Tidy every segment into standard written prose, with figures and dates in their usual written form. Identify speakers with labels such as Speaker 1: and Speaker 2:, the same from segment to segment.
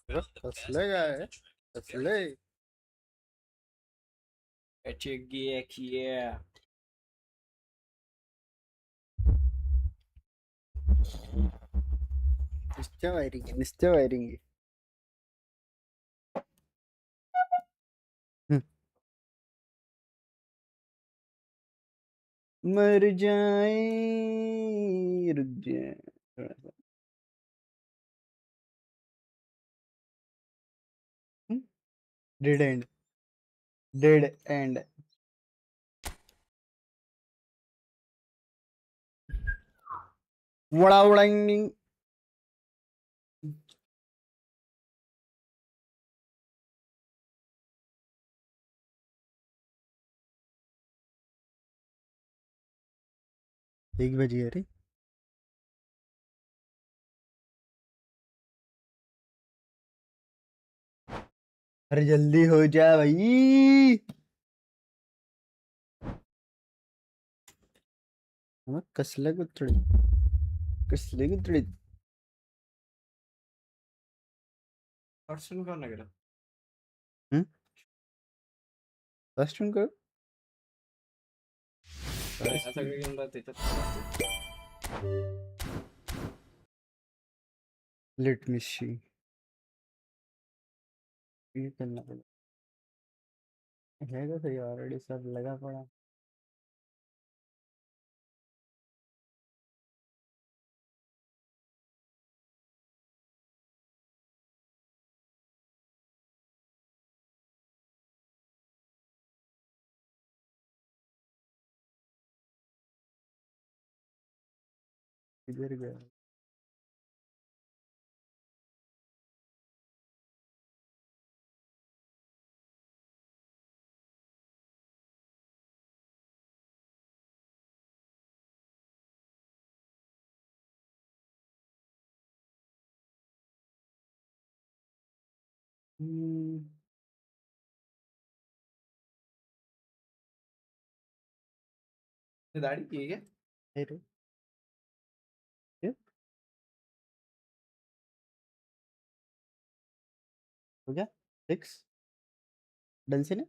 Speaker 1: कसलं काय कसलंय नुसतं वायरिंग मर जाए रुक जाए थोड़ा सा डेड एंड वड़ा उड़ाएंगे एक बजी अरे अरे जल्दी हो जा भाई कसलं गुतडी
Speaker 2: Person का लग रहा
Speaker 1: फर्स्ट को
Speaker 2: है ऐसा करके हम रहते थे
Speaker 1: लेट मी सी ये करना पड़ेगा है तो सही ऑलरेडी सब लगा पड़ा इधर गया
Speaker 2: दाढ़ी की है क्या
Speaker 1: अरे ये हो गया फिक्स डन से ना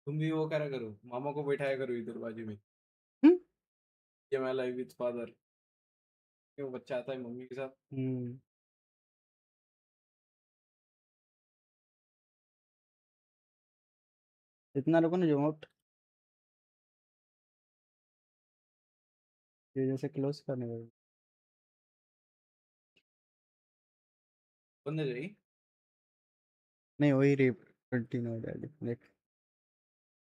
Speaker 2: तुम भी वो करा करो मामा को बैठाया करो इधर बाजू में ये मैं लाइव विद फादर क्यों बच्चा आता है मम्मी के साथ
Speaker 1: इतना रुको ना जो आउट ये जैसे क्लोज करने वाले
Speaker 2: बंद है जाएगी
Speaker 1: नहीं वही कंटिन्यू डैडी देख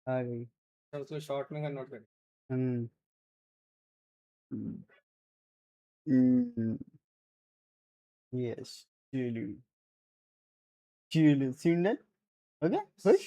Speaker 1: आ गई।
Speaker 2: उसको शॉर्ट में कन्वर्ट कर।
Speaker 1: Hmm yes chilli chilli scene okay खुश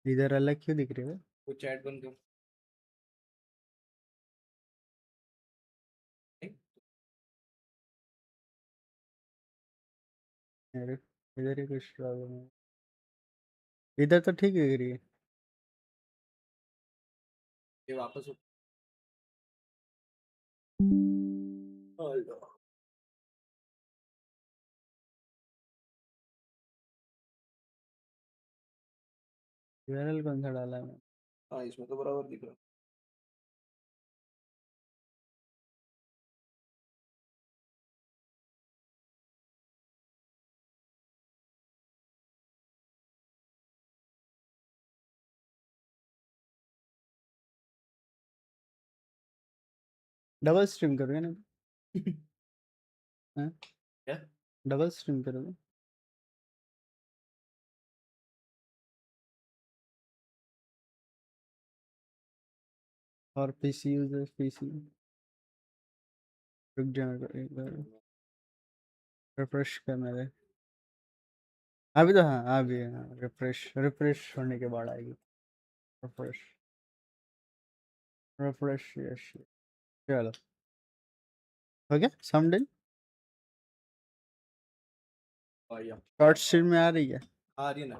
Speaker 1: इधर अलग क्यों दिख रही है?
Speaker 2: वो चैट बंद कर।
Speaker 1: अरे इधर ही कुछ प्रॉब्लम है। इधर तो ठीक दिख रही है।
Speaker 2: ये वापस
Speaker 1: यूआरएल कौन सा डाला है मैंने?
Speaker 2: हाँ इसमें तो बराबर दिख रहा।
Speaker 1: डबल स्ट्रीम करोगे ना? हाँ?
Speaker 2: क्या?
Speaker 1: डबल स्ट्रीम करोगे? और पीसी यूजर्स पीसी रुक जा एक बार रिफ्रेश कर मेरे। अभी तो हाँ अभी हाँ रिफ्रेश रिफ्रेश होने के बाद आएगी। रिफ्रेश रिफ्रेश यस चलो हो गया समडन
Speaker 2: या
Speaker 1: शॉर्ट स्ट्रीम में आ रही है।
Speaker 2: आ रही है ना।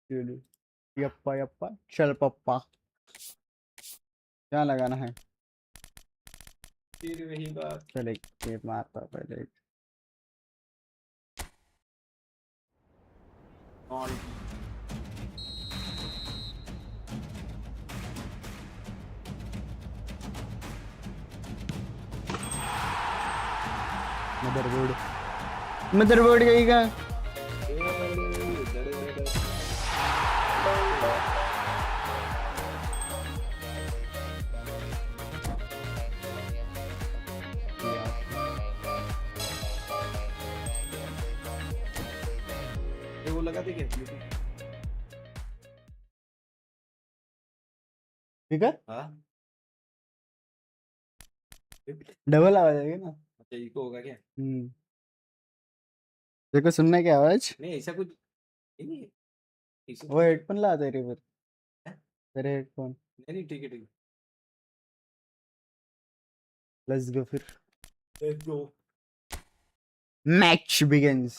Speaker 1: चलो यप्पा यप्पा चल पप्पा क्या लगाना है?
Speaker 2: फिर वही बात।
Speaker 1: चल एक ये मारता पहले
Speaker 2: ऑन
Speaker 1: मदरबोर्ड मदरबोर्ड गई का
Speaker 2: वो लगा दे क्या?
Speaker 1: ठीक है
Speaker 2: हाँ
Speaker 1: डबल आवाज आएगी ना।
Speaker 2: अच्छा इको होगा क्या?
Speaker 1: देखो सुनने की आवाज
Speaker 2: नहीं ऐसा कुछ नहीं है। ऐसा
Speaker 1: वो
Speaker 2: कुछ
Speaker 1: हेडफोन ला तेरे फिर
Speaker 2: है?
Speaker 1: तेरे हेडफोन
Speaker 2: नहीं नहीं ठीक है ठीक
Speaker 1: लेट्स गो फिर
Speaker 2: है। Let's go.
Speaker 1: मैच बिगिंस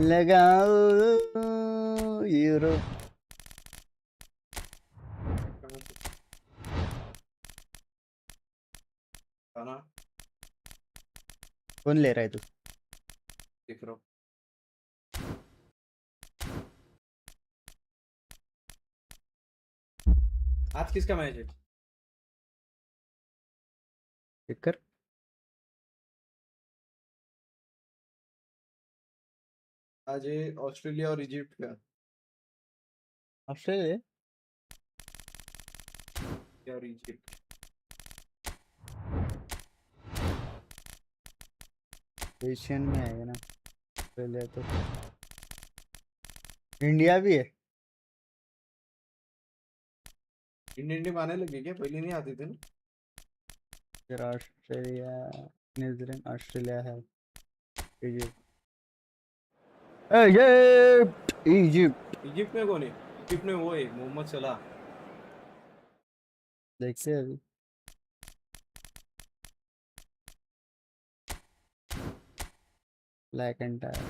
Speaker 1: लगाओ यूरो
Speaker 2: खाना
Speaker 1: कौन ले रहा है तू?
Speaker 2: देख रहा हूँ। आज किसका मैच है?
Speaker 1: चेक कर
Speaker 2: आज है ऑस्ट्रेलिया और इजिप्ट का।
Speaker 1: ऑस्ट्रेलिया
Speaker 2: और इजिप्ट।
Speaker 1: एशियन में आएगा ना ऑस्ट्रेलिया तो इंडिया भी है।
Speaker 2: इंडियन टीम आने लगी क्या? पहले नहीं आती थी ना।
Speaker 1: फिर ऑस्ट्रेलिया न्यूजीलैंड ऑस्ट्रेलिया है इजिप्ट इजिप्ट इजिप्ट
Speaker 2: इजिप्ट में कौन है? इजिप्ट में वो है मोहम्मद सलाह।
Speaker 1: देखते हैं अभी ब्लैक एंड टायर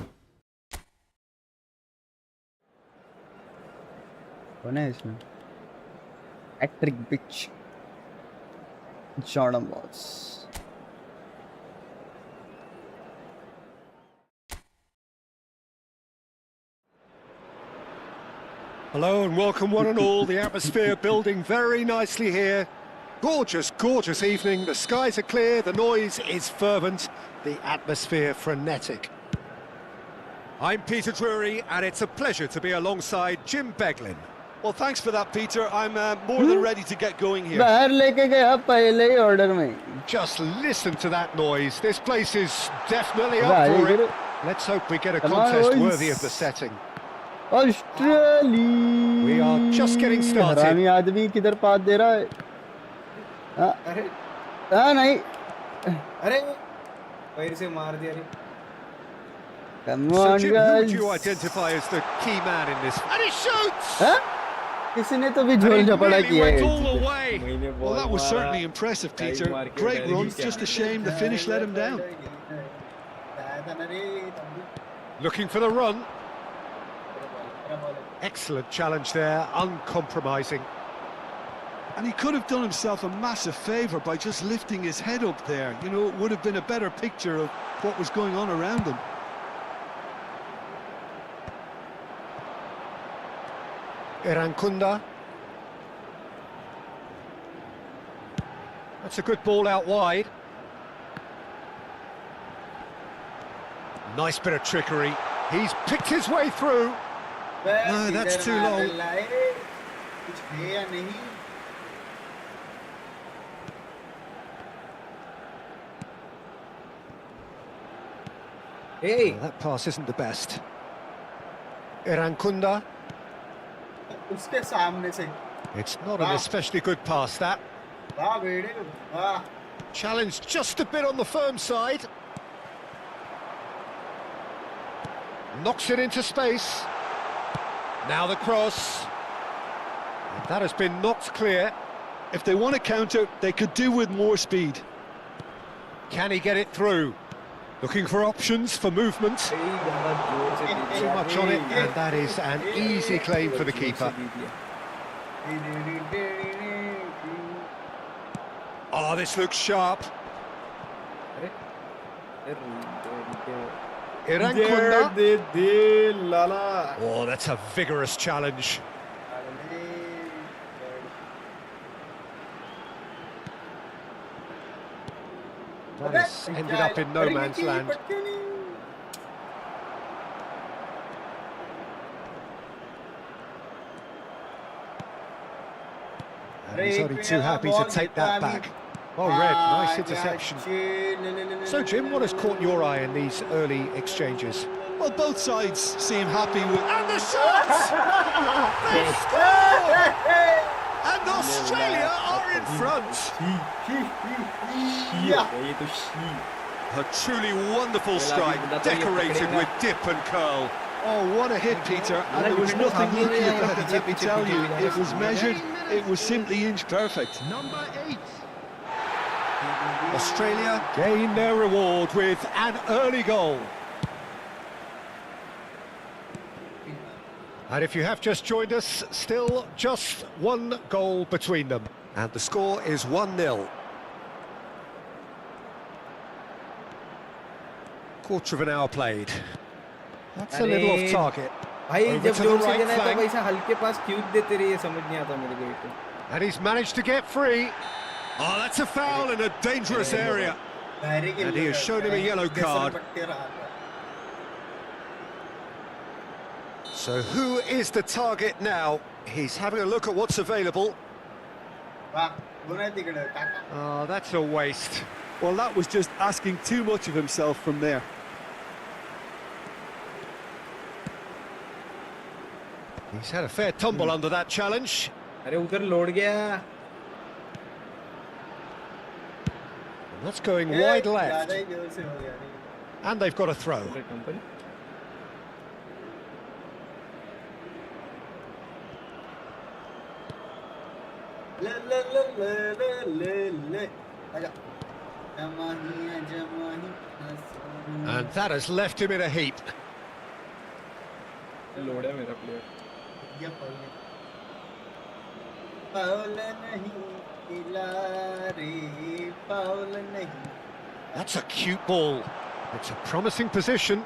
Speaker 1: कौन है इसमें? हैट्रिक बिच Jordan boss
Speaker 3: Hello and welcome one and all. The atmosphere building very nicely here. Gorgeous, gorgeous evening. The skies are clear, the noise is fervent, the atmosphere frenetic. I'm Peter Drury and it's a pleasure to be alongside Jim Beglin.
Speaker 4: Well, thanks for that, Peter. I'm more than ready to get going here.
Speaker 1: बाहर लेके गया पहले ही order में.
Speaker 3: Just listen to that noise. This place is definitely up for it. Let's hope we get a contest worthy of the setting.
Speaker 1: Australia.
Speaker 3: We are just getting started.
Speaker 1: हरामी आदमी किधर पास दे रहा है?
Speaker 2: अरे
Speaker 1: नहीं.
Speaker 2: अरे पैर से मार दिया रे.
Speaker 1: Come
Speaker 3: So
Speaker 1: on,
Speaker 3: Jim, who would
Speaker 1: guys.
Speaker 3: you identify as the key man in this? And he shoots!
Speaker 1: हाँ? किसी ने तो भी
Speaker 3: And
Speaker 1: झोल
Speaker 3: he
Speaker 1: झपड़ा
Speaker 3: really
Speaker 1: किया
Speaker 3: went
Speaker 1: है.
Speaker 3: all the way.
Speaker 4: Well, that was certainly impressive, Peter. Great runs, just a shame the finish let him down.
Speaker 3: Looking for the run. Excellent challenge there, uncompromising.
Speaker 4: And he could have done himself a massive favour by just lifting his head up there. You know, it would have been a better picture of what was going on around him.
Speaker 3: Irankunda. That's a good ball out wide. Nice bit of trickery. He's picked his way through.
Speaker 4: No, that's too long.
Speaker 2: Hey,
Speaker 3: Well, that pass isn't the best. Irankunda.
Speaker 1: उसके सामने से.
Speaker 3: It's not an especially good pass, that.
Speaker 1: वाह बेटे, वाह.
Speaker 3: Challenged just a bit on the firm side. Knocks it into space. Now the cross. And that has been knocked clear.
Speaker 4: If they want to counter, they could do with more speed.
Speaker 3: Can he get it through? Looking for options for movement. Too much on it, and that is an easy claim for the keeper. Oh, this looks sharp. Irankunda. Oh, that's a vigorous challenge. That has ended up in no man's land. And he's only too happy to take that back. Well read, nice interception. So Jim, what has caught your eye in these early exchanges?
Speaker 4: Well, both sides seem happy with...
Speaker 3: And the shots! They score! And Australia are in front. A truly wonderful strike, decorated with dip and curl.
Speaker 4: Oh, what a hit, Peter. And there was nothing lucky about it, let me tell you. It was measured, it was simply inch perfect.
Speaker 3: Number 8. Australia gain their reward with an early goal. And if you have just joined us, still just one goal between them. And the score is 1-0. Quarter of an hour played. That's a little off target.
Speaker 2: भाई
Speaker 3: Over
Speaker 2: जब
Speaker 3: to the
Speaker 2: जोर से
Speaker 3: right
Speaker 2: देना है तो
Speaker 3: flank.
Speaker 2: वैसा हल्के पास क्यों देते रहिए, समझ नहीं आता मेरे को ये.
Speaker 3: And he's managed to get free. Oh, that's a foul in a dangerous area. And he has shown him a yellow card. So who is the target now? He's having a look at what's available. Oh, that's a waste.
Speaker 4: Well, that was just asking too much of himself from there.
Speaker 3: He's had a fair tumble under that challenge.
Speaker 2: अरे उधर load गया.
Speaker 3: And that's going wide left. And they've got a throw. And that has left him in a heap.
Speaker 2: Load है मेरा player.
Speaker 3: That's a cute ball. It's a promising position.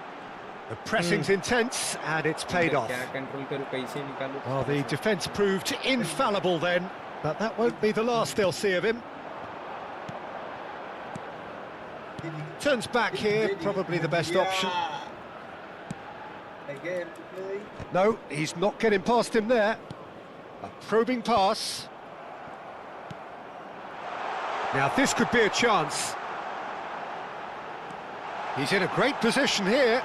Speaker 3: The pressing's intense, and it's paid off.
Speaker 2: क्या control करूं कैसे निकालूं
Speaker 3: Well, the defence proved infallible then, but that won't be the last they'll see of him. Turns back here, probably the best option. No, he's not getting past him there. A probing pass. Now this could be a chance. He's in a great position here.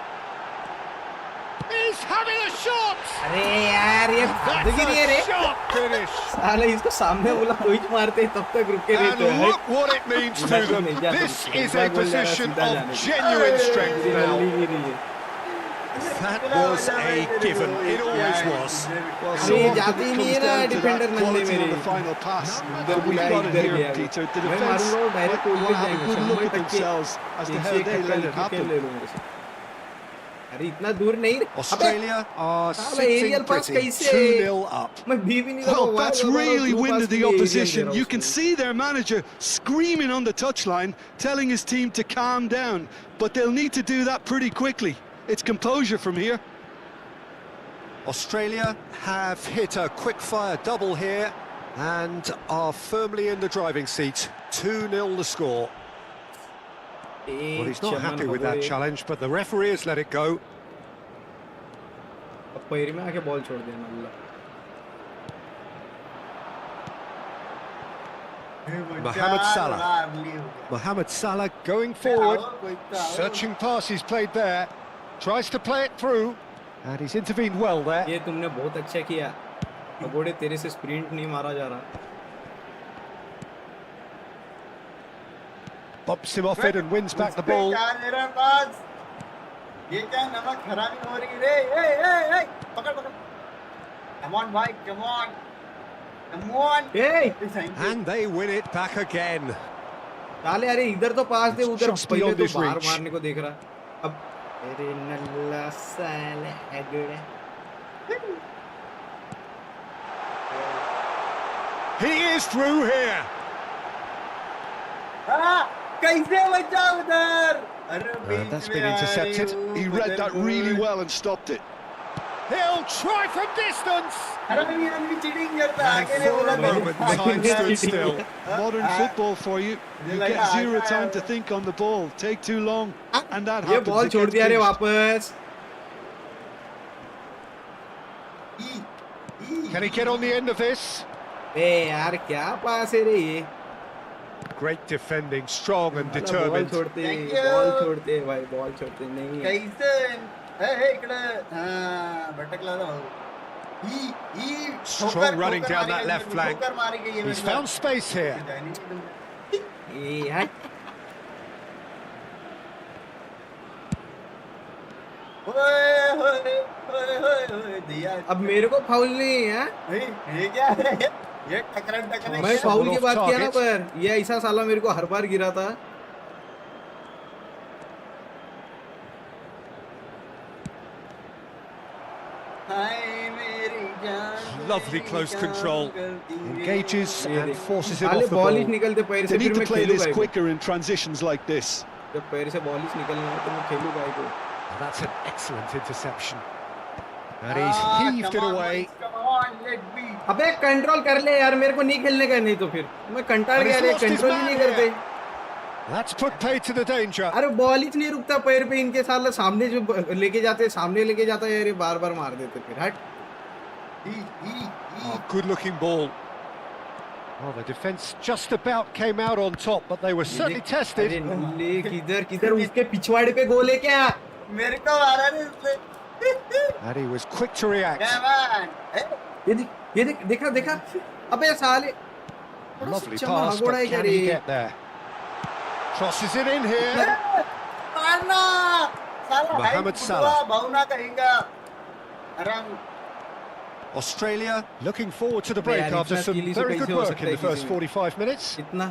Speaker 3: He's having a shot!
Speaker 2: अरे यार ये
Speaker 3: That's
Speaker 2: भाग नहीं
Speaker 3: a
Speaker 2: रे
Speaker 3: shot finish!
Speaker 2: साले इसको सामने बोला कोई मारते तब तक रुक के
Speaker 3: And
Speaker 2: रहते हैं
Speaker 3: look what it means to them. This is a position of genuine strength now. That was a given. It always was.
Speaker 4: Well,
Speaker 2: अरे
Speaker 4: so often
Speaker 2: जाती
Speaker 4: it
Speaker 2: नहीं है
Speaker 4: comes
Speaker 2: ना
Speaker 4: down to
Speaker 2: defender
Speaker 4: that
Speaker 2: नल्ले
Speaker 4: quality
Speaker 2: मेरे
Speaker 4: on the final pass.
Speaker 2: इधर
Speaker 4: And we've
Speaker 2: बुलाया
Speaker 4: got it
Speaker 2: इधर
Speaker 4: here,
Speaker 2: गया
Speaker 4: Peter. The
Speaker 2: मैं
Speaker 4: defence
Speaker 2: मारूंगा वो डायरेक्ट
Speaker 4: will
Speaker 2: कोल
Speaker 4: have a good look at themselves as to how they let it happen.
Speaker 2: अरे इतना दूर नहीं रे
Speaker 3: Australia are sitting
Speaker 2: aerial pass
Speaker 3: pretty,
Speaker 2: कैसे
Speaker 3: 2-0 up.
Speaker 2: मैं भी नहीं
Speaker 4: Well, that's really winded the opposition. You can see their manager screaming on the touchline, telling his team to calm down, but they'll need to do that pretty quickly. It's composure from here.
Speaker 3: Australia have hit a quick-fire double here and are firmly in the driving seat. 2-0 the score. Well, he's not happy with that challenge, but the referee has let it go.
Speaker 2: अब पैर में आके ball छोड़ देना अल्लाह
Speaker 3: Mohamed Salah. Mohamed Salah going forward, searching pass he's played there, tries to play it through, and he's intervened well there.
Speaker 2: ये तुमने बहुत अच्छा किया पगोड़े तेरे से स्प्रिंट नहीं मारा जा रहा
Speaker 3: Bumps him off it and wins back the ball.
Speaker 1: ये क्या नमक हरामी हो रही रे ए पकड़ पकड़ come on भाई come on
Speaker 2: A
Speaker 3: And they win it back again.
Speaker 2: साले अरे इधर तो पास दे उधर
Speaker 3: Just
Speaker 2: पहले
Speaker 3: beyond
Speaker 2: तो
Speaker 3: his
Speaker 2: बाहर
Speaker 3: reach.
Speaker 2: मारने को देख रहा अब अरे नल्ला साले अगड़े
Speaker 3: He is through here.
Speaker 1: कैसे बचा उधर
Speaker 3: That's been intercepted.
Speaker 4: He read that really well and stopped it.
Speaker 3: He'll try from distance.
Speaker 1: हरामी आदमी चीटिंग करता है
Speaker 3: And
Speaker 1: आगे नहीं
Speaker 3: for
Speaker 1: बोला
Speaker 3: a moment, time stood still.
Speaker 4: Modern football for you. You get zero time to think on the ball. Take too long, and that
Speaker 2: ये
Speaker 4: happens.
Speaker 2: Ball
Speaker 4: It
Speaker 2: छोड़
Speaker 4: gets
Speaker 2: दिया रे
Speaker 4: pinched.
Speaker 2: वापस
Speaker 3: Can he get on the end of this?
Speaker 2: ए यार क्या पास है रे ये
Speaker 3: Great defending, strong and
Speaker 2: ball
Speaker 3: determined.
Speaker 2: छोड़ते भाई बॉल छोड़ते नहीं
Speaker 1: कैसे हे इकडे हां भटकला ना भाऊ
Speaker 3: Strong running down that left flank. He's found space here.
Speaker 2: ए यार अब मेरे को फाउल नहीं है
Speaker 1: ये क्या है ये टकरा
Speaker 2: मैं फाउल की बात किया ना पर ये ऐसा साला मेरे को हर बार गिरा था
Speaker 3: Lovely close control. Engages and forces it
Speaker 2: साले
Speaker 3: off the
Speaker 2: ball he
Speaker 3: ball.
Speaker 2: निकलते पैर से
Speaker 4: They
Speaker 2: फिर
Speaker 4: need to
Speaker 2: मैं
Speaker 4: play this
Speaker 2: खेलूंगा
Speaker 4: quicker in transitions like this.
Speaker 2: जब पैर से बॉल ही निकलना है तो मैं खेलूंगा इसको
Speaker 3: That's an excellent interception. And he's heaved it away.
Speaker 2: अबे कंट्रोल कर ले यार मेरे को नहीं खेलने का नहीं तो फिर मैं कंटाल
Speaker 3: And
Speaker 2: गया
Speaker 3: he's
Speaker 2: रे
Speaker 3: lost his
Speaker 2: कंट्रोल ही
Speaker 3: man
Speaker 2: नहीं करते
Speaker 3: here. That's put paid to the danger.
Speaker 2: अरे बॉल ही नहीं रुकता पैर पे इनके साले सामने जो लेके जाते सामने लेके जाता है अरे बार-बार मार देते फिर हट
Speaker 3: Oh, good-looking ball. Well, the defence just about came out on top, but they were certainly
Speaker 2: अरे
Speaker 3: tested.
Speaker 2: नल्ले किधर किधर उसके पिछवाड़े पे गोल है क्या
Speaker 1: मेरे को मारा रे उसने
Speaker 3: And he was quick to react.
Speaker 2: ये देख देखा देखा अबे साले
Speaker 3: Lovely
Speaker 2: चमन
Speaker 3: pass,
Speaker 2: भगोड़ा है
Speaker 3: but
Speaker 2: क्या
Speaker 3: can
Speaker 2: रे
Speaker 3: he get there? Crosses it in here.
Speaker 1: मारना साला
Speaker 3: Mohamed Salah.
Speaker 1: भावना कहेगा आराम
Speaker 3: Australia looking forward to the
Speaker 2: अबे
Speaker 3: break
Speaker 2: यार,
Speaker 3: after
Speaker 2: इतना
Speaker 3: some
Speaker 2: skilly से
Speaker 3: very
Speaker 2: कैसे
Speaker 3: good
Speaker 2: हो
Speaker 3: work
Speaker 2: सकता
Speaker 3: in
Speaker 2: है
Speaker 3: the first
Speaker 2: किसी में?
Speaker 3: 45 minutes.
Speaker 2: इतना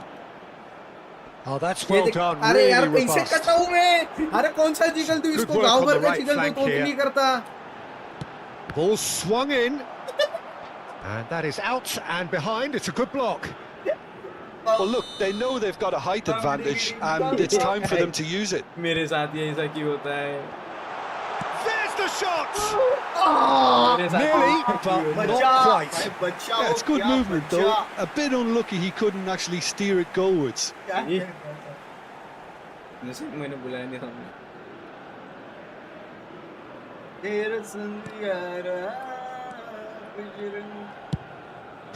Speaker 3: Oh, that's
Speaker 2: ये
Speaker 3: well
Speaker 2: देख
Speaker 3: done.
Speaker 2: अरे यार
Speaker 3: Really
Speaker 2: कैसे
Speaker 3: robust.
Speaker 2: करता हूँ मैं अरे कौन सा जिगल तू
Speaker 3: Good
Speaker 2: इसको
Speaker 3: work
Speaker 2: गांव
Speaker 3: on
Speaker 2: भर
Speaker 3: the
Speaker 2: का
Speaker 3: right
Speaker 2: जिगल
Speaker 3: flank
Speaker 2: तो
Speaker 3: here.
Speaker 2: नहीं करता
Speaker 3: Ball swung in. And that is out and behind. It's a good block.
Speaker 4: Well, look, they know they've got a height advantage, and it's time for them to use it.
Speaker 2: मेरे साथ ये ऐसा क्यों होता है
Speaker 3: shot!
Speaker 2: मेरे साथ
Speaker 3: Nearly, but
Speaker 1: बचा
Speaker 3: not quite.
Speaker 1: भाई, बचा
Speaker 4: Yeah,
Speaker 1: वो
Speaker 4: it's good
Speaker 1: क्या
Speaker 4: movement
Speaker 1: बचा?
Speaker 4: though. A bit unlucky he couldn't actually steer it goalwards.
Speaker 1: क्या
Speaker 2: ये-
Speaker 1: कर रहा था?
Speaker 2: नसीब मैंने बुलाया नहीं सामने
Speaker 1: तेरे संग यारा गुजरन।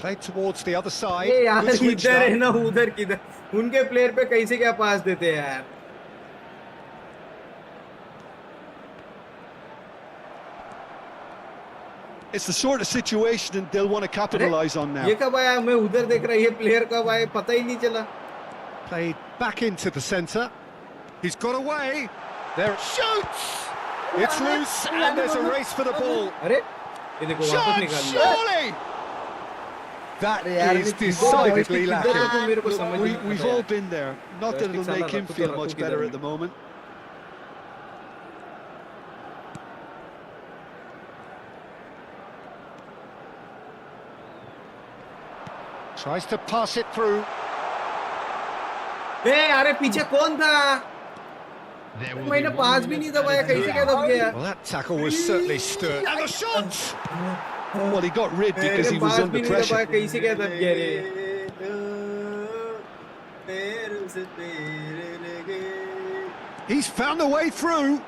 Speaker 3: Played towards the other side.
Speaker 2: ये यार
Speaker 3: Good switch
Speaker 2: इधर है
Speaker 3: now.
Speaker 2: ना उधर किधर उनके प्लेयर पे कैसे क्या पास देते हैं यार
Speaker 4: It's the sort of situation they'll want to capitalise on now.
Speaker 2: ये कब आया मैं उधर देख रहा ये प्लेयर कब आए पता ही नहीं चला
Speaker 3: Played back into the centre. He's got away. There it shoots. It's loose, and there's a race for the ball.
Speaker 2: अरे ये देखो वापस
Speaker 3: Shot,
Speaker 2: निकाल लिया
Speaker 3: surely. That
Speaker 2: यार,
Speaker 3: is
Speaker 2: मैं किधर जाऊँ,
Speaker 3: decidedly
Speaker 2: किधर
Speaker 3: lacking.
Speaker 2: जाऊँ, मेरे को समझ नहीं
Speaker 4: We've
Speaker 2: आता
Speaker 4: all
Speaker 2: यार।
Speaker 4: been there. Not that it'll
Speaker 2: Joystick
Speaker 4: make him
Speaker 2: साला
Speaker 4: feel
Speaker 2: रखो
Speaker 4: much
Speaker 2: किधर
Speaker 4: better
Speaker 2: है?
Speaker 4: at the moment.
Speaker 3: Tries to pass it through.
Speaker 2: ए अरे पीछे कौन था मैंने पास भी नहीं दबाया कैसे क्या दब गया
Speaker 3: Well, that tackle was certainly stern. And the shot!
Speaker 4: Well, he got rid because he
Speaker 2: मैंने
Speaker 4: was
Speaker 2: पास
Speaker 4: under
Speaker 2: भी नहीं दबाया
Speaker 4: pressure.
Speaker 2: कैसे क्या दब गया रे
Speaker 1: तेरे से तेरे लगे।
Speaker 3: He's found a way through.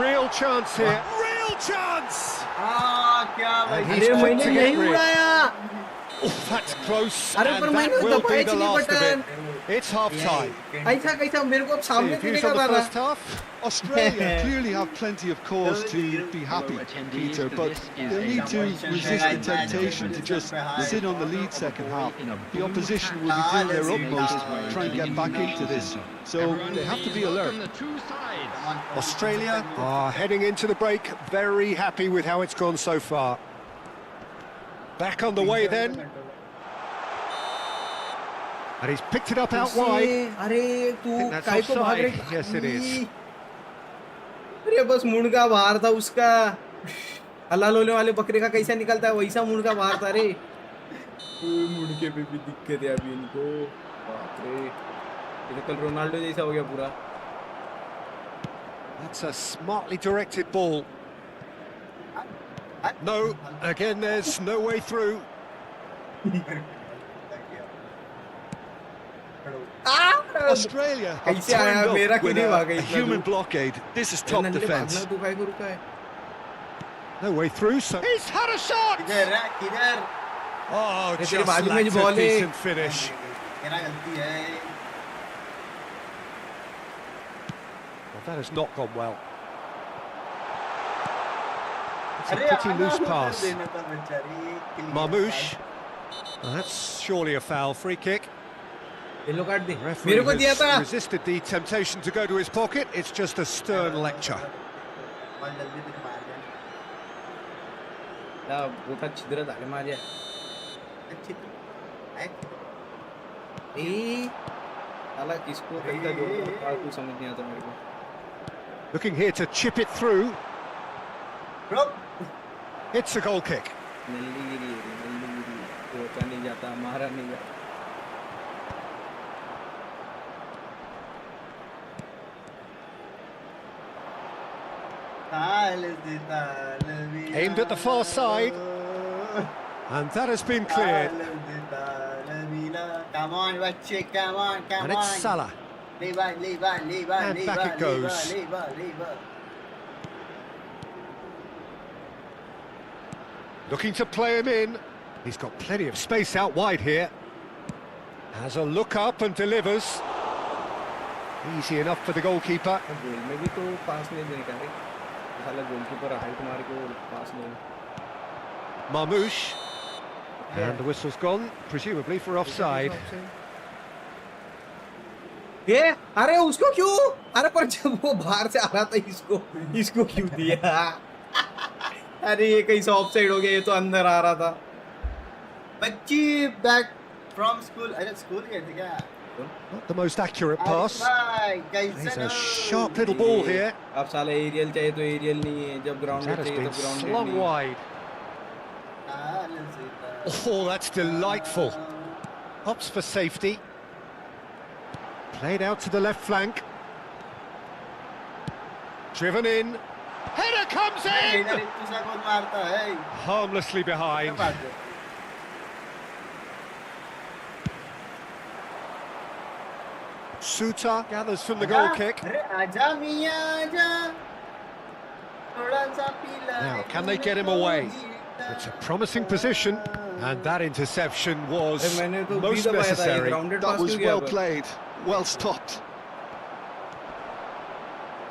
Speaker 3: Real chance here. Real chance!
Speaker 1: क्या भाई
Speaker 3: And he's
Speaker 2: अरे
Speaker 3: quick
Speaker 2: मैंने
Speaker 3: to
Speaker 2: नहीं
Speaker 3: get rid.
Speaker 2: उड़ाया
Speaker 3: Oh, that's close.
Speaker 2: अरे
Speaker 3: And
Speaker 2: पर
Speaker 3: that
Speaker 2: मैंने
Speaker 3: will
Speaker 2: दबाया
Speaker 3: be the
Speaker 2: चिली
Speaker 3: last of
Speaker 2: button
Speaker 3: it. It's half time.
Speaker 2: ऐसा कैसा मेरे को अब सामने
Speaker 3: Views
Speaker 2: देने
Speaker 3: on
Speaker 2: का
Speaker 3: the
Speaker 2: था
Speaker 3: first half.
Speaker 4: Australia clearly have plenty of cause to be happy, Peter, but they'll need to resist the temptation to just sit on the lead second half. The opposition will be doing their utmost to try and get back into this, so they have to be alert.
Speaker 3: Australia are heading into the break, very happy with how it's gone so far. Back on the way then, and he's picked it up out wide.
Speaker 2: अरे तू
Speaker 3: I think that's
Speaker 2: काय को भाग
Speaker 3: offside.
Speaker 2: रही
Speaker 3: Yes, it is.
Speaker 2: अरे बस मुंडका बाहर था उसका हलाल होने वाले बकरे का कैसा निकलता है वैसा मुंडका बाहर था रे मुंडके पे भी दिक्कत है अभी इनको बाप रे ये तो कल रोनाल्डो जैसा हो गया पूरा
Speaker 3: That's a smartly directed ball. No, again there's no way through.
Speaker 4: Australia have
Speaker 2: कैसे आया
Speaker 4: turned
Speaker 2: मेरा
Speaker 4: up
Speaker 2: क्यों
Speaker 4: with
Speaker 2: नहीं भागा
Speaker 4: a
Speaker 2: इतना
Speaker 4: human
Speaker 2: दूर?
Speaker 4: blockade. This is top
Speaker 2: नंदले
Speaker 4: defence.
Speaker 2: भागना तू काय को रुका है
Speaker 3: No way through, so he's had a shot!
Speaker 1: किधर है किधर
Speaker 3: Oh,
Speaker 2: ये
Speaker 3: just
Speaker 2: तेरे बाजू में
Speaker 3: lacked
Speaker 2: जो
Speaker 3: a
Speaker 2: बॉल है।
Speaker 3: decent finish.
Speaker 1: मेरा गलती है
Speaker 3: Well, that has not gone well. It's a
Speaker 1: अरे
Speaker 3: pretty
Speaker 1: आना
Speaker 3: loose
Speaker 1: उधर
Speaker 3: pass.
Speaker 1: देना था बेचारी clear
Speaker 3: Marmoush.
Speaker 1: pass।
Speaker 3: Well, that's surely a foul. Free kick.
Speaker 2: Yellow card they
Speaker 3: Referee
Speaker 2: मेरे को दिया था
Speaker 3: has resisted the temptation to go to his pocket. It's just a stern lecture.
Speaker 1: Ball जल्दी से मार दे
Speaker 2: ला बोटा छिद्र झाले माझ्या
Speaker 1: अच्छी तो है
Speaker 2: ए साला किसको कैसा जोड़ तू समझ नहीं आता मेरे को
Speaker 3: Looking here to chip it through.
Speaker 1: Bro
Speaker 3: It's a goal kick.
Speaker 2: नल्ली गिरी रोका नहीं जाता मारा नहीं जाता
Speaker 3: Aimed at the far side. And that has been cleared.
Speaker 1: Come on, बच्चे, come on, come
Speaker 3: And it's
Speaker 1: on.
Speaker 3: Salah.
Speaker 1: Leave on.
Speaker 3: And back it goes.
Speaker 1: Leave on.
Speaker 3: Looking to play him in. He's got plenty of space out wide here. Has a look up and delivers. Easy enough for the goalkeeper.
Speaker 2: गोल में भी तो पास नहीं देने का रे साला goalkeeper height मार के पास नहीं
Speaker 3: Marmoush. And the whistle's gone, presumably for offside.
Speaker 2: ये अरे उसको क्यों अरे पर जब वो बाहर से आ रहा था इसको क्यों दिया अरे ये कैसा ऑफसाइड हो गया ये तो अंदर आ रहा था
Speaker 1: बच्ची बैक फ्रॉम स्कूल अरे स्कूल गए थे क्या
Speaker 3: Not the most accurate pass.
Speaker 1: भाई
Speaker 3: There's
Speaker 1: कैसे
Speaker 3: a sharp little ball here.
Speaker 2: अब साला एरियल चाहिए तो एरियल नहीं है जब ग्राउंड
Speaker 3: That
Speaker 2: में
Speaker 3: has
Speaker 2: चाहिए
Speaker 3: been
Speaker 2: तो ग्राउंड
Speaker 3: slung
Speaker 2: में
Speaker 3: wide. Oh, that's delightful. Opts for safety. Played out to the left flank. Driven in. Header comes in!
Speaker 1: इधर एक दूसरा कौन मारता है?
Speaker 3: Harmlessly
Speaker 1: क्या
Speaker 3: behind.
Speaker 1: बात है?
Speaker 3: Shootout gathers from the goal kick.
Speaker 1: अरे आजा मियां आजा, थोड़ा सा पीला
Speaker 3: Now,
Speaker 1: है
Speaker 3: can they get him
Speaker 1: तुमको
Speaker 3: away?
Speaker 1: जीता।
Speaker 3: It's a promising position, and that interception was
Speaker 2: मैंने तो
Speaker 3: most
Speaker 2: भी दबाया था,
Speaker 3: necessary.
Speaker 2: grounded
Speaker 4: That
Speaker 2: pass
Speaker 4: was
Speaker 2: क्यों गया
Speaker 4: well
Speaker 2: पर?
Speaker 4: played, well stopped.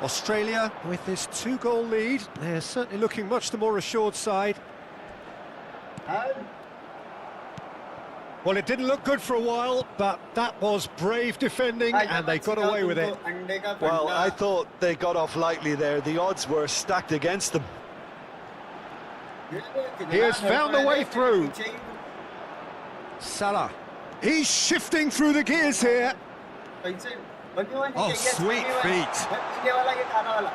Speaker 3: Australia, with this 2-goal lead, they're certainly looking much the more assured side. Well, it didn't look good for a while, but that was brave defending, and they got away with it.
Speaker 1: अंडे का
Speaker 4: Well,
Speaker 1: फंडा।
Speaker 4: I thought they got off lightly there. The odds were stacked against them.
Speaker 3: He has found a way through.
Speaker 1: पीछे ही
Speaker 3: Salah, he's shifting through the gears here.
Speaker 1: पैसे बंदी वाली
Speaker 3: Oh,
Speaker 1: चाहिए,
Speaker 3: sweet
Speaker 1: बंदी वाली।
Speaker 3: feet.
Speaker 1: बंदी वाला ये खाना वाला।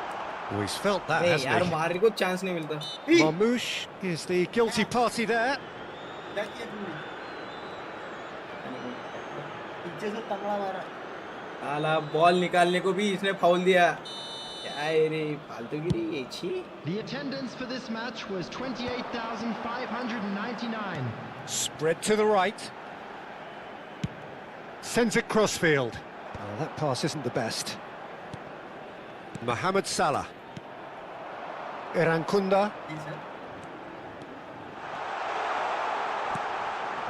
Speaker 3: Oh, he's felt that,
Speaker 2: A,
Speaker 3: hasn't
Speaker 2: यार
Speaker 3: he?
Speaker 2: मारने को चांस नहीं मिलता।
Speaker 3: Marmoush is the guilty party there.
Speaker 1: क्या किया तुमने? पीछे से तगड़ा मारा।
Speaker 2: साला बॉल निकालने को भी इसने फाउल दिया। क्या है रे, फालतूगिरी ये छी।
Speaker 5: The attendance for this match was 28,599.
Speaker 3: Spread to the right. Sends it crossfield. Oh, that pass isn't the best. Mohamed Salah. Irankunda.
Speaker 1: ठीक है।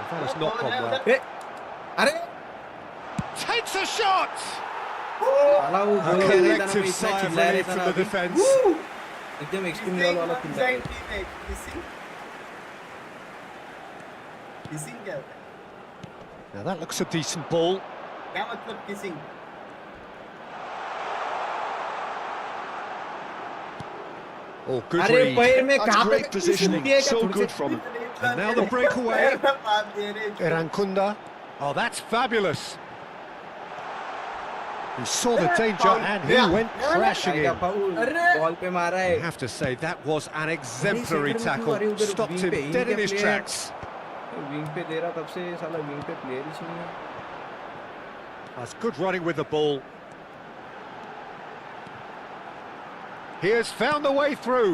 Speaker 3: That has not gone well.
Speaker 2: ए, अरे
Speaker 3: Takes a shot!
Speaker 2: साला वो
Speaker 3: A
Speaker 2: बोल रहा था ना, मैं
Speaker 3: collective
Speaker 2: इतना
Speaker 3: sigh of
Speaker 2: चिल्ला रहा
Speaker 3: relief
Speaker 2: था
Speaker 3: from
Speaker 2: ना
Speaker 3: the
Speaker 2: अभी।
Speaker 3: defence.
Speaker 2: एकदम एक्सट्रीम लेवल वाला चिल्ला रहा था।
Speaker 1: किसिंग क्या होता है?
Speaker 3: Now that looks a decent ball.
Speaker 1: क्या मतलब किसिंग?
Speaker 3: Oh, good
Speaker 2: अरे
Speaker 3: read.
Speaker 2: पैर में
Speaker 4: That's
Speaker 2: कहाँ पे
Speaker 4: great positioning.
Speaker 2: दिया क्या
Speaker 4: So
Speaker 2: थोड़ी
Speaker 4: good
Speaker 2: C-
Speaker 4: from him.
Speaker 3: And now the breakaway.
Speaker 1: बात दे रहे थे।
Speaker 3: Irankunda. Oh, that's fabulous. He saw the danger and he went crashing
Speaker 2: आएगा
Speaker 3: in.
Speaker 2: फाउल,
Speaker 1: अरे!
Speaker 2: बॉल पे मारा
Speaker 3: I
Speaker 2: है।
Speaker 3: have to say, that was an exemplary
Speaker 2: centre में क्यों
Speaker 3: tackle.
Speaker 2: आ रही है उधर
Speaker 3: Stopped
Speaker 2: विंग
Speaker 3: him
Speaker 2: पे?
Speaker 3: dead in
Speaker 2: इनके
Speaker 3: his
Speaker 2: player-
Speaker 3: tracks.
Speaker 2: विंग पे दे रहा तब से साला विंग पे प्लेयर ही नहीं है।
Speaker 3: That's good running with the ball. He has found the way through.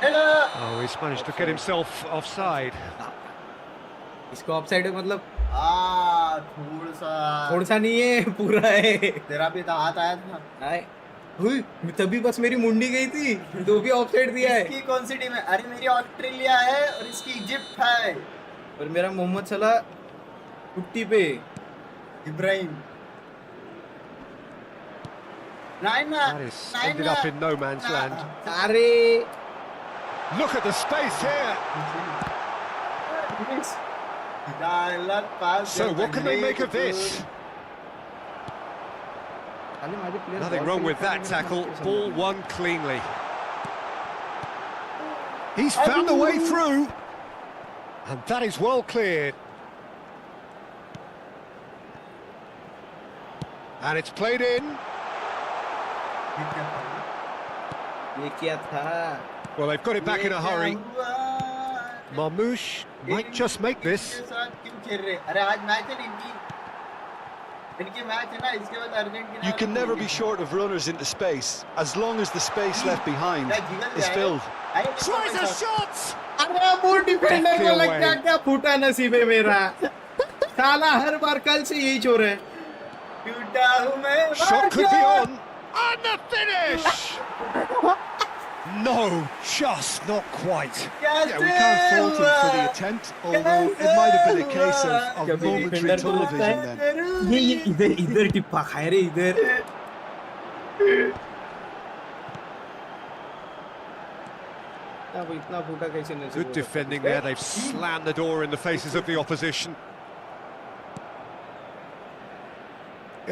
Speaker 1: Hello.
Speaker 3: Oh, he's managed to get himself offside.
Speaker 2: इसको ऑफसाइड है मतलब
Speaker 1: थोड़ा
Speaker 2: थोड़ा सा नहीं है, पूरा है।
Speaker 1: तेरा भी तो हाथ आया था।
Speaker 2: आए हुई, तभी बस मेरी मुंडी गई थी, तो भी ऑफसाइड दिया है।
Speaker 1: इसकी कौन सी टीम है? अरे मेरी ऑस्ट्रेलिया है और इसकी इजिप्ट है।
Speaker 2: और मेरा मोहम्मद सलाह टुट्टी पे।
Speaker 1: Ibrahim
Speaker 3: That is ended up in no man's land.
Speaker 2: अरे
Speaker 3: Look at the space here. So what can they make of this? Nothing wrong with that tackle. Ball won cleanly. He's found the way through. And that is well cleared. And it's played in.
Speaker 2: ये क्या था?
Speaker 3: Well, they've got it back in a hurry. Marmoush might just make this.
Speaker 1: अरे आज match है इनकी match है ना, इसके बाद Argentina.
Speaker 4: You can never be short of runners into space, as long as the space left behind is filled.
Speaker 3: Tries a shot!
Speaker 2: अरे वो डिफेंडर को लग गया, क्या फूटा नसीब है मेरा। साला हर बार कल से यही चोर है।
Speaker 1: टूटा हूँ मैं।
Speaker 3: Shot could be on. And the finish! No, just not quite.
Speaker 4: Yeah, we can't fault him for the attempt, although it might have been a case of momentary tunnel vision then.
Speaker 2: ये इधर इधर टिप्पा खाए रे इधर। अब इतना फूटा कैसे नसीब
Speaker 3: Good
Speaker 2: हो
Speaker 3: defending
Speaker 2: सकता है?
Speaker 3: there. They've slammed the door in the faces of the opposition.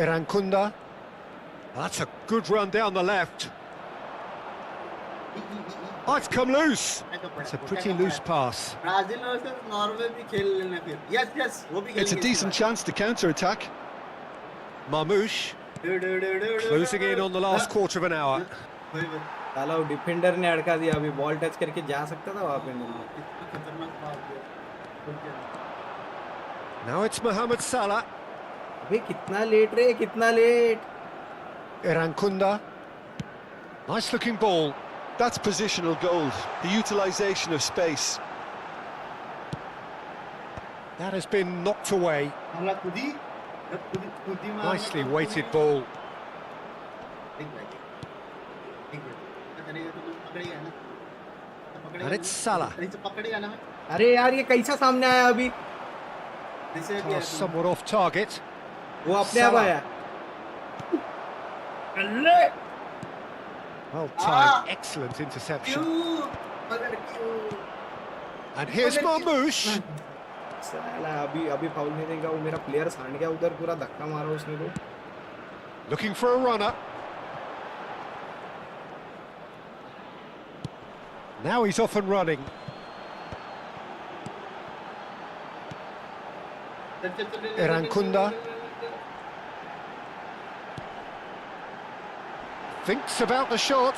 Speaker 3: Irankunda. That's a good run down the left. Oh, it's come loose. It's a pretty loose pass.
Speaker 1: Brazil versus Norway भी खेल लेना फिर। Yes yes वो भी
Speaker 4: It's a decent chance to counter-attack.
Speaker 3: Marmoush closing in on the last quarter of an hour.
Speaker 2: साला वो defender ने अड़का दिया, अभी बॉल टच करके जा सकता था वहाँ पे।
Speaker 3: Now it's Mohamed Salah.
Speaker 2: अबे कितना लेट रे, कितना late.
Speaker 3: Irankunda. Nice looking ball.
Speaker 4: That's positional gold, the utilisation of space.
Speaker 3: That has been knocked away.
Speaker 1: हमला खुदी में
Speaker 3: Nicely weighted ball.
Speaker 1: एक मिनट करेगा तो पकड़ेगा ना
Speaker 3: And it's Salah.
Speaker 1: पकड़ेगा ना
Speaker 2: अरे यार ये कैसा सामने आया अभी?
Speaker 3: Oh, somewhat off target.
Speaker 2: वो अपने आप आया।
Speaker 3: Well timed, excellent interception. And here's Marmoush.
Speaker 2: साला अभी फाउल नहीं देगा वो मेरा प्लेयर सांड गया उधर पूरा धक्का मारा उसने तो।
Speaker 3: Looking for a runner. Now he's off and running. Erankunda thinks about the shot.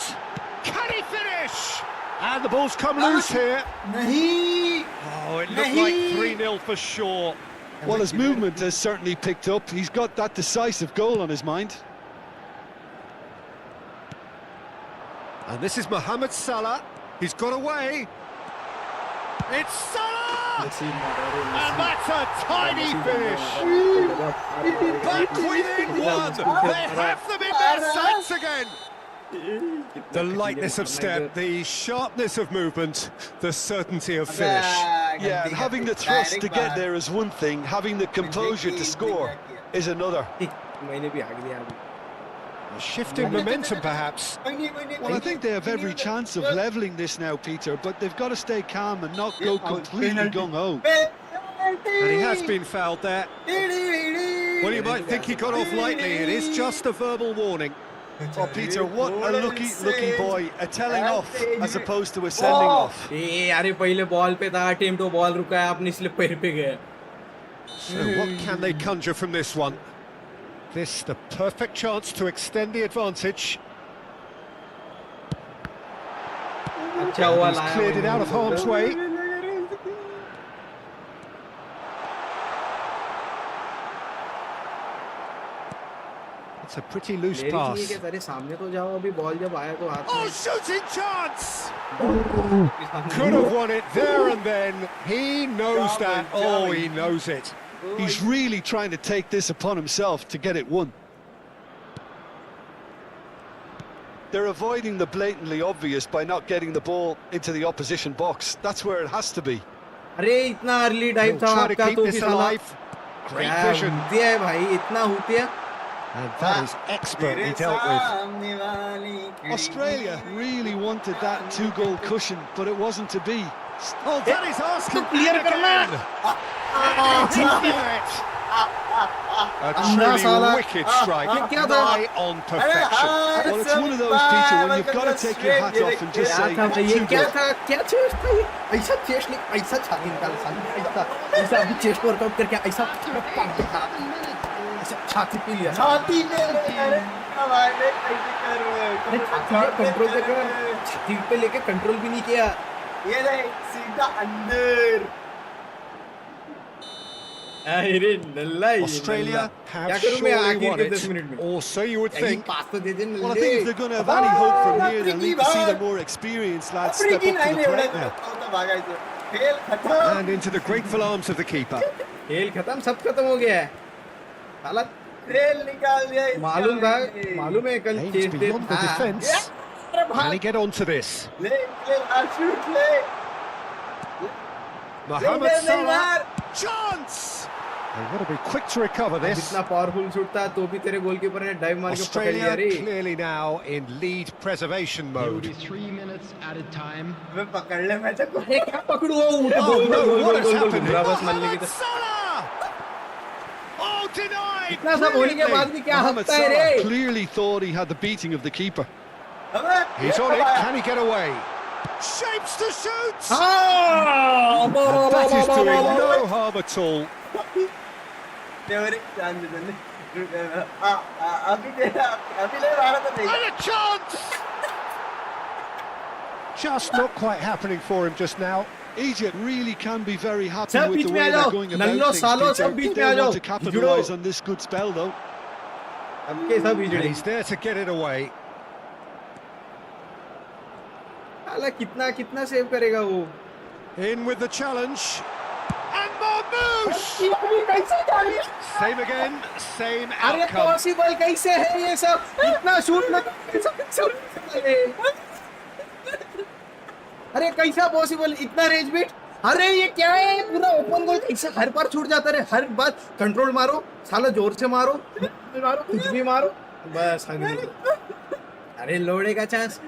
Speaker 3: Can he finish? And the ball's come loose here.
Speaker 1: नहीं
Speaker 3: Oh, it looked like 3-0 for sure.
Speaker 4: Well, his movement has certainly picked up. He's got that decisive goal on his mind.
Speaker 3: And this is Mohamed Salah. He's got away. It's Salah! And that's a tiny finish. Back within one. They have them in their sights again. The lightness of step, the sharpness of movement, the certainty of finish.
Speaker 4: Yeah, and having the thrust to get there is one thing, having the composure to score is another.
Speaker 2: मैंने भी आगे दिया अभी।
Speaker 3: A shift in momentum, perhaps.
Speaker 4: Well, I think they have every chance of levelling this now, Peter, but they've got to stay calm and not go completely gung-ho.
Speaker 3: And he has been fouled there. Well, you might think he got off lightly. It is just a verbal warning.
Speaker 4: Oh, Peter, what a lucky boy. A telling off as opposed to a sending off.
Speaker 2: अरे पहले ball पे था team तो ball रुका है अपनी slip पैर पे गया।
Speaker 3: So what can they conjure from this one? This the perfect chance to extend the advantage.
Speaker 2: अच्छा हुआ
Speaker 3: He's
Speaker 2: लाया
Speaker 3: cleared it out of harm's way. It's a pretty loose pass.
Speaker 2: अरे सामने तो जाओ अभी बॉल जब आया तो हाथ
Speaker 3: Oh, shooting chance! Could have won it there and then. He knows that. Oh, he knows it.
Speaker 4: He's really trying to take this upon himself to get it won. They're avoiding the blatantly obvious by not getting the ball into the opposition box. That's where it has to be.
Speaker 2: अरे इतना early dive था
Speaker 3: Try to
Speaker 2: आपका
Speaker 3: keep
Speaker 2: तो
Speaker 3: this alive. Great vision.
Speaker 2: दिया है भाई इतना होती है।
Speaker 3: And that is expertly dealt with.
Speaker 4: Australia really wanted that 2-goal cushion, but it wasn't to be.
Speaker 3: Oh, that is asking
Speaker 2: clear
Speaker 3: again. A truly wicked strike, nigh on perfection.
Speaker 4: Well, it's one of those, Peter, when you've got to take your hat off and just say,
Speaker 2: ये क्या
Speaker 4: 2
Speaker 2: था क्या chest था ये ऐसा chest नहीं ऐसा छाती निकाल सामने ऐसा अभी चेस्ट वर्कआउट करके ऐसा छाती पे लिया
Speaker 1: छाती पे अरे हमारे कैसे कर रहे हो
Speaker 2: कंट्रोल कर छाती पे लेके कंट्रोल भी नहीं किया
Speaker 1: ये नहीं सीधा अंदर
Speaker 2: अरे नल्ला
Speaker 3: Australia have
Speaker 2: क्या करूं मैं
Speaker 3: surely
Speaker 2: आगे
Speaker 3: won
Speaker 2: के
Speaker 3: it,
Speaker 2: 10 मिनट में
Speaker 3: or so you would think.
Speaker 2: पास तो दे दे
Speaker 4: Well, I think if they're going to have any hope from here, they'll need to see the more experienced lads step up to the plate now.
Speaker 1: खेल खत्म
Speaker 3: And into the grateful arms of the keeper.
Speaker 2: खेल खत्म सब खत्म हो गया है साला
Speaker 1: खेल निकाल दिया
Speaker 2: मालूम है कल
Speaker 3: Aims
Speaker 2: chest
Speaker 3: beyond the defence. Can he get onto this?
Speaker 1: ले शूट ले
Speaker 3: Mohamed Salah. Chance! They've got to be quick to recover this.
Speaker 2: इतना पावरफुल शूट था तो भी तेरे गोलकीपर ने डाइव मार के पकड़ लिया
Speaker 3: Australia
Speaker 2: रे
Speaker 3: clearly now in lead preservation
Speaker 5: It will
Speaker 3: mode.
Speaker 5: be 3 minutes added time.
Speaker 1: मैं पकड़ ले मैं तो
Speaker 2: अरे क्या पकड़ू वो उठे
Speaker 3: Oh no, what has happened?
Speaker 2: बस मरने की
Speaker 3: Mohamed Salah! Oh, denied!
Speaker 2: इतना सब होने के बाद भी क्या
Speaker 4: Mohamed
Speaker 2: हकता है रे
Speaker 4: Salah clearly thought he had the beating of the keeper.
Speaker 3: He's on it. Can he get away? Shapes to shoot!
Speaker 2: हाँ
Speaker 3: And that is doing no harm at all.
Speaker 1: अभी ले रहा था नहीं
Speaker 3: And a chance! Just not quite happening for him just now.
Speaker 4: Egypt really can be very happy
Speaker 2: सब
Speaker 4: with
Speaker 2: beach
Speaker 4: the
Speaker 2: में
Speaker 4: way
Speaker 2: आ
Speaker 4: they're
Speaker 2: जाओ
Speaker 4: going
Speaker 2: नल्लो
Speaker 4: about things,
Speaker 2: सालो
Speaker 4: Peter.
Speaker 2: सब बीच में
Speaker 4: They
Speaker 2: आ जाओ
Speaker 4: want to capitalise on this good spell, though.
Speaker 2: अब के सब
Speaker 3: And
Speaker 2: इजड़े
Speaker 3: he's there to get it away.
Speaker 2: साला कितना कितना सेव करेगा वो।
Speaker 3: In with the challenge. And Marmoush!
Speaker 2: कैसे डाली?
Speaker 3: Same again, same
Speaker 2: अरे
Speaker 3: outcome.
Speaker 2: पॉसिबल कैसे है ये सब? इतना शूट ना अरे कैसा पॉसिबल इतना रेंज बिट? अरे ये क्या है? पूरा ओपन गोल कैसे हर बार छूट जाता है? हर बार कंट्रोल मारो साला, जोर से मारो मारो, कुछ भी मारो बस अरे लोड़े का चांस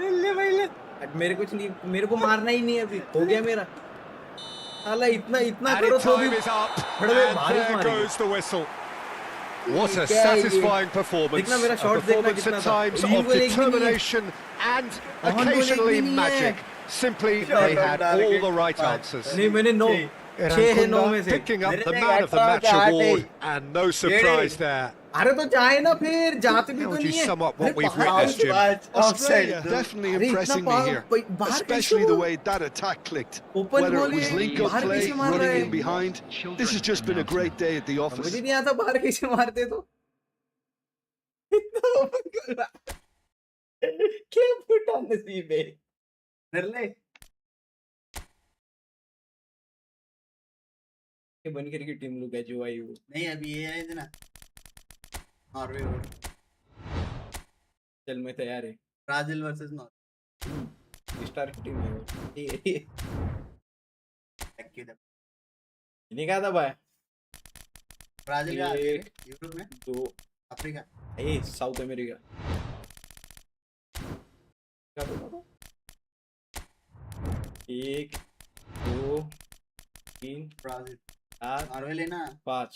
Speaker 2: मेरे कुछ नहीं, मेरे को मारना ही नहीं है अभी, हो गया मेरा साला। इतना इतना
Speaker 3: And
Speaker 2: करो तो भी
Speaker 3: time is up.
Speaker 2: बड़े
Speaker 3: And
Speaker 2: बारिश
Speaker 3: there
Speaker 2: मारेंगे।
Speaker 3: goes the whistle. What a
Speaker 2: क्या है ये?
Speaker 3: satisfying performance.
Speaker 2: देखना मेरा
Speaker 3: A
Speaker 2: शॉट देखना
Speaker 3: performance
Speaker 2: कितना
Speaker 3: at
Speaker 2: था।
Speaker 3: times
Speaker 2: तीन
Speaker 3: of
Speaker 2: गोल एक भी नहीं है।
Speaker 3: determination and
Speaker 2: ऑन गोल एक भी
Speaker 3: occasionally
Speaker 2: नहीं है।
Speaker 3: magic. Simply,
Speaker 1: Shot
Speaker 3: they
Speaker 1: on
Speaker 3: had
Speaker 1: target.
Speaker 3: all the right answers.
Speaker 2: नहीं मैंने 9 6 है 9 में से।
Speaker 3: Picking up the
Speaker 1: मेरे
Speaker 3: man of the
Speaker 1: ने
Speaker 3: match
Speaker 1: आठ है।
Speaker 3: award, and no surprise there.
Speaker 2: अरे तो जाए ना फिर, जाते भी
Speaker 3: How
Speaker 2: तो
Speaker 3: would you
Speaker 2: नहीं है।
Speaker 3: sum up what
Speaker 2: अरे
Speaker 3: we've
Speaker 2: बाहर-
Speaker 3: witnessed, Jim?
Speaker 4: Australia definitely
Speaker 2: अरे इतना
Speaker 4: impressing me here,
Speaker 2: बाहर
Speaker 4: especially
Speaker 2: कैसे
Speaker 4: the
Speaker 2: वो-
Speaker 4: way that attack clicked.
Speaker 2: Open
Speaker 4: Whether
Speaker 2: goal
Speaker 4: it was
Speaker 2: है,
Speaker 4: link-up
Speaker 2: बाहर
Speaker 4: play,
Speaker 2: कैसे मार रहा
Speaker 4: running
Speaker 2: है?
Speaker 4: in behind, this has just been a great day at the office.
Speaker 2: मुझे नहीं आता बाहर कैसे मारते तो। इतना open goal रहा। क्या फुटा नसीब है।
Speaker 1: नरले
Speaker 2: ये बन करके टीम लोग है जो आई वो।
Speaker 1: नहीं अभी ये है ना नॉर्वे
Speaker 2: चल मैं तैयार है।
Speaker 1: Brazil versus Norway.
Speaker 2: स्टार की टीम है वो।
Speaker 1: एक्चुअली
Speaker 2: इन्हीं का था भाई।
Speaker 1: ब्राजील का
Speaker 2: एक,
Speaker 1: यूरोप में
Speaker 2: 2
Speaker 1: अफ्रीका
Speaker 2: साउथ अमेरिका। क्या बोला था? 1 2 3
Speaker 1: ब्राजील
Speaker 2: 4
Speaker 1: नॉर्वे लेना
Speaker 2: 5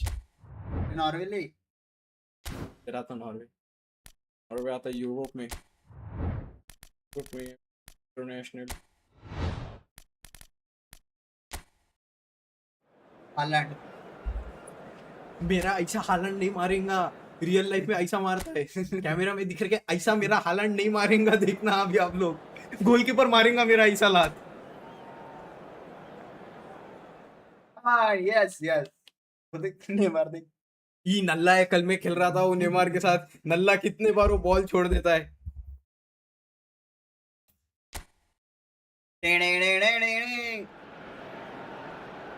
Speaker 1: नॉर्वे ले
Speaker 2: फिर आता नॉर्वे। नॉर्वे आता यूरोप में इंटरनेशनल।
Speaker 1: हालैंड
Speaker 2: मेरा ऐसा हालैंड नहीं मारेगा, रियल लाइफ में ऐसा मारता है। कैमरा में दिख रहा है ऐसा मेरा हालैंड नहीं मारेगा, देखना अभी आप लोग। गोलकीपर मारेगा मेरा ऐसा लात।
Speaker 1: हाँ यस यस नेमार देख
Speaker 2: ये नल्ला है, कल मैं खेल रहा था वो नेमार के साथ। नल्ला कितने बार वो बॉल छोड़ देता है।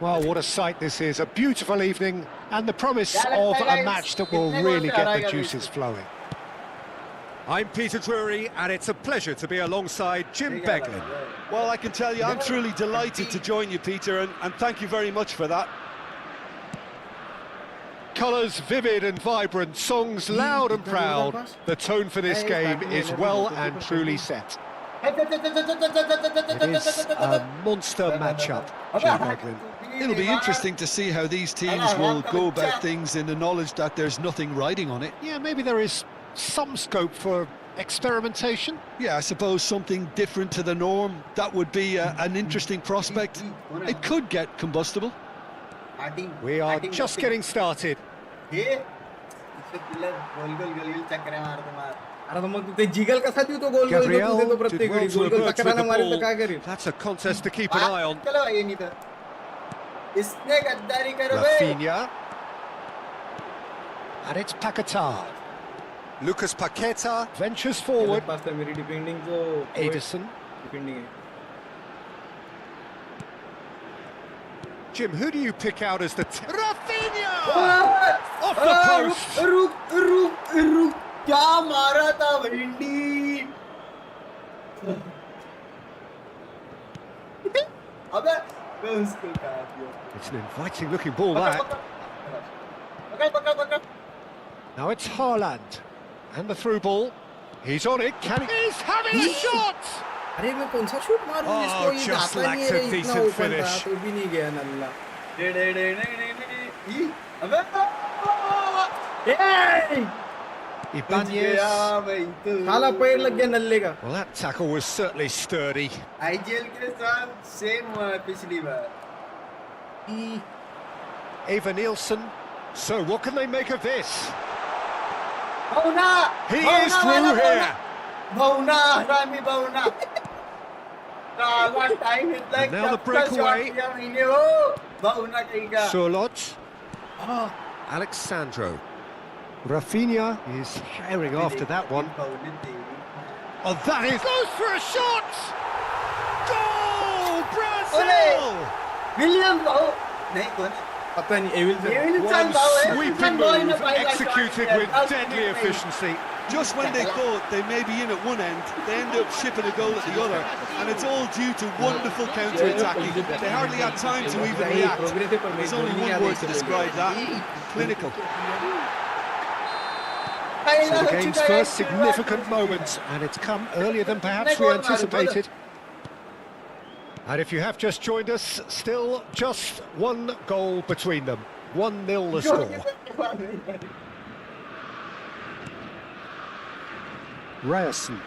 Speaker 3: Well, what a sight this is. A beautiful evening and the promise of a match that will really get the juices flowing. I'm Peter Drury, and it's a pleasure to be alongside Jim Beglin.
Speaker 4: Well, I can tell you, I'm truly delighted to join you, Peter, and thank you very much for that.
Speaker 3: Colours vivid and vibrant, songs loud and proud. The tone for this game is well and truly set. It is a monster matchup, Jim Beglin.
Speaker 4: It'll be interesting to see how these teams will go about things in the knowledge that there's nothing riding on it.
Speaker 3: Yeah, maybe there is some scope for experimentation.
Speaker 4: Yeah, I suppose something different to the norm. That would be an interesting prospect. It could get combustible.
Speaker 3: We are just getting started.
Speaker 2: अरे तो मग ते jiggle कसा देऊ तो गोल गोल
Speaker 3: Gabriel
Speaker 2: तो
Speaker 3: did
Speaker 2: प्रत्येक
Speaker 3: well
Speaker 2: वेळी
Speaker 3: to
Speaker 2: goal goal
Speaker 3: emerge
Speaker 2: टकरा
Speaker 3: with
Speaker 2: ना
Speaker 3: the
Speaker 2: मारे तो
Speaker 3: ball.
Speaker 2: काय करेल?
Speaker 3: That's a contest to keep an eye on.
Speaker 1: चलो ये नहीं था इसने गद्दारी करो बे
Speaker 3: Rafinha. And it's Paquetá. Lucas Paquetá ventures forward.
Speaker 2: पास था मेरी डिफेंडिंग तो
Speaker 3: Ederson.
Speaker 2: डिफेंडिंग है।
Speaker 3: Jim, who do you pick out as the... Rafinha! Off the post!
Speaker 1: रुक क्या मारा था भिंडी अबे मैं उसको काट दिया
Speaker 3: It's an inviting looking ball, that.
Speaker 1: पकड़
Speaker 3: Now it's Haaland. And the through ball. He's on it. Can he? He's having a shot!
Speaker 2: अरे मैं कौन सा शूट मारूं
Speaker 3: Oh,
Speaker 2: जिसको ये
Speaker 3: just
Speaker 2: जाता नहीं
Speaker 3: lacked
Speaker 2: है
Speaker 3: a
Speaker 2: रे, इतना
Speaker 3: decent
Speaker 2: ओपन था
Speaker 3: finish.
Speaker 2: तो भी नहीं गया नल्ला।
Speaker 1: अबे
Speaker 3: Ibanez.
Speaker 2: साला पैर लग गया नल्ले का।
Speaker 3: Well, that tackle was certainly sturdy.
Speaker 1: IGL के साथ सेम हुआ है पिछली बार
Speaker 3: Eva Nielsen. So what can they make of this?
Speaker 1: Bhavna
Speaker 3: He is through here.
Speaker 1: Bhavna रामी भावना टाइम इतना
Speaker 3: And now the breakaway.
Speaker 1: Bhavna कहेगा
Speaker 3: Surlot. Alexandro. Rafinha is herring after that one. Oh, that is... Goes for a shot! Goal! Brazil!
Speaker 1: William भाऊ नहीं कौन
Speaker 2: पता नहीं evil
Speaker 3: One sweeping move executed with deadly efficiency.
Speaker 4: Just when they thought they may be in at one end, they end up shipping a goal at the other, and it's all due to wonderful counter-attacking. They hardly had time to even react. There's only one word to describe that: clinical.
Speaker 3: So the game's first significant moments, and it's come earlier than perhaps we anticipated. And if you have just joined us, still just one goal between them. 1-0 the score. Ryerson.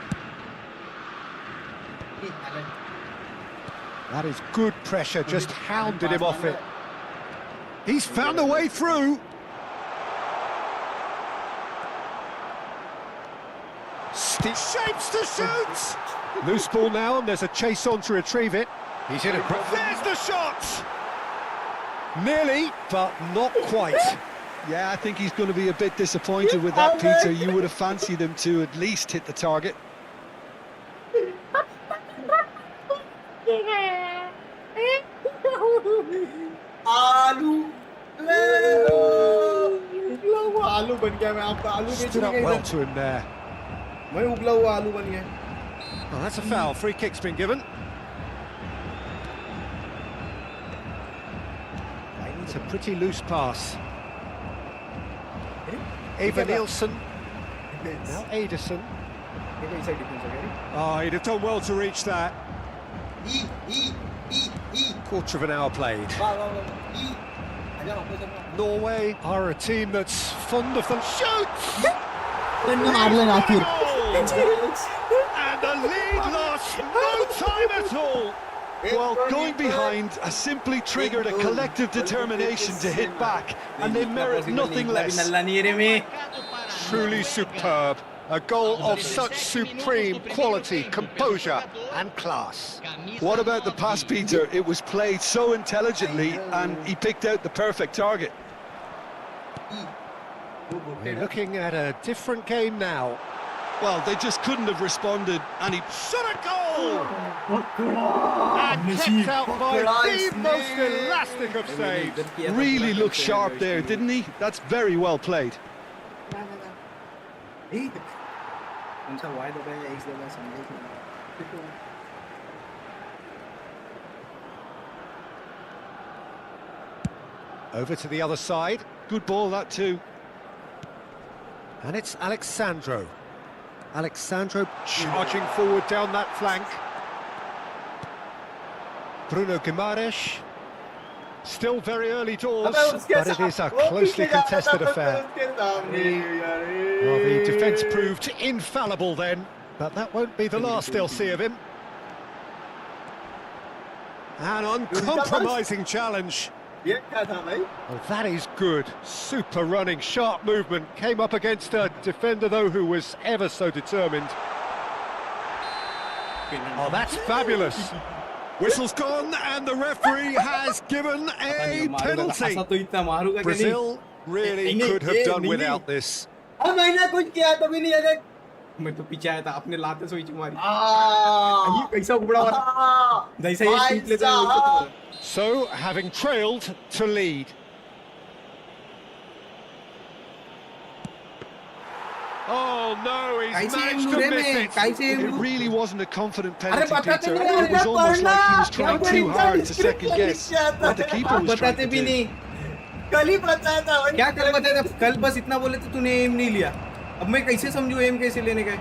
Speaker 3: That is good pressure, just hounded him off it. He's found a way through. Shapes to shoot! Loose ball now, and there's a chase on to retrieve it. He's in a... There's the shot! Nearly, but not quite.
Speaker 4: Yeah, I think he's going to be a bit disappointed with that, Peter. You would have fancied him to at least hit the target.
Speaker 2: आलू बन गया मैं आपका आलू
Speaker 3: Stood up well to him there.
Speaker 2: मैं उबला हुआ आलू बन गया
Speaker 3: Oh, that's a foul. Free kick's been given. It's a pretty loose pass. Eva Nielsen. Now Ederson. Oh, he'd have done well to reach that. Quarter of an hour played. Norway are a team that's fond of them. Shoots! And the lead lost. No time at all.
Speaker 4: Well, going behind has simply triggered a collective determination to hit back, and they merit nothing less.
Speaker 3: Truly superb. A goal of such supreme quality, composure and class.
Speaker 4: What about the pass, Peter? It was played so intelligently, and he picked out the perfect target.
Speaker 3: We're looking at a different game now.
Speaker 4: Well, they just couldn't have responded, and he
Speaker 3: shot a goal! And kept out by the most elastic of saves.
Speaker 4: really looked sharp there, didn't he? That's very well played.
Speaker 3: Over to the other side.
Speaker 4: Good ball, that too.
Speaker 3: And it's Alexandro. Alexandro charging forward down that flank. Bruno Guimaraes. Still very early doors, but it is a closely contested affair. Well, the defence proved infallible then, but that won't be the last they'll see of him. An uncompromising challenge. Oh, that is good. Super running, sharp movement. Came up against a defender, though, who was ever so determined. Oh, that's fabulous. Whistle's gone, and the referee has given a penalty. Brazil really could have done without this.
Speaker 2: मैं तो पीछे आया था अपने लाते सोई मारी ये कैसा उबड़ा वाला जैसा ये शूट लेता है
Speaker 3: So, having trailed to lead. Oh no, he's managed to miss it.
Speaker 4: It really wasn't a confident penalty, Peter. It was almost like he was trying too hard to second guess what the keeper was trying to do.
Speaker 2: क्या कर बताया था कल बस इतना बोले तो तूने एम नहीं लिया अब मैं कैसे समझूं एम कैसे लेने का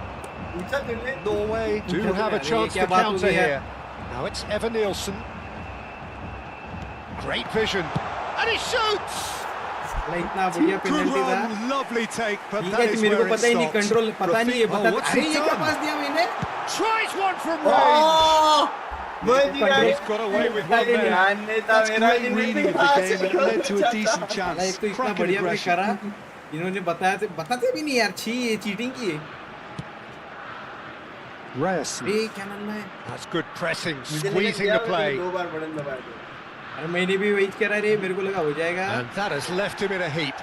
Speaker 3: Norway do have a chance to counter here. Now it's Eva Nielsen. Great vision, and he shoots.
Speaker 2: इतना बढ़िया पेनल्टी था
Speaker 3: Lovely take, but that is
Speaker 2: मेरे को
Speaker 3: where it
Speaker 2: पता ही नहीं
Speaker 3: stops.
Speaker 2: कंट्रोल पता नहीं है बता अरे ये क्या पास दिया मैंने
Speaker 3: Tries one from range. He's got away with one there.
Speaker 4: That's great reading of the game, and it led to a decent chance.
Speaker 2: एक तो इतना
Speaker 4: Cracking
Speaker 2: बढ़िया प्ले
Speaker 4: aggression.
Speaker 2: करा इन्होंने बताते भी नहीं यार छी ये चीटिंग की है
Speaker 3: Ryerson.
Speaker 2: क्या नाम है
Speaker 3: That's good pressing, squeezing the play.
Speaker 2: अरे मैंने भी वेट करा रे मेरे को लगा हो जाएगा
Speaker 3: And that has left him in a heap.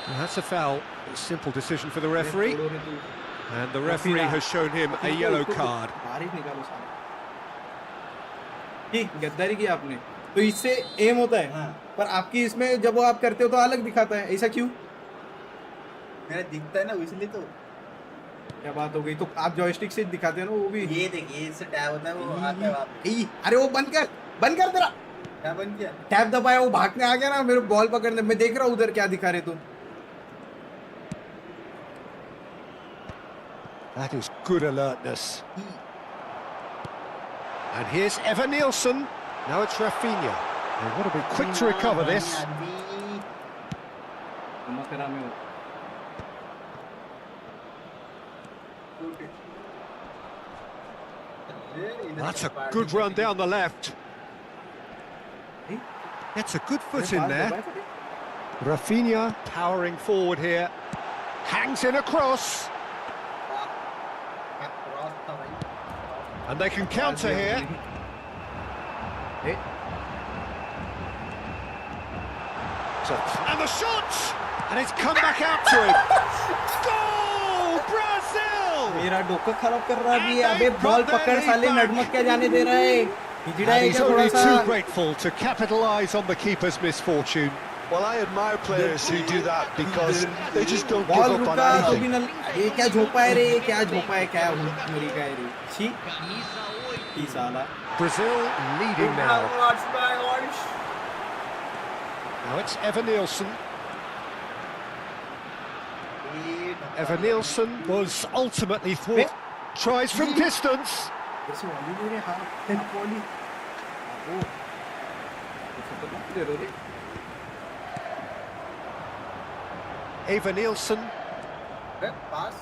Speaker 3: Well, that's a foul. A simple decision for the referee. And the referee has shown him a yellow card.
Speaker 2: बाहर ही निकालो सारे। ठीक, गद्दारी की आपने। तो इससे एम होता है।
Speaker 1: हाँ।
Speaker 2: पर आपकी इसमें जब वो आप करते हो तो अलग दिखाता है, ऐसा क्यों?
Speaker 1: मेरा दिखता है ना इसलिए तो।
Speaker 2: क्या बात हो गई? तो आप जॉयस्टिक से दिखाते हैं ना वो भी।
Speaker 1: ये देखिए इससे टैब होता है वो आता है वापस।
Speaker 2: अरे वो बंद कर तेरा।
Speaker 1: क्या बन गया?
Speaker 2: टैब दबाया वो भागने आ गया ना मेरे बॉल पकड़ने। मैं देख रहा हूँ उधर क्या दिखा रहे तुम।
Speaker 3: That is good alertness. And here's Evan Nielsen. Now it's Rafinha. They want to be quick to recover this. That's a good run down the left. Gets a good foot in there. Rafinha powering forward here. Hangs in a cross. And they can counter here. And the shot! And it's come back out to him. Goal! Brazil!
Speaker 2: मेरा डोका खराब कर रहा है अबे ball पकड़ साले नडमक क्या जाने दे रहा है हिजड़ा है
Speaker 3: He's
Speaker 2: क्या थोड़ा
Speaker 3: only
Speaker 2: सा
Speaker 3: too grateful to capitalise on the keeper's misfortune.
Speaker 4: Well, I admire players who do that because they just don't give
Speaker 2: ball
Speaker 4: up on
Speaker 2: रुका तो भी
Speaker 4: anything.
Speaker 2: न ये क्या झोपा है रे क्या झोपा है क्या मरी का है रे छी ई साला
Speaker 3: Brazil leading now. Now it's Evan Nielsen. Evan Nielsen was ultimately thwarted. Tries from distance.
Speaker 2: ऐसे वाली दे रहे हां हेड बॉली ओ खतरनाक दे रहे
Speaker 3: Evan Nielsen.
Speaker 1: Pass.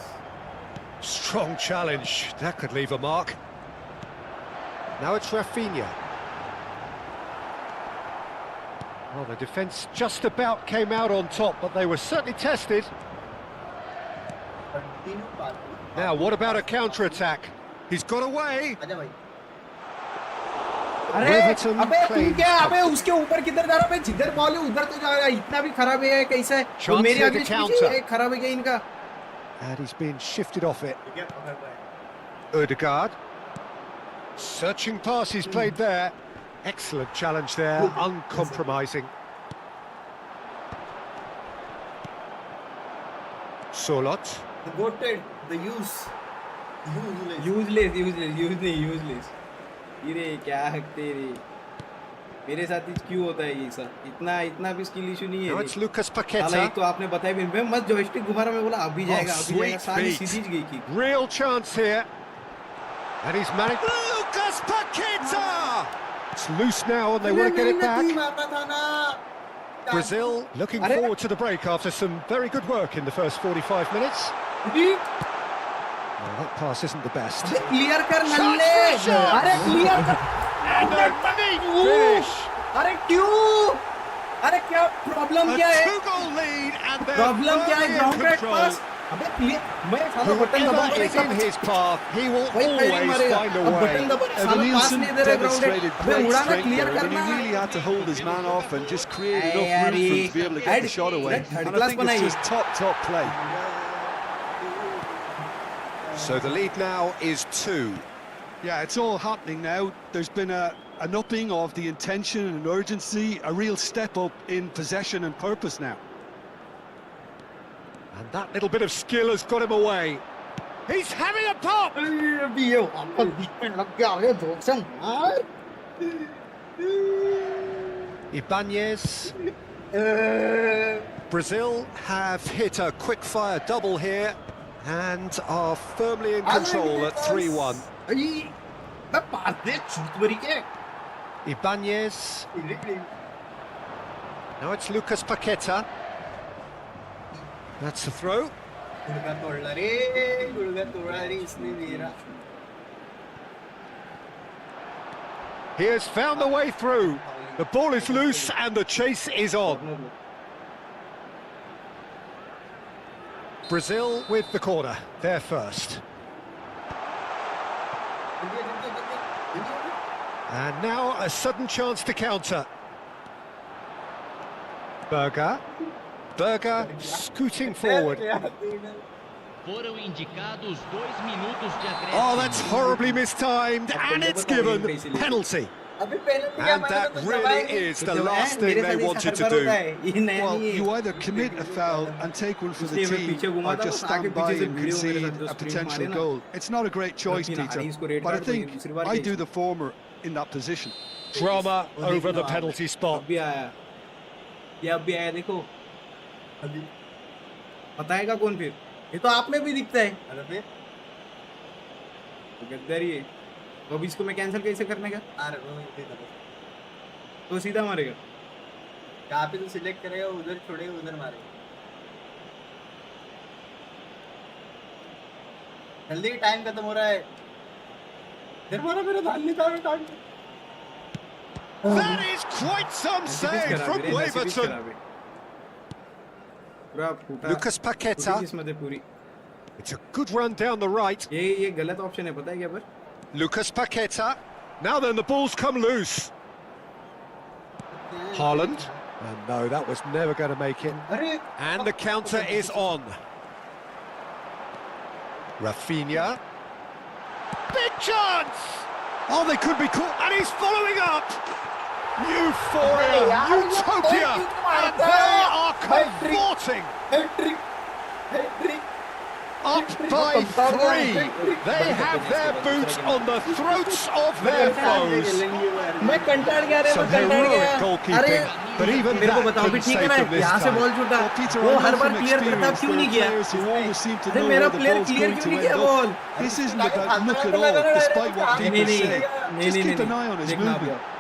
Speaker 3: Strong challenge. That could leave a mark. Now it's Rafinha. Well, the defence just about came out on top, but they were certainly tested. Now, what about a counter-attack? He's got away.
Speaker 1: आजा भाई।
Speaker 2: अरे
Speaker 3: Everton
Speaker 2: अबे तू
Speaker 3: claims
Speaker 2: क्या अबे उसके ऊपर किधर जा रहा है जिधर बॉल है उधर तो जाएगा इतना भी खराब है कैसा है वो
Speaker 3: Chance
Speaker 2: मेरे
Speaker 3: here
Speaker 2: आगे
Speaker 3: to counter.
Speaker 2: खराब है क्या इनका
Speaker 3: And he's been shifted off it.
Speaker 1: ठीक है पकड़ पाए।
Speaker 3: Odegaard. Searching pass he's played there. Excellent challenge there, uncompromising. Solot.
Speaker 1: The goated, the use.
Speaker 2: Useless ये क्या हकते रे मेरे साथ क्यों होता है ये सब इतना भी स्किल इशू नहीं
Speaker 3: Now
Speaker 2: है
Speaker 3: it's Lucas
Speaker 2: साला
Speaker 3: Paqueta.
Speaker 2: एक तो आपने बताया भी मैं मत जॉयस्टिक घुमा रहा मैं बोला अभी जाएगा
Speaker 3: sweet
Speaker 2: साली
Speaker 3: feet.
Speaker 2: सीधी गई की
Speaker 3: Real chance here. And he's managed. Lucas Paqueta! It's loose now and they want to get it back.
Speaker 1: मारना था ना।
Speaker 3: Brazil looking forward to the break after some very good work in the first 45 minutes. Well, that pass isn't the best.
Speaker 2: Clear कर नल्ले अरे clear कर
Speaker 3: And a neat finish.
Speaker 2: अरे क्यों अरे क्या प्रॉब्लम क्या
Speaker 3: A
Speaker 2: है
Speaker 3: two-goal lead and they're
Speaker 2: problem क्या है
Speaker 3: firmly in
Speaker 2: ग्राउंड
Speaker 3: control.
Speaker 2: पास अबे क्लियर मैं साला बटन दबा
Speaker 3: Whoever is in his path, he will
Speaker 2: वही
Speaker 3: always
Speaker 2: पैडिंग मारेगा
Speaker 3: find a
Speaker 2: अब
Speaker 3: way.
Speaker 2: बटन दबा
Speaker 4: Evan
Speaker 2: साला पास
Speaker 4: Nielsen
Speaker 2: नहीं दे रहे ग्राउंड
Speaker 4: demonstrated
Speaker 2: अबे
Speaker 4: great
Speaker 2: उड़ाना
Speaker 4: strength
Speaker 2: क्लियर
Speaker 4: there, and
Speaker 2: करना
Speaker 4: he really had to hold his man off and just create enough
Speaker 2: यार
Speaker 4: room for
Speaker 2: ये
Speaker 4: him to be able to get the shot away.
Speaker 2: Third
Speaker 4: And I
Speaker 2: class
Speaker 4: think it's
Speaker 2: बनाई
Speaker 4: just top play.
Speaker 3: So the lead now is 2.
Speaker 4: Yeah, it's all happening now. There's been an upping of the intention and urgency, a real step up in possession and purpose now.
Speaker 3: And that little bit of skill has got him away. He's having a pop!
Speaker 2: अभी ये वापस बीच में लग गया अरे धोख से मार
Speaker 3: Ibanez. Brazil have hit a quick-fire double here and are firmly in control at 3-1.
Speaker 2: अरे मैं पास दे छूट बरी के
Speaker 3: Ibanez. Now it's Lucas Paqueta. That's the throw.
Speaker 1: गुड़गा तोड़ला रे गुड़गा तोड़ा रे इसने मेरा।
Speaker 3: He has found the way through. The ball is loose and the chase is on. Brazil with the corner. They're first. And now a sudden chance to counter. Berger scooting forward.
Speaker 5: Foram indicados 2 minutos de acréscimo.
Speaker 3: Oh, that's horribly mistimed, and it's given penalty.
Speaker 1: अभी penalty
Speaker 3: And that really is the last thing they wanted to do.
Speaker 4: Well, you either commit a foul and take one for the team, or just stand by and concede a potential goal. It's not a great choice, Peter, but I think I do the former in that position.
Speaker 3: Drama over the penalty spot.
Speaker 2: अभी आया, ये अभी आया, देखो
Speaker 1: अभी
Speaker 2: बताएगा कौन फिर? ये तो आप में भी दिखता है।
Speaker 1: अरे फिर
Speaker 2: गद्दारी है। तो अब इसको मैं कैंसिल कैसे करने का?
Speaker 1: अरे वो इधर दबा।
Speaker 2: तो सीधा मारेगा।
Speaker 1: जहाँ पे तू सिलेक्ट करेगा उधर छोड़ेगा उधर मारेगा। जल्दी टाइम खत्म हो रहा है। इधर मारा मेरा ध्यान नहीं था time.
Speaker 3: That is quite some save from Waverton.
Speaker 2: पूरा फूटा।
Speaker 3: Lucas Paqueta.
Speaker 2: किस्मत है पूरी।
Speaker 3: It's a good run down the right.
Speaker 2: ये गलत ऑप्शन है, पता है क्या पर?
Speaker 3: Lucas Paqueta. Now then, the ball's come loose. Haaland. And no, that was never going to make it.
Speaker 1: अरे
Speaker 3: And the counter is on. Rafinha. Big chance! Oh, they could be caught. And he's following up. Euphoria, utopia. And they are cavorting.
Speaker 1: Hat-trick hat-trick
Speaker 3: Up by 3. They have their boot on the throats of their foes.
Speaker 2: मैं कंटाड़ गया रे,
Speaker 3: Some
Speaker 2: मैं कंटाड़
Speaker 3: heroic
Speaker 2: गया।
Speaker 3: goalkeeping, but even
Speaker 2: मेरे को
Speaker 3: that
Speaker 2: बताओ भी
Speaker 3: couldn't
Speaker 2: ठीक है
Speaker 3: save
Speaker 2: ना,
Speaker 3: them this
Speaker 2: यहाँ से
Speaker 3: time.
Speaker 2: बॉल छूटा,
Speaker 4: Well, Peter,
Speaker 2: वो
Speaker 4: I
Speaker 2: her
Speaker 4: know
Speaker 2: bar
Speaker 4: from
Speaker 2: clear करता,
Speaker 4: experience
Speaker 2: क्यों
Speaker 4: there
Speaker 2: नहीं
Speaker 4: are
Speaker 2: किया?
Speaker 4: players who always seem to
Speaker 2: अरे
Speaker 4: know
Speaker 2: मेरा
Speaker 4: where the
Speaker 2: player
Speaker 4: ball's
Speaker 2: clear
Speaker 4: going
Speaker 2: क्यों
Speaker 4: to
Speaker 2: नहीं किया
Speaker 4: end
Speaker 2: ball?
Speaker 4: up. This isn't about luck at all, despite what people say. Just keep an eye on his movement.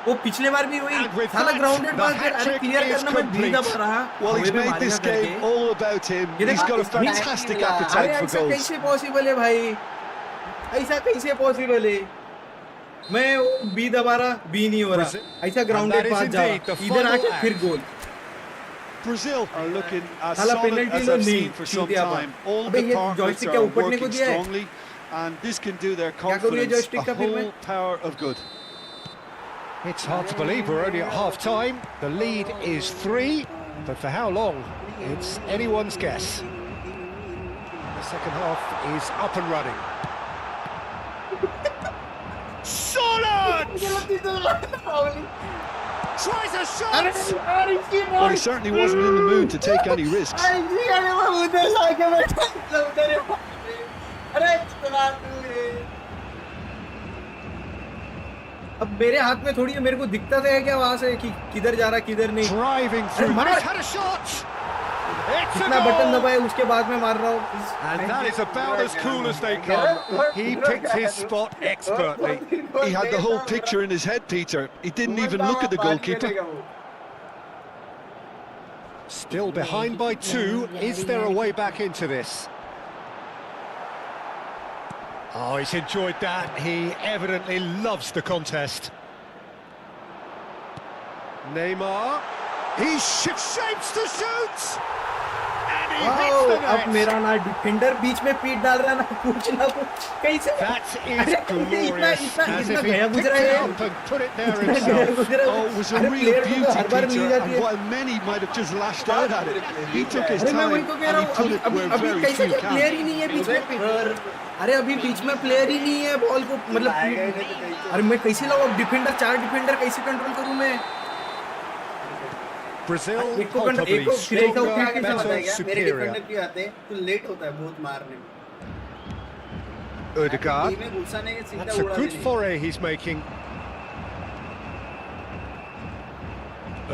Speaker 2: वो पिछले बार भी वही
Speaker 3: And with
Speaker 2: साला
Speaker 3: that,
Speaker 2: ग्राउंडेड
Speaker 3: the
Speaker 2: बॉल अरे
Speaker 3: hat-trick
Speaker 2: clear
Speaker 3: is
Speaker 2: करना मैं भीड़ दबा
Speaker 3: complete.
Speaker 2: रहा।
Speaker 4: Well, he's
Speaker 2: हमें भी
Speaker 4: made this
Speaker 2: मारेगा
Speaker 4: game
Speaker 2: करके।
Speaker 4: all about him.
Speaker 2: ये
Speaker 4: He's got a
Speaker 2: देख,
Speaker 4: fantastic
Speaker 2: अरे
Speaker 4: appetite for
Speaker 2: ऐसा
Speaker 4: goals.
Speaker 2: कैसे पॉसिबल है भाई? ऐसा कैसे पॉसिबल है? मैं बी दबा रहा, बी नहीं हो रहा, ऐसा ग्राउंडेड
Speaker 3: is
Speaker 2: पास जा
Speaker 3: indeed the
Speaker 2: रहा, इधर
Speaker 3: final
Speaker 2: आके फिर
Speaker 3: act.
Speaker 2: Goal.
Speaker 4: Brazil are looking as
Speaker 2: साला
Speaker 4: solid
Speaker 2: penalty
Speaker 4: as
Speaker 2: तो
Speaker 4: I've
Speaker 2: नहीं,
Speaker 4: seen for some
Speaker 2: चूतिया
Speaker 4: time.
Speaker 2: पर।
Speaker 4: All
Speaker 2: अबे
Speaker 4: the
Speaker 2: ये
Speaker 4: partners
Speaker 2: joystick
Speaker 4: are
Speaker 2: क्या ऊपर नहीं को
Speaker 4: working
Speaker 2: दिया है?
Speaker 4: strongly, and this can do their
Speaker 2: क्या करूँ ये
Speaker 4: confidence
Speaker 2: joystick
Speaker 4: a
Speaker 2: का फिर मैं?
Speaker 4: whole power of good.
Speaker 3: It's hard to believe we're only at half-time. The lead is 3, but for how long? It's anyone's guess. The second half is up and running. Solid! Tries a shot!
Speaker 4: Well, he certainly wasn't in the mood to take any risks.
Speaker 2: अब मेरे हाथ में थोड़ी है, मेरे को दिखता तो है क्या वहां से कि किधर जा रहा किधर नहीं।
Speaker 3: Driving through.
Speaker 2: मार।
Speaker 3: He's had a shot! It's a
Speaker 2: कितना बटन
Speaker 3: goal!
Speaker 2: दबाए उसके बाद में मार रहा हूँ।
Speaker 3: And that is about as cool as they come. He picked his spot expertly.
Speaker 4: He had the whole picture in his head, Peter. He didn't even look at the goalkeeper.
Speaker 3: Still behind by 2. Is there a way back into this? Oh, he's enjoyed that. He evidently loves the contest. Neymar. He shapes to shoot! And he hits the
Speaker 2: अब
Speaker 3: net.
Speaker 2: मेरा ना defender बीच में पीट डाल रहा, ना कुछ कैसे?
Speaker 3: That is
Speaker 2: अरे
Speaker 3: glorious. As if he
Speaker 2: गया
Speaker 3: picked
Speaker 2: गुजरा
Speaker 3: it
Speaker 2: है।
Speaker 3: up and put it there
Speaker 2: इतना गया
Speaker 3: himself.
Speaker 2: गुजरा।
Speaker 4: Oh, it was a
Speaker 2: अरे
Speaker 4: real
Speaker 2: player को
Speaker 4: beauty,
Speaker 2: तो हर बार मिल
Speaker 4: Peter,
Speaker 2: जाती
Speaker 4: and
Speaker 2: है।
Speaker 4: while many might have just lashed out at it, he took his
Speaker 2: अरे मैं
Speaker 4: time
Speaker 2: वही तो कह
Speaker 4: and
Speaker 2: रहा
Speaker 4: he
Speaker 2: हूँ,
Speaker 4: put it where
Speaker 2: अभी
Speaker 4: very
Speaker 2: कैसे
Speaker 4: few
Speaker 2: प्लेयर
Speaker 4: can.
Speaker 2: ही नहीं है बीच में। अरे अभी बीच में प्लेयर ही नहीं है, बॉल को मतलब अरे मैं कैसे लाऊं अब डिफेंडर, 4 डिफेंडर कैसे कंट्रोल करूं मैं?
Speaker 3: Brazil
Speaker 2: एक को
Speaker 3: palpably
Speaker 2: फिर एक को
Speaker 3: stronger,
Speaker 2: क्या
Speaker 3: better,
Speaker 2: बताएगा?
Speaker 1: मेरे
Speaker 3: superior.
Speaker 1: डिफेंडर क्यों आते हैं? तो लेट होता है बहुत मारने में।
Speaker 3: Odegaard.
Speaker 1: टीम में घुसाने के सीधा
Speaker 3: That's a
Speaker 1: उड़ा
Speaker 3: good
Speaker 1: देने।
Speaker 3: foray he's making.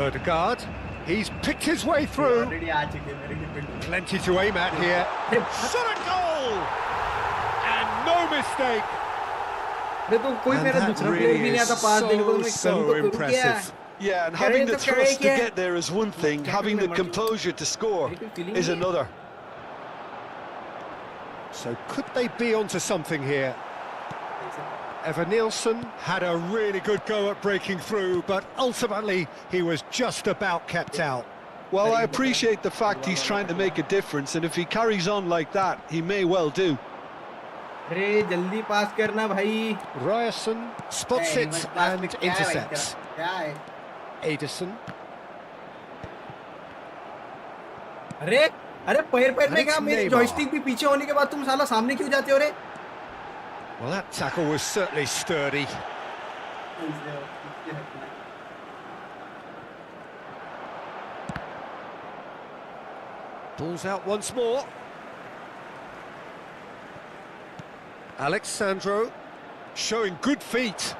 Speaker 3: Odegaard. He's picked his way through.
Speaker 1: Already आ चुके हैं मेरे defender.
Speaker 3: Plenty to aim at here. Shot a goal! And no mistake.
Speaker 2: अरे तो कोई
Speaker 3: And
Speaker 2: मेरा
Speaker 3: that
Speaker 2: दूसरा
Speaker 3: really
Speaker 2: प्लेयर भी नहीं
Speaker 3: is
Speaker 2: आता पास देने को, तो मैं
Speaker 3: so
Speaker 2: करूं तो करूं क्या?
Speaker 3: impressive.
Speaker 4: Yeah, and
Speaker 2: Carry
Speaker 4: having the
Speaker 2: to carry
Speaker 4: thrust to
Speaker 2: again.
Speaker 4: get there is one thing, having the composure to score is another.
Speaker 3: So could they be onto something here? Evan Nielsen had a really good go at breaking through, but ultimately he was just about kept out.
Speaker 4: Well, I appreciate the fact he's trying to make a difference, and if he carries on like that, he may well do.
Speaker 2: अरे जल्दी पास करना भाई।
Speaker 3: Ryerson spots it and intercepts.
Speaker 1: क्या है?
Speaker 3: Ederson.
Speaker 2: अरे अरे पैर पैर में
Speaker 3: And
Speaker 2: क्या
Speaker 3: it's
Speaker 2: मेरी
Speaker 3: Neymar.
Speaker 2: जॉयस्टिक भी पीछे होने के बाद तुम साला सामने क्यों जाते हो रे?
Speaker 3: Well, that tackle was certainly sturdy. Pulls out once more. Alexandro showing good feet.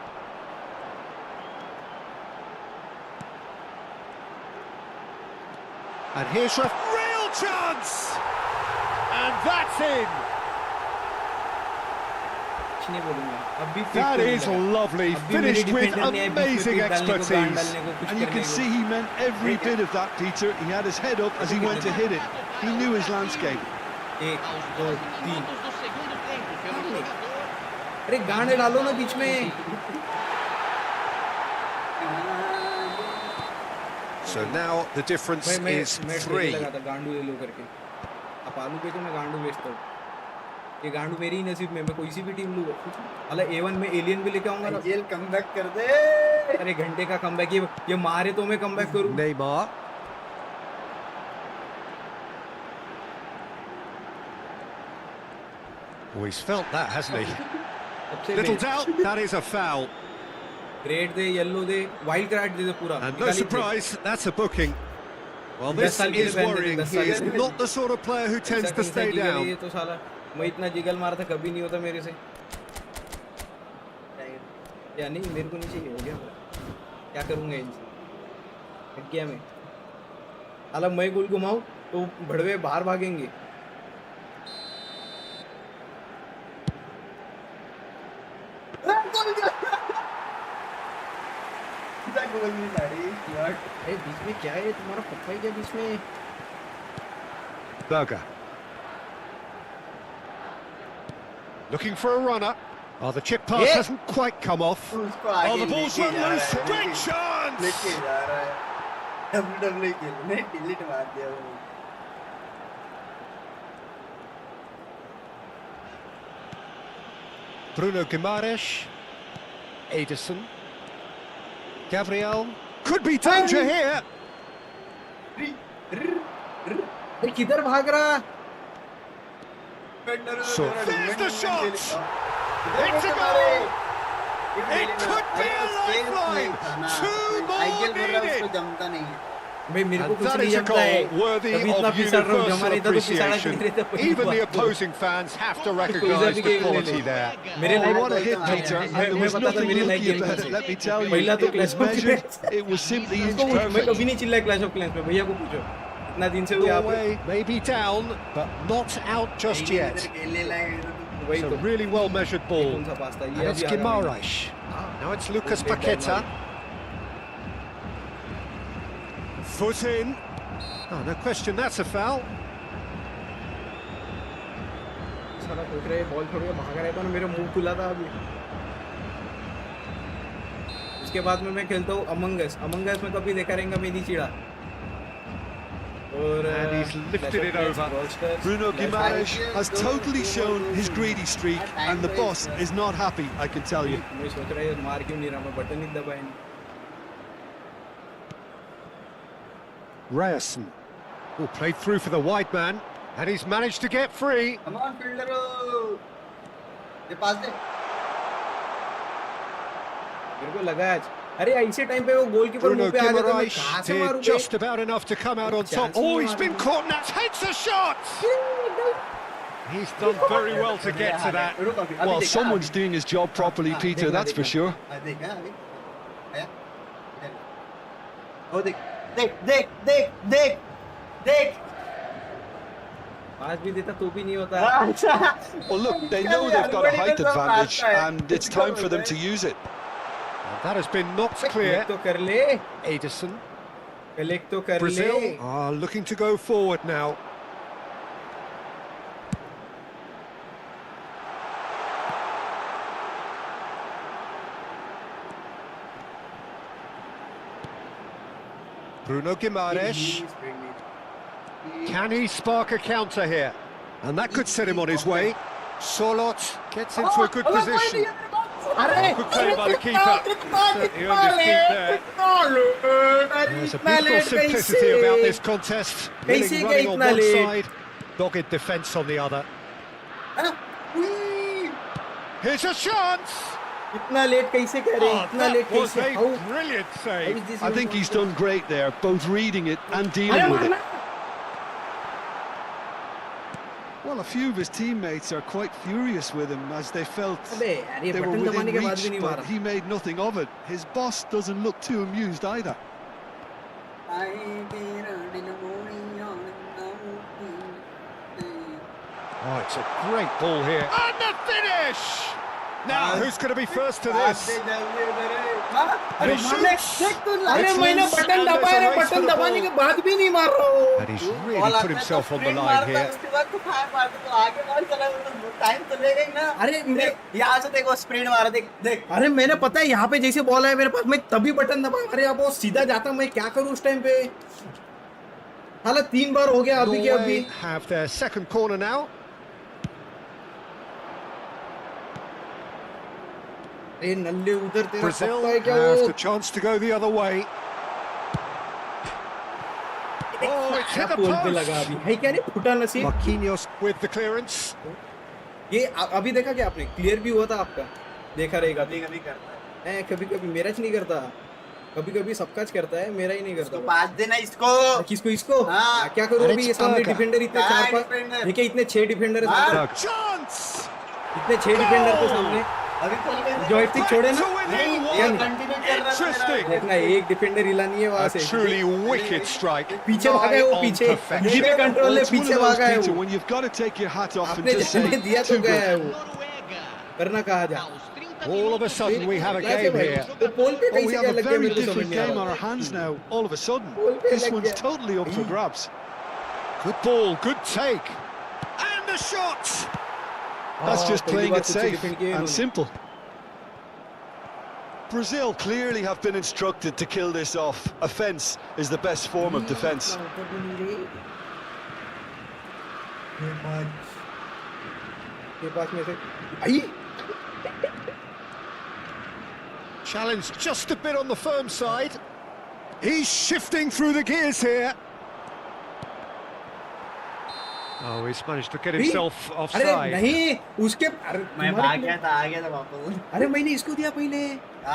Speaker 3: And here's a real chance! And that's in!
Speaker 2: कुछ नहीं बोलूंगा अभी
Speaker 3: That is lovely, finished with amazing expertise.
Speaker 4: And you can see he meant every bit of that, Peter. He had his head up as he went to hit it. He knew his landscape.
Speaker 2: एक दो तीन
Speaker 5: Minutos do segundo tempo, pelo jogador.
Speaker 2: अरे गांड डालो ना बीच में.
Speaker 3: So now the difference is
Speaker 2: मैं
Speaker 3: 3.
Speaker 2: लगा था गांडू ले लो करके. आप आलू बेचो मैं गांडू बेचता हूँ. ये गांडू मेरी ही नसीब में, मैं कोई सी भी टीम लूँ. अल्लाह A1 में एलियन भी लेके आऊंगा ना.
Speaker 1: जेल कमबैक कर दे.
Speaker 2: अरे घंटे का कमबैक ये मारे तो मैं कमबैक करूँ.
Speaker 3: Neymar. Oh, he's felt that, hasn't he? Little doubt, that is a foul.
Speaker 2: Red दे, येलो दे, वाइल्ड कार्ड दे पूरा.
Speaker 3: And no surprise, that's a booking. Well, this is worrying. He is not the sort of player who tends to stay down.
Speaker 2: ये तो साला मैं इतना jiggle मारा था कभी नहीं होता मेरे से. या नहीं मेरे को नहीं चाहिए, हो गया. क्या करूँगा इनसे? हट गया मैं. हालांकि मैं गोल घुमाऊँ तो भड़वे बाहर भागेंगे. अरे बीच में क्या है तुम्हारा पक्का ही क्या बीच में?
Speaker 3: Berger. Looking for a runner. Oh, the chip pass hasn't quite come off. Oh, the ball's run loose. Great chance!
Speaker 1: लेके जा रहा है. WWE खेलने डिलीट मार दिया वो.
Speaker 3: Bruno Guimaraes. Ederson. Gabriel. Could be danger here.
Speaker 2: अरे किधर भाग रहा?
Speaker 3: So there's the shot. It's a goal. It could be a lifeline. 2 more needed.
Speaker 1: जमता नहीं है.
Speaker 2: भाई मेरे को
Speaker 3: And
Speaker 2: कुछ
Speaker 3: that
Speaker 2: नहीं
Speaker 3: is a
Speaker 2: जमता है.
Speaker 3: goal worthy
Speaker 2: कभी इतना
Speaker 3: of
Speaker 2: पिसा रहा हूँ जमा
Speaker 3: universal
Speaker 2: नहीं था तो पिसाड़ा
Speaker 3: appreciation.
Speaker 2: नहीं रहता.
Speaker 3: Even the opposing fans have to recognise the quality there.
Speaker 2: मेरे
Speaker 4: Oh,
Speaker 2: like
Speaker 4: what a hit, Peter. And there was nothing lucky about it, let me tell you.
Speaker 2: पहला तो
Speaker 4: It was
Speaker 2: Clash of
Speaker 4: measured,
Speaker 2: Clans.
Speaker 4: it was simply inch
Speaker 2: मैं
Speaker 4: perfect.
Speaker 2: कभी नहीं चिल्लाया clash of clans में. भैया को पूछो. इतना दिन से वो यहाँ पे.
Speaker 3: Norway may be down, but not out just yet.
Speaker 1: खेलने लायक.
Speaker 2: वही
Speaker 3: It's
Speaker 2: तो.
Speaker 3: a really well measured ball.
Speaker 2: कौन सा पास था?
Speaker 3: And
Speaker 2: ये
Speaker 3: it's
Speaker 2: अभी आ रहा है.
Speaker 3: Guimaraes. Now it's Lucas Paqueta. Foot in. Oh, no question, that's a foul.
Speaker 2: साला सोच रहे बॉल छोड़ के भागा रहता ना, मेरा मुंह खुला था अभी. उसके बाद में मैं खेलता हूँ अमंगस में कभी देखा रहेगा मैं नहीं चिड़ा. और
Speaker 3: And he's lifted it over.
Speaker 4: Bruno Guimaraes has totally shown his greedy streak, and the boss is not happy, I can tell you.
Speaker 2: मैं सोच रहा है मार क्यों नहीं रहा, मैं बटन ही दबाया नहीं.
Speaker 3: Ryerson. Oh, played through for the wide man, and he's managed to get free.
Speaker 1: Come on fielder. ये पास दे.
Speaker 2: मेरे को लगा आज अरे ऐसे टाइम पे वो गोलकीपर
Speaker 3: Bruno
Speaker 2: मुंह पे आ जाता है, मैं
Speaker 3: Guimaraes
Speaker 2: कहाँ से
Speaker 3: did
Speaker 2: मारूं?
Speaker 3: just about enough to come out on top. Oh, he's been caught and that takes a shot! He's done very well to get to that.
Speaker 4: Well, someone's doing his job properly, Peter, that's for sure.
Speaker 1: देखा अभी. आया. ओ देख देख देख देख देख.
Speaker 2: पास भी देता तो भी नहीं होता.
Speaker 1: अच्छा.
Speaker 4: Well, look, they know they've got a height advantage, and it's time for them to use it.
Speaker 3: And that has been knocked clear.
Speaker 2: तो कर ले.
Speaker 3: Ederson.
Speaker 2: कलेक्ट तो कर ले.
Speaker 3: Brazil are looking to go forward now. Bruno Guimaraes. Can he spark a counter here? And that could set him on his way. Solot gets into a good position.
Speaker 2: अरे
Speaker 3: Good play by the keeper. Certainly earned his keep there. There's a beautiful simplicity about this contest.
Speaker 2: कैसे
Speaker 3: Willing
Speaker 2: क्या
Speaker 3: running on
Speaker 2: इतना
Speaker 3: one
Speaker 2: late?
Speaker 3: side, dogged defence on the other. Here's a chance.
Speaker 2: इतना late कैसे कह रहे हैं?
Speaker 3: Oh,
Speaker 2: इतना late
Speaker 3: that was
Speaker 2: कैसे?
Speaker 3: a brilliant
Speaker 2: How
Speaker 3: save.
Speaker 2: is this
Speaker 4: I
Speaker 2: even
Speaker 4: think he's
Speaker 2: possible?
Speaker 4: done great there, both reading it and dealing
Speaker 2: अरे
Speaker 4: with it.
Speaker 2: मारना!
Speaker 4: Well, a few of his teammates are quite furious with him as they felt
Speaker 2: अबे यार ये
Speaker 4: they were
Speaker 2: button
Speaker 4: within
Speaker 2: दबाने के बाद भी
Speaker 4: reach,
Speaker 2: नहीं
Speaker 4: but
Speaker 2: मारा.
Speaker 4: he made nothing of it. His boss doesn't look too amused either.
Speaker 3: Oh, it's a great ball here. And the finish! Now, who's going to be first to this?
Speaker 2: अरे
Speaker 3: He
Speaker 2: मारने
Speaker 3: shoots.
Speaker 2: देख तू अरे
Speaker 3: It's
Speaker 2: मैंने
Speaker 3: loose
Speaker 2: button
Speaker 3: and there's
Speaker 2: दबाया
Speaker 3: a
Speaker 2: है
Speaker 3: race for
Speaker 2: button
Speaker 3: the
Speaker 2: दबाने
Speaker 3: ball.
Speaker 2: के बाद भी नहीं मार रहा हूँ
Speaker 3: And he's really put himself on the line here.
Speaker 1: उसके बाद तो फायर मारता तो आगे बॉल चला तो टाइम तो लेगा ही ना।
Speaker 2: अरे मैं
Speaker 1: यहाँ से देखो स्प्रिंट मारा देख देख।
Speaker 2: अरे मैंने पता है यहाँ पे जैसे बॉल आया मेरे पास मैं तभी बटन दबाया अरे अब वो सीधा जाता मैं क्या करूँ उस टाइम पे हालांकि 3 बार हो गया अभी के अभी
Speaker 3: Norway have their second corner now.
Speaker 2: अरे नल्ले उधर तेरा
Speaker 3: Brazil
Speaker 2: पक्का है क्या
Speaker 3: have
Speaker 2: वो
Speaker 3: the chance to go the other way. Oh, it's hit the
Speaker 2: पोल पे लगा
Speaker 3: post.
Speaker 2: अभी है क्या नहीं फुटा नसीब
Speaker 3: Marquinhos with the clearance.
Speaker 2: ये अभी देखा क्या आपने क्लियर भी हुआ था आपका देखा रहेगा
Speaker 1: कभी कभी करता है।
Speaker 2: कभी कभी मेरा च नहीं करता कभी कभी सबका च करता है मेरा ही नहीं
Speaker 1: इसको
Speaker 2: करता
Speaker 1: पास देना इसको।
Speaker 2: किसको इसको
Speaker 1: हाँ।
Speaker 2: क्या करूँ
Speaker 3: अरे
Speaker 2: अभी ये सामने
Speaker 3: Sparker।
Speaker 2: डिफेंडर इतने
Speaker 1: हाँ,
Speaker 2: 4-5
Speaker 1: डिफेंडर।
Speaker 2: देखिए इतने 6 डिफेंडर है
Speaker 1: हाँ।
Speaker 2: सामने
Speaker 3: Chance.
Speaker 2: इतने 6 डिफेंडर के सामने
Speaker 1: अभी खोल के
Speaker 2: जॉयस्टिक छोड़े ना
Speaker 3: To within
Speaker 1: नहीं
Speaker 3: one.
Speaker 1: ये कंटिन्यू कर रहा है
Speaker 3: Interesting.
Speaker 2: देखना एक डिफेंडर हिलानी है वहां
Speaker 3: A
Speaker 2: से
Speaker 3: truly wicked strike.
Speaker 2: पीछे भागा है वो
Speaker 3: Nigh on
Speaker 2: पीछे
Speaker 3: perfection.
Speaker 2: मुझे भी कंट्रोल
Speaker 4: Well,
Speaker 2: है
Speaker 4: it's one
Speaker 2: पीछे
Speaker 4: of those,
Speaker 2: भागा है
Speaker 4: Peter,
Speaker 2: वो
Speaker 4: when you've got to take your hat off and
Speaker 2: आपने
Speaker 4: just say,
Speaker 2: जाने दिया तो
Speaker 4: too
Speaker 2: गया है
Speaker 4: good.
Speaker 2: वो
Speaker 5: Noruega.
Speaker 2: करना कहा जा
Speaker 5: Aos 30
Speaker 3: All of a
Speaker 5: minutos.
Speaker 3: sudden we have a
Speaker 2: क्या है
Speaker 3: game
Speaker 2: भाई?
Speaker 3: here.
Speaker 2: तो पोल पे
Speaker 4: Well, we
Speaker 2: कैसे
Speaker 4: have
Speaker 2: क्या
Speaker 4: a
Speaker 2: लग गया
Speaker 4: very
Speaker 2: मेरे को समझ
Speaker 4: different
Speaker 2: नहीं आ
Speaker 4: game on
Speaker 2: रहा
Speaker 4: our hands now, all of a sudden.
Speaker 2: पोल पे
Speaker 4: This
Speaker 2: लग
Speaker 4: one's
Speaker 2: गया
Speaker 4: totally up for grabs.
Speaker 3: Good ball, good take. And the shot.
Speaker 4: That's just
Speaker 2: पहली
Speaker 4: playing
Speaker 2: बार
Speaker 4: it
Speaker 2: कुछ
Speaker 4: safe
Speaker 2: डिफेंड किए
Speaker 4: and
Speaker 2: इन्होंने।
Speaker 4: simple. Brazil clearly have been instructed to kill this off. Offence is the best form of defence.
Speaker 2: के पास में से आई
Speaker 3: Challenge just a bit on the firm side. He's shifting through the gears here. Oh, he's managed to get himself
Speaker 2: अरे
Speaker 3: offside.
Speaker 2: नहीं उसके अरे
Speaker 1: मैं
Speaker 2: तुम्हारे
Speaker 1: भाग
Speaker 2: प्ले-
Speaker 1: गया था आ गया था वापस।
Speaker 2: अरे मैंने इसको दिया पहले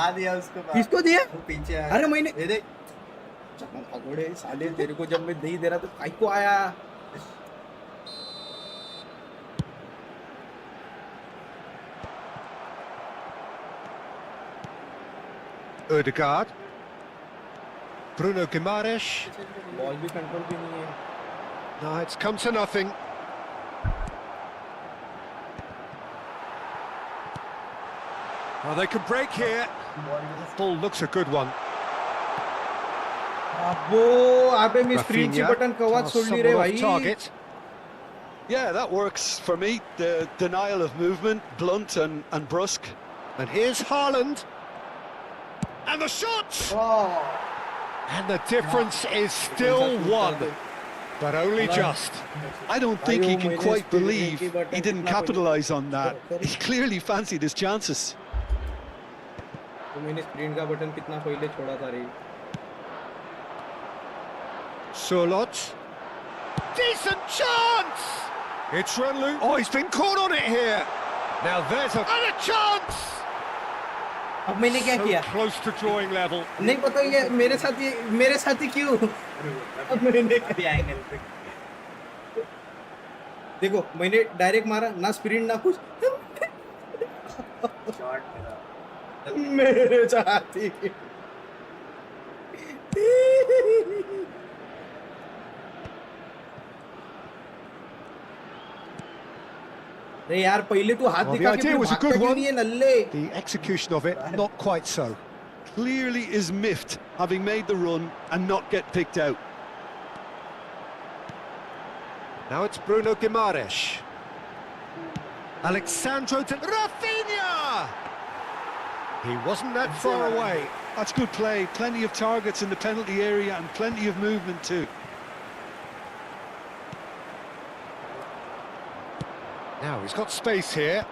Speaker 1: आ दिया उसको पास।
Speaker 2: किसको दिया
Speaker 1: वो पीछे आया।
Speaker 2: अरे मैंने
Speaker 1: ये देख
Speaker 2: चलो भगोड़े साले तेरे को जब मैं नहीं दे रहा तो काई को आया
Speaker 3: Ødegaard. Bruno Guimaraes.
Speaker 2: बॉल भी कंट्रोल भी नहीं है
Speaker 3: No, it's come to nothing. Oh, they can break here. Ball looks a good one.
Speaker 2: अबो अबे मैं स्क्रीन ची
Speaker 3: Rafinha
Speaker 2: बटन कवाच
Speaker 3: tells
Speaker 2: सोड ली रे
Speaker 3: someone
Speaker 2: भाई
Speaker 3: off target.
Speaker 4: Yeah, that works for me. The denial of movement, blunt and brusque.
Speaker 3: And here's Haaland. And the shot! And the difference is still one, but only just.
Speaker 4: I don't think he can
Speaker 2: Ayun,
Speaker 4: quite
Speaker 2: minus
Speaker 4: believe
Speaker 2: three, but
Speaker 4: he didn't
Speaker 2: kitna
Speaker 4: capitalise on that.
Speaker 2: Sorry.
Speaker 4: He clearly fancied his chances.
Speaker 2: तो मैंने screen का button कितना पहले छोड़ा था रे
Speaker 3: Surlot. Decent chance! It's Renlu. Oh, he's been caught on it here. Now there's and a chance!
Speaker 2: अब मैंने क्या
Speaker 3: So
Speaker 2: किया
Speaker 3: close to drawing level.
Speaker 2: नहीं पता ये मेरे साथ ही क्यों अब मैंने
Speaker 1: अभी आएंगे
Speaker 2: देखो मैंने डायरेक्ट मारा ना स्प्रिंट ना कुछ
Speaker 1: शॉट मेरा।
Speaker 2: मेरे साथी अरे यार पहले तू हाथ
Speaker 3: Well, the
Speaker 2: दिखा के
Speaker 3: idea
Speaker 2: फिर
Speaker 3: was a
Speaker 2: भागता
Speaker 3: good
Speaker 2: क्यों
Speaker 3: one.
Speaker 2: नहीं है नल्ले
Speaker 3: The execution of it, not quite so.
Speaker 4: Clearly is miffed, having made the run and not get picked out.
Speaker 3: Now it's Bruno Guimaraes. Alexandro to Rafinha! He wasn't that far away.
Speaker 4: That's good play. Plenty of targets in the penalty area and plenty of movement too.
Speaker 3: Now he's got space here.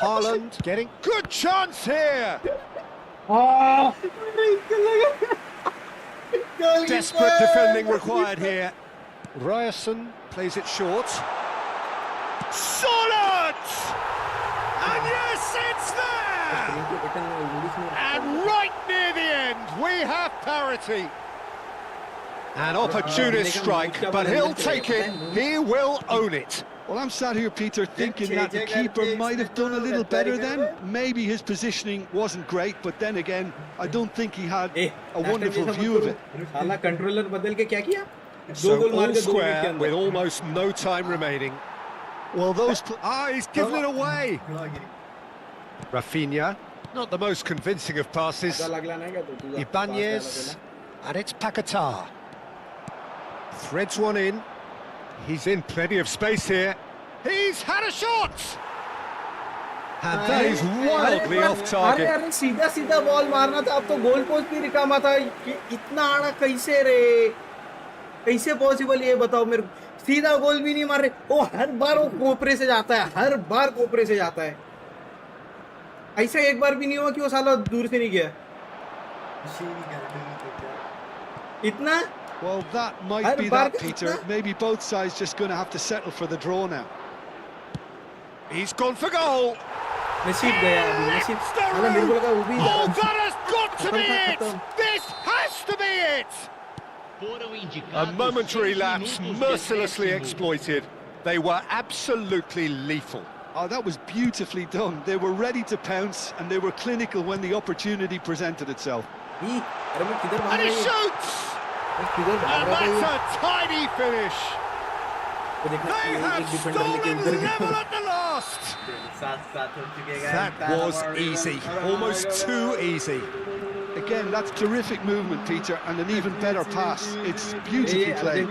Speaker 3: Haaland getting good chance here.
Speaker 2: Oh,
Speaker 3: Desperate defending required here. Ryerson plays it short. Solid! And yes, it's there! And right near the end, we have parity. An opportunist strike, but he'll take it. He will own it.
Speaker 4: Well, I'm sat here, Peter, thinking that the keeper might have done a little better then. Maybe his positioning wasn't great, but then again, I don't think he had a wonderful view of it.
Speaker 2: साला controller बदल के क्या किया?
Speaker 3: So all square with almost no time remaining.
Speaker 4: Well, those...
Speaker 3: He's given it away. Rafinha, not the most convincing of passes. Ibanez, and it's Paquetá. Threads one in. He's in plenty of space here. He's had a shot! And that is wildly off target.
Speaker 2: अरे सीधा सीधा ball मारना था, अब तो goal post भी रिकामा था। इतना आड़ा कैसे रे? कैसे पॉसिबल ये बताओ मेरे को? सीधा गोल भी नहीं मार रहे। वो हर बार वो कोपरे से जाता है, हर बार कोपरे से जाता है। ऐसा एक बार भी नहीं हुआ कि वो साला दूर से नहीं गया। इतना?
Speaker 4: Well, that might be that, Peter. Maybe both sides just going to have to settle for the draw now.
Speaker 3: He's gone for goal.
Speaker 2: नसीब गया अभी, नसीब।
Speaker 3: Oh, that has got to be it! This has to be it! A momentary lapse mercilessly exploited. They were absolutely lethal.
Speaker 4: Oh, that was beautifully done. They were ready to pounce and they were clinical when the opportunity presented itself.
Speaker 3: And he shoots! And that's a tiny finish. They have stolen level at the last. That was easy, almost too easy.
Speaker 4: Again, that's terrific movement, Peter, and an even better pass. It's beautifully played.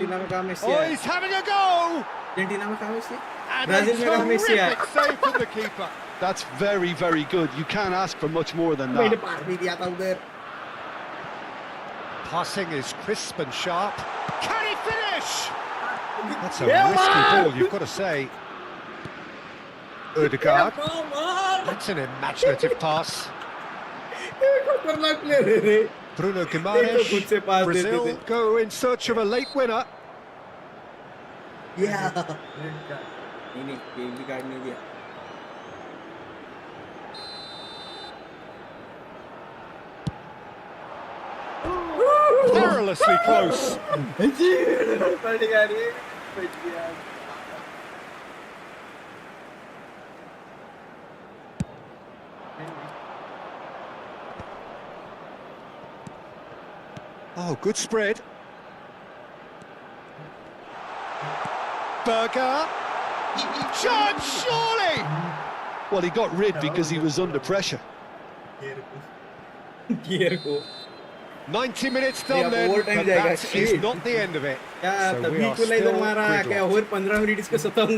Speaker 3: Oh, he's having a go! And a terrific save from the keeper.
Speaker 4: That's very, very good. You can't ask for much more than that.
Speaker 3: Passing is crisp and sharp. Can he finish? That's a risky ball, you've got to say. Ødegaard. That's an imaginative pass. Bruno Guimaraes. Brazil go in search of a late winner. Perilously close. Oh, good spread. Berger. Chance, surely!
Speaker 4: Well, he got rid because he was under pressure.
Speaker 3: 90 minutes done then, but that is not the end of it. So we are still gridlocked.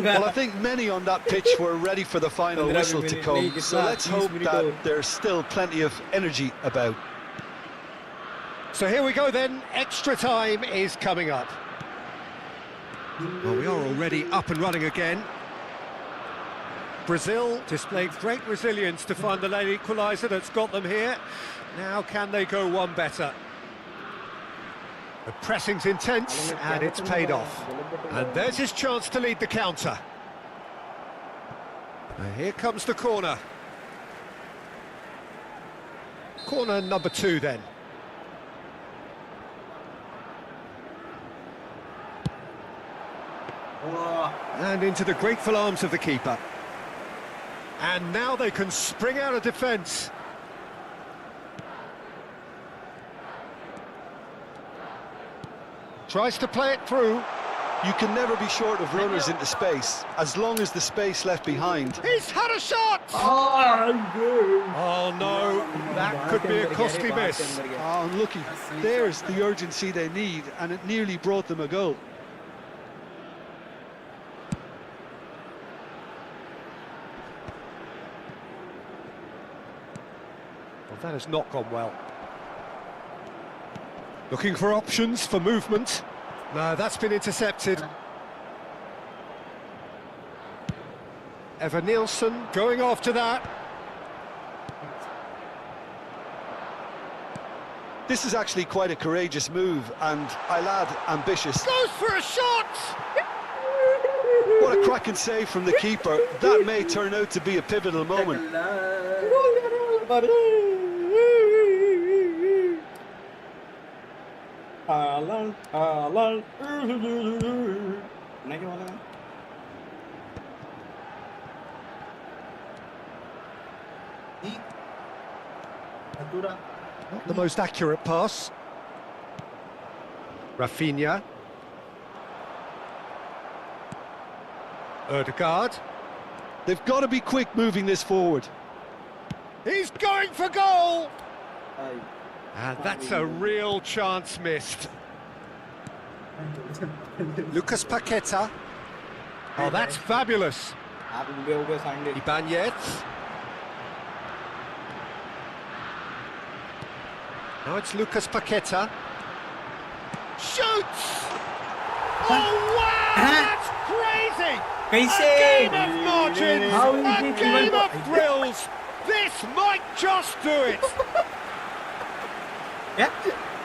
Speaker 4: Well, I think many on that pitch were ready for the final whistle to come, so let's hope that there's still plenty of energy about.
Speaker 3: So here we go then, extra time is coming up. Well, we are already up and running again. Brazil displayed great resilience to find the late equaliser that's got them here. Now can they go one better? The pressing's intense and it's paid off. And there's his chance to lead the counter. And here comes the corner. Corner number 2 then. And into the grateful arms of the keeper. And now they can spring out of defence. Tries to play it through.
Speaker 4: You can never be short of runners into space, as long as the space left behind.
Speaker 3: He's had a shot! Oh no, that could be a costly miss.
Speaker 4: Oh, unlucky. There's the urgency they need, and it nearly brought them a goal.
Speaker 3: Well, that has not gone well. Looking for options for movement. No, that's been intercepted. Evan-Nielsen going after that.
Speaker 4: This is actually quite a courageous move, and I'll add, ambitious.
Speaker 3: Goes for a shot!
Speaker 4: What a cracking save from the keeper. That may turn out to be a pivotal moment.
Speaker 2: Haaland, Haaland. नहीं क्या बोला मैं?
Speaker 3: Not the most accurate pass. Rafinha. Ødegaard.
Speaker 4: They've got to be quick moving this forward.
Speaker 3: He's going for goal! And that's a real chance missed. Lucas Paqueta. Oh, that's fabulous.
Speaker 2: आप ube Sande.
Speaker 3: Ibanez. Now it's Lucas Paqueta. Shoots! Oh, wow! That's crazy!
Speaker 2: कैसे?
Speaker 3: A game of margins!
Speaker 2: How is
Speaker 3: A
Speaker 2: it
Speaker 3: game
Speaker 2: even-
Speaker 3: of thrills! This might just do it!
Speaker 2: क्या?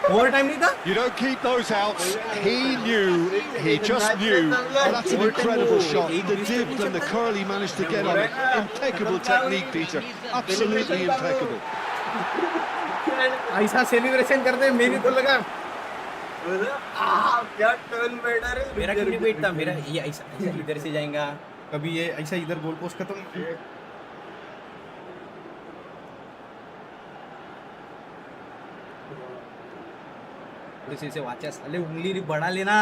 Speaker 2: Overtime नहीं था?
Speaker 3: You don't keep those outs. He knew. He just knew.
Speaker 4: Oh, that's an incredible shot. The dip and the curl he managed to get on it. Impeccable technique, Peter. Absolutely impeccable.
Speaker 2: ऐसा celebration करते हैं मेरी तो लगा
Speaker 1: क्या turn बैठा रे
Speaker 2: मेरा क्यों नहीं बैठता मेरा ये ऐसा ऐसा इधर से जाएगा कभी ये ऐसा इधर गोल पोस्ट खत्म थोड़ी से वाचा साले उंगली बढ़ा लेना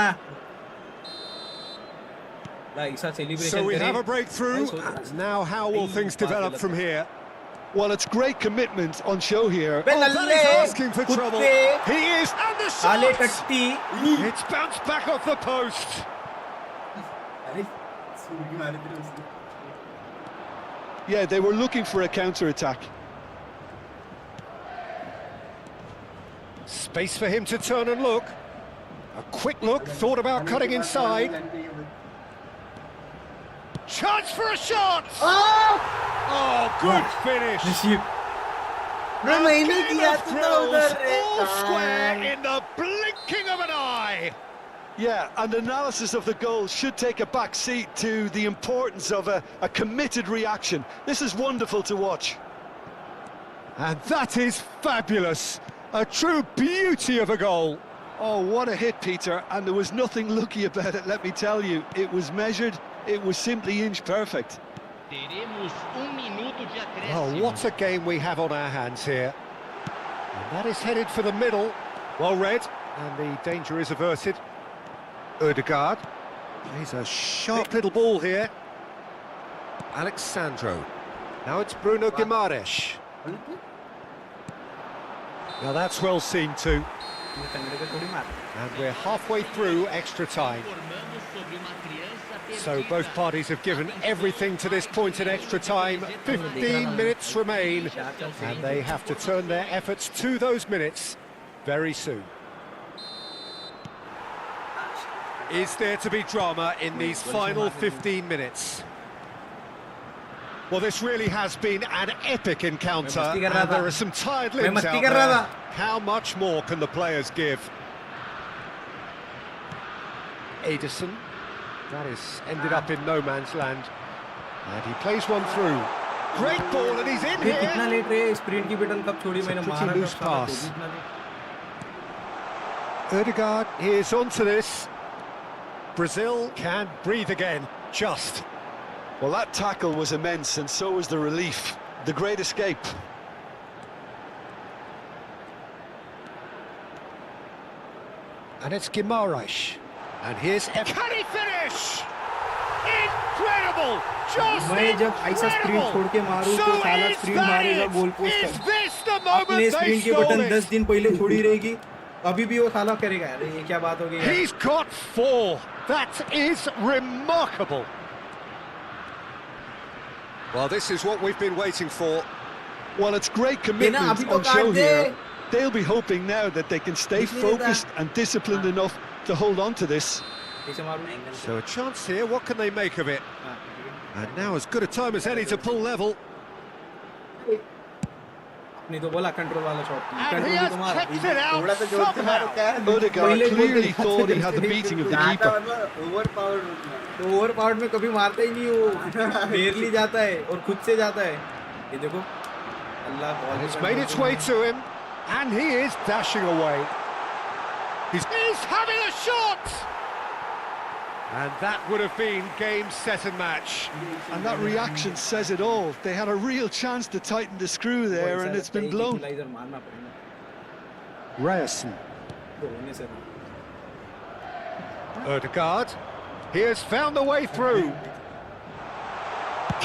Speaker 2: ऐसा celebration
Speaker 3: So we have a breakthrough. And now how will things develop from here?
Speaker 4: Well, it's great commitment on show here.
Speaker 3: Oh, that is asking for trouble. He is, and the
Speaker 2: साले
Speaker 3: shot!
Speaker 2: टट्टी
Speaker 3: It's bounced back off the post.
Speaker 1: अरे सूर्य मारे थे उसने
Speaker 4: Yeah, they were looking for a counter-attack.
Speaker 3: Space for him to turn and look. A quick look, thought about cutting inside. Chance for a shot! Oh, good finish!
Speaker 2: मैं मैंने
Speaker 3: Game
Speaker 2: किया
Speaker 3: of
Speaker 2: तो
Speaker 3: thrills,
Speaker 2: उधर रे
Speaker 3: all square in the blinking of an eye.
Speaker 4: Yeah, and analysis of the goal should take a back seat to the importance of a committed reaction. This is wonderful to watch.
Speaker 3: And that is fabulous. A true beauty of a goal.
Speaker 4: Oh, what a hit, Peter, and there was nothing lucky about it, let me tell you. It was measured, it was simply inch perfect.
Speaker 5: Teremos minuto de acréscimo.
Speaker 3: Oh, what a game we have on our hands here. And that is headed for the middle. Well read, and the danger is averted. Ødegaard. He's a sharp little ball here. Alexandro. Now it's Bruno Guimaraes. Now that's well seen too. And we're halfway through extra time.
Speaker 5: Informamos sobre uma criança
Speaker 3: So
Speaker 5: perdida.
Speaker 3: both parties have given everything to this point in extra time. 15 minutes remain, and they have to turn their efforts to those minutes very soon. Is there to be drama in these final 15 minutes? Well, this really has been an epic encounter, and there are some tired limbs out there. How much more can the players give? Ederson. That is ended up in no man's land. And he plays one through. Great ball, and he's in
Speaker 2: कितना
Speaker 3: here.
Speaker 2: Late रे sprint की button कब छोड़ी मैंने
Speaker 3: pretty
Speaker 2: मारा
Speaker 3: loose pass. Ødegaard is onto this. Brazil can breathe again, just.
Speaker 4: Well, that tackle was immense, and so was the relief. The great escape.
Speaker 3: And it's Guimaraes. And here's... Can he finish? Incredible! Just
Speaker 2: मैं जब ऐसा sprint छोड़ के मारूं तो साला sprint मारेगा goal post
Speaker 3: Is this the
Speaker 2: अपने
Speaker 3: moment they
Speaker 2: स्प्रिंट की
Speaker 3: stole
Speaker 2: बटन
Speaker 3: it?
Speaker 2: 10 दिन पहले छोड़ी रहेगी अभी भी वो साला करेगा अरे ये क्या बात हो गई यार
Speaker 3: He's got 4. That is remarkable. Well, this is what we've been waiting for.
Speaker 4: Well, it's great
Speaker 2: बिना
Speaker 4: commitment
Speaker 2: अभी तो
Speaker 4: on show
Speaker 2: काट दे
Speaker 4: here. They'll be hoping now that they can stay
Speaker 2: Isn't it
Speaker 4: focused and disciplined enough to hold on to this.
Speaker 2: ऐसे मारूं
Speaker 3: So a chance here, what can they make of it?
Speaker 2: हाँ, ठीक है।
Speaker 3: And now as good a time as any to pull level.
Speaker 2: नहीं तो बोला control वाला shot
Speaker 3: And he
Speaker 2: control
Speaker 3: has
Speaker 2: तो मारा
Speaker 3: kicked it out
Speaker 1: थोड़ा तो जोर से मारो
Speaker 3: somehow.
Speaker 1: क्या है?
Speaker 4: Odegaard
Speaker 2: पहले
Speaker 4: clearly
Speaker 2: बोलते-
Speaker 4: thought he had the beating of the
Speaker 1: जाता
Speaker 4: keeper.
Speaker 1: मतलब ओवर पावर्ड होता है।
Speaker 2: तो ओवर पावर्ड में कभी मारता ही नहीं वो बेरली जाता है और खुद से जाता है ये देखो अल्लाह
Speaker 3: And
Speaker 2: ball
Speaker 3: it's made its way to him, and he is dashing away. He's having a shot! And that would have been game, set and match.
Speaker 4: And that reaction says it all. They had a real chance to tighten the screw there, and it's been blown.
Speaker 2: मारना पड़ेगा
Speaker 3: Ryerson,
Speaker 2: तो होने से
Speaker 3: Odegaard. He has found the way through.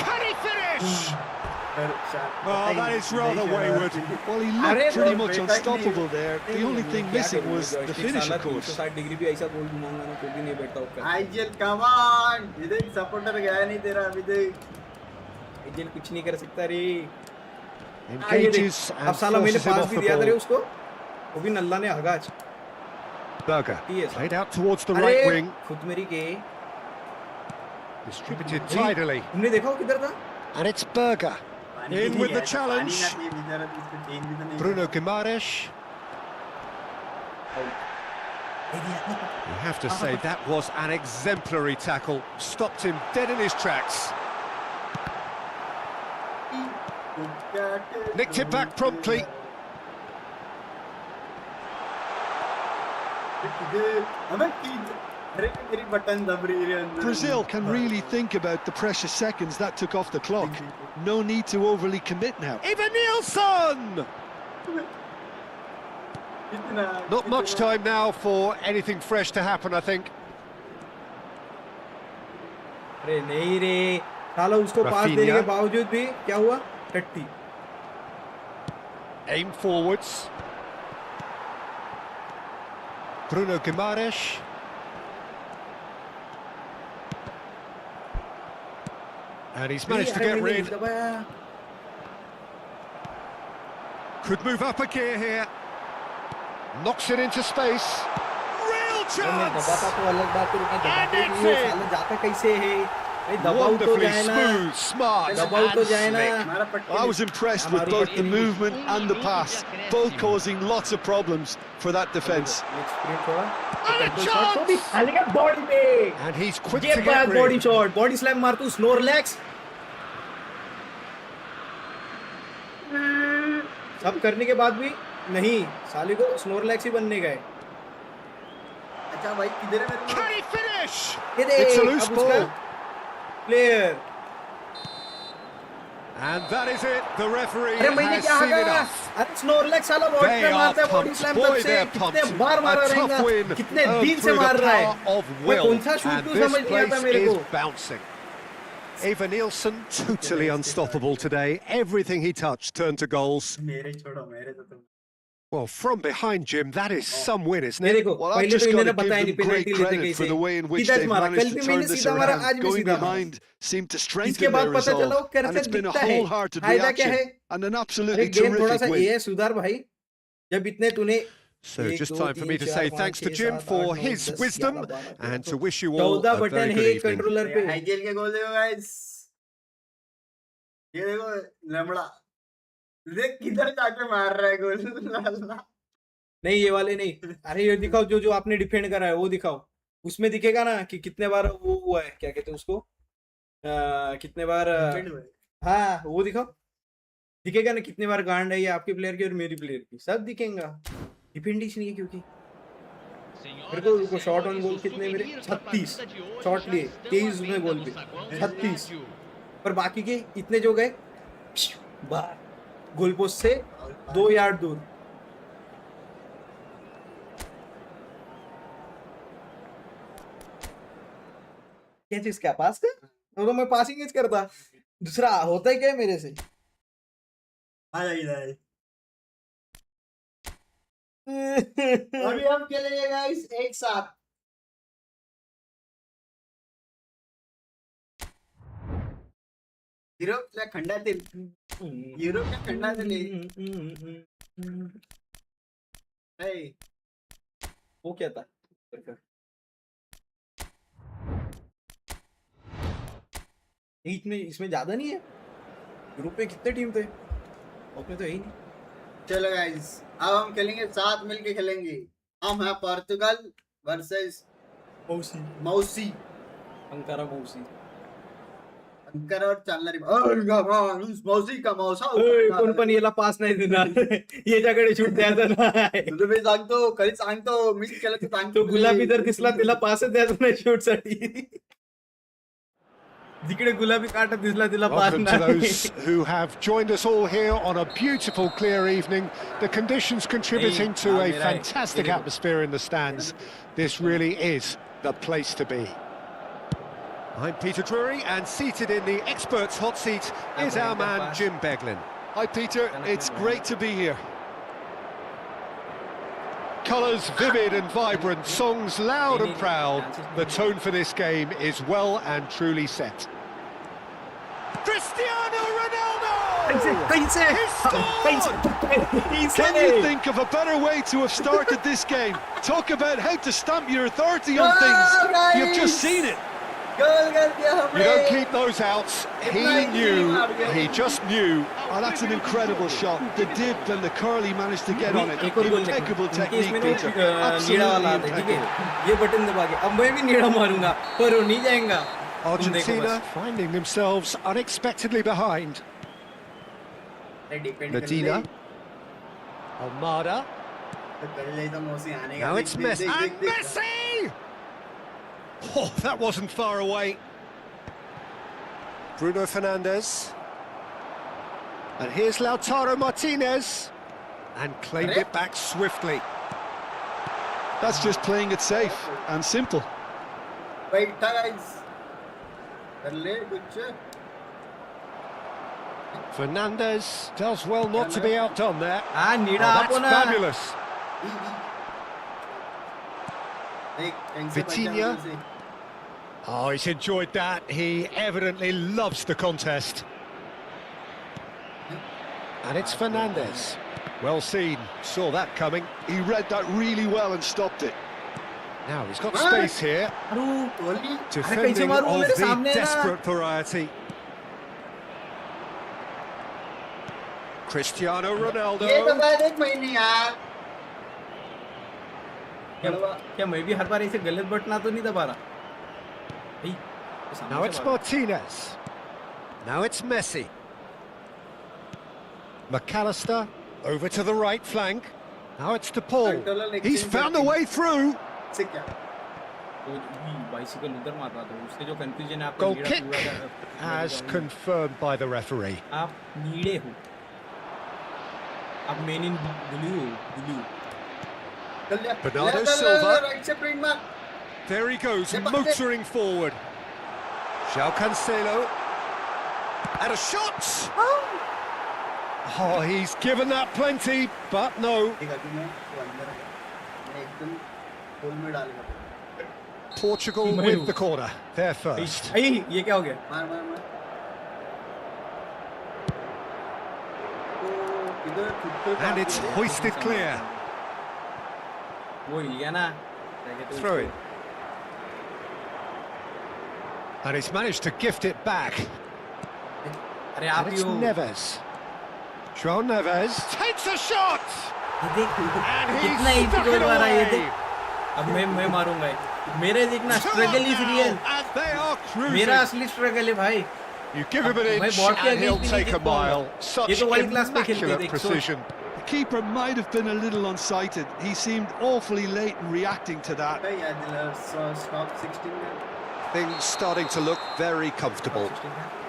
Speaker 3: Can he finish? Oh, that is rather wayward.
Speaker 4: Well, he
Speaker 2: Arre,
Speaker 4: looked pretty
Speaker 2: bro,
Speaker 4: much unstoppable there. The only thing missing was the finish, of course.
Speaker 2: 360 degree भी ऐसा गोल घुमाऊंगा ना तो भी नहीं बैठता उसका
Speaker 1: IGL come on इधर सपोर्टर गया नहीं तेरा अभी तक
Speaker 2: आईजीएल कुछ नहीं कर सकता रे
Speaker 3: Engages
Speaker 2: अब
Speaker 3: and
Speaker 2: साला मैंने
Speaker 3: forces him
Speaker 2: पास
Speaker 3: off
Speaker 2: भी
Speaker 3: the
Speaker 2: दिया था रे
Speaker 3: ball.
Speaker 2: उसको वो भी नल्ला ने हगाज
Speaker 3: Berger
Speaker 2: Yes.
Speaker 3: played out towards the
Speaker 2: अरे
Speaker 3: right wing,
Speaker 2: खुद मेरी के
Speaker 3: distributed tidily.
Speaker 2: तुमने देखा वो किधर था
Speaker 3: And it's Berger. In with the challenge.
Speaker 1: पानी ना बेचारा इसको चेंज भी तो नहीं
Speaker 3: Bruno Guimaraes. You have to say that was an exemplary tackle. Stopped him dead in his tracks. Nicked it back promptly.
Speaker 4: Brazil can really think about the precious seconds that took off the clock. No need to overly commit now.
Speaker 3: Even Nielsen! Not much time now for anything fresh to happen, I think.
Speaker 2: अरे नहीं रे साला उसको पास
Speaker 3: Rafinha.
Speaker 2: देने के बावजूद भी क्या हुआ टट्टी
Speaker 3: Aim forwards. Bruno Guimaraes. And he's managed to get rid. Could move up a gear here. Knocks it into space. Real chance!
Speaker 2: तो अलग बात है लेकिन
Speaker 3: And
Speaker 2: दबाते
Speaker 3: it's
Speaker 2: नहीं
Speaker 3: in.
Speaker 2: साला जाता कैसे है भाई दबाओ तो
Speaker 3: Wonderfully
Speaker 2: जाए ना
Speaker 3: smooth, smart,
Speaker 2: दबाओ तो
Speaker 3: and
Speaker 2: जाए ना
Speaker 3: slick.
Speaker 4: I was impressed with both the movement and the pass, both causing lots of problems for that defence.
Speaker 3: And a chance!
Speaker 2: Body पे
Speaker 3: And he's quick
Speaker 2: ये
Speaker 3: to get
Speaker 2: body
Speaker 3: rid.
Speaker 2: Shot body slam मार तू Snorlax सब करने के बाद भी नहीं साले को स्नोरलैक्स ही बनने गए
Speaker 1: अच्छा भाई किधर है मेरे
Speaker 3: Can he finish?
Speaker 2: ये देख
Speaker 3: It's a loose
Speaker 2: अब उसका
Speaker 3: ball.
Speaker 2: Player
Speaker 3: And that is it. The referee
Speaker 2: अरे मैंने
Speaker 3: has
Speaker 2: क्या
Speaker 3: seen
Speaker 2: कहा
Speaker 3: enough.
Speaker 2: अरे स्नोरलैक्स साला बॉडी
Speaker 3: They
Speaker 2: पे
Speaker 3: are
Speaker 2: मारता है बॉडी
Speaker 3: pumped.
Speaker 2: स्लैम
Speaker 3: Boy,
Speaker 2: तब से
Speaker 3: they're
Speaker 2: कितने
Speaker 3: pumped.
Speaker 2: बार मारा
Speaker 3: A tough
Speaker 2: रहेगा
Speaker 3: win
Speaker 2: कितने
Speaker 3: earned
Speaker 2: दिन से
Speaker 3: through
Speaker 2: मार
Speaker 3: the
Speaker 2: रहा है
Speaker 3: power of
Speaker 2: मैं
Speaker 3: will.
Speaker 2: कौन सा शूट
Speaker 3: And
Speaker 2: तो
Speaker 3: this
Speaker 2: समझ नहीं आता
Speaker 3: place
Speaker 2: मेरे
Speaker 3: is
Speaker 2: को
Speaker 3: bouncing. Eva Nielsen, totally unstoppable today. Everything he touched turned to goals.
Speaker 1: मेरे छोड़ो मेरे तो तुम
Speaker 3: Well, from behind, Jim, that is some win, isn't
Speaker 2: ये
Speaker 3: it?
Speaker 2: देखो
Speaker 4: Well, I've
Speaker 2: पहले
Speaker 4: just
Speaker 2: तो
Speaker 4: got
Speaker 2: इन्होंने
Speaker 4: to give
Speaker 2: बताया नहीं
Speaker 4: them great
Speaker 2: पेनल्टी लेते
Speaker 4: credit for the way in
Speaker 2: कैसे
Speaker 4: which
Speaker 2: सीधा
Speaker 4: they've
Speaker 2: मारा कल
Speaker 4: managed
Speaker 2: भी
Speaker 4: to
Speaker 2: मैंने
Speaker 4: turn this
Speaker 2: सीधा मारा
Speaker 4: around.
Speaker 2: आज भी
Speaker 4: Going
Speaker 2: सीधा मारा
Speaker 4: behind seemed to
Speaker 2: इसके
Speaker 4: strengthen
Speaker 2: बाद
Speaker 4: their
Speaker 2: पता चला वो
Speaker 4: resolve, and
Speaker 2: करके
Speaker 4: it's been a
Speaker 2: दिखता है
Speaker 4: wholehearted
Speaker 2: फायदा क्या
Speaker 4: reaction
Speaker 2: है
Speaker 4: and an
Speaker 2: अरे
Speaker 4: absolutely
Speaker 2: गेम थोड़ा सा
Speaker 4: terrific
Speaker 2: ये
Speaker 4: win.
Speaker 2: है सुधार भाई जब इतने तूने
Speaker 3: So
Speaker 2: एक,
Speaker 3: just
Speaker 2: दो,
Speaker 3: time for
Speaker 2: तीन,
Speaker 3: me to
Speaker 2: चार,
Speaker 3: say
Speaker 2: पाँच,
Speaker 3: thanks to
Speaker 2: छः,
Speaker 3: Jim
Speaker 2: सात,
Speaker 3: for
Speaker 2: आठ, नौ,
Speaker 3: his
Speaker 2: 10,
Speaker 3: wisdom
Speaker 2: 11, 12,
Speaker 3: and
Speaker 2: 13,
Speaker 3: to wish you all
Speaker 2: 14
Speaker 3: a
Speaker 2: button
Speaker 3: very
Speaker 2: है
Speaker 3: good evening.
Speaker 2: कंट्रोलर पे
Speaker 1: आईजीएल के गोल देखो गाइस ये देखो लमड़ा देख किधर जाके मार रहा है गोल
Speaker 2: नहीं ये वाले नहीं अरे ये दिखाओ जो जो आपने डिफेंड करा है वो दिखाओ उसमें दिखेगा ना कि कितने बार वो हुआ है क्या कहते हैं उसको कितने बार हाँ वो दिखाओ दिखेगा ना कितने बार गांड है ये आपके प्लेयर की और मेरी प्लेयर की सब दिखेगा डिफेंडिंग नहीं है क्योंकि मेरे को शॉट ऑन गोल कितने मेरे 36 शॉट लिए 23 में गोल पे 36 पर बाकी के इतने जो गए बाहर गोल पोस्ट से 2 यार्ड दूर क्या चीज क्या पास कर तो मैं पासिंग ही करता दूसरा होता ही क्या है मेरे से
Speaker 1: आ जाइए अभी हम खेलेंगे गाइस एक साथ युरोपच्या खंडातील युरोपच्या खंडातील हे
Speaker 2: वो क्या था इसमें ज्यादा नहीं है, ग्रुप में कितने टीम थे, उसमें तो यही नहीं।
Speaker 1: चलो गाइस, अब हम खेलेंगे, साथ मिलके खेलेंगे। हम हैं पोर्तुगल वर्सेस मौसी
Speaker 2: अंकारा मौसी।
Speaker 1: अंकर और चालणारी मौसी का मौसा
Speaker 2: कोण पण याला पास नाही देणार, याच्याकडे शूट द्यायचा नाही.
Speaker 1: तुझं मी सांगतो, खरी सांगतो, मिस केलं तर सांगतो.
Speaker 2: तो गुलाबी जर दिसला तिला पासच द्यायचा नाही शूट साठी. जिकडे गुलाबी काटा दिसला तिला पास
Speaker 3: Welcome to
Speaker 2: नाही.
Speaker 3: those who have joined us all here on a beautiful, clear evening. The conditions contributing to a fantastic atmosphere in the stands. This really is the place to be. I'm Peter Drury, and seated in the experts' hot seat is our man Jim Beglin.
Speaker 4: Hi Peter, it's great to be here.
Speaker 3: Colours vivid and vibrant, songs loud and proud. The tone for this game is well and truly set. Cristiano Ronaldo!
Speaker 4: Can you think of a better way to have started this game? Talk about how to stamp your authority on things. You've just seen it.
Speaker 1: गोल कर दिया
Speaker 3: You
Speaker 1: हमने.
Speaker 3: don't keep those out. He knew, he just knew.
Speaker 4: Oh, that's an incredible shot. The dip and the curl he managed to get on it.
Speaker 2: एक और गोल
Speaker 4: Impeccable
Speaker 2: देखो.
Speaker 4: technique,
Speaker 2: इसमें
Speaker 4: Peter.
Speaker 2: नीड़ा वाला आता है, ठीक है, ये बटन दबा के अब मैं भी नीड़ा मारूंगा पर वो नहीं जाएगा.
Speaker 3: Argentina finding themselves unexpectedly behind. Medina. Almada. Now it's Messi. And Messi! Oh, that wasn't far away. Bruno Fernandes. And here's Lautaro Martinez. And claimed it back swiftly.
Speaker 4: That's just playing it safe and simple.
Speaker 1: Wait, guys. कर ले कुछ.
Speaker 3: Fernandes does well not to be outdone there.
Speaker 2: हाँ नीड़ा
Speaker 3: Oh,
Speaker 2: आपको
Speaker 3: that's
Speaker 2: ना.
Speaker 3: fabulous. Vitinha. Oh, he's enjoyed that. He evidently loves the contest. And it's Fernandes. Well seen. Saw that coming.
Speaker 4: He read that really well and stopped it.
Speaker 3: Now he's got space here. Defending
Speaker 2: मारूं,
Speaker 3: of
Speaker 2: मेरे
Speaker 3: the
Speaker 2: सामने ना.
Speaker 3: desperate variety. Cristiano
Speaker 1: ये
Speaker 3: Ronaldo.
Speaker 1: तो बाद एक महीने यार.
Speaker 2: क्या मैं भी हर बार ऐसे गलत बटना तो नहीं दबा रहा.
Speaker 3: Now it's Martinez. Now it's Messi. McAllister over to the right flank. Now it's to Paul. He's found a way through.
Speaker 1: से क्या?
Speaker 2: बाइसिकल उधर मार रहा था, उससे जो कंफ्यूजन है आपका.
Speaker 3: Goal kick as confirmed by the referee.
Speaker 2: आप नीड़े हो, आप मेन इन ब्लू हो.
Speaker 3: Bernardo Silva.
Speaker 1: Right से print mark.
Speaker 3: There he goes, motoring forward. João Cancelo. And a shot! Oh, he's given that plenty, but no. Portugal with the corner. They're first.
Speaker 2: ये क्या हो गया?
Speaker 1: मार मार मार.
Speaker 3: And it's hoisted clear.
Speaker 2: वो हिल गया ना.
Speaker 3: Throw it. And he's managed to gift it back.
Speaker 2: अरे
Speaker 3: And
Speaker 2: आप
Speaker 3: it's
Speaker 2: ही हो.
Speaker 3: Neves. João Neves takes a shot!
Speaker 2: ये देख
Speaker 3: And
Speaker 2: कितना
Speaker 3: he's
Speaker 2: easy
Speaker 3: stuck
Speaker 2: goal
Speaker 3: it
Speaker 2: मारा ये
Speaker 3: away!
Speaker 2: देख. अब मैं मारूंगा. मेरे देखना struggle is real.
Speaker 3: And they are cruising.
Speaker 2: मेरा असली स्ट्रगल है भाई.
Speaker 3: You give him an
Speaker 2: मैं
Speaker 3: inch
Speaker 2: बॉल के
Speaker 3: and he'll
Speaker 2: against
Speaker 3: take a mile.
Speaker 2: ये
Speaker 3: Such
Speaker 2: तो वर्ल्ड क्लास पे खेलते
Speaker 3: immaculate
Speaker 2: देख.
Speaker 3: precision.
Speaker 4: The keeper might have been a little unsighted. He seemed awfully late in reacting to that.
Speaker 1: Stop 16 में.
Speaker 3: Things starting to look very comfortable.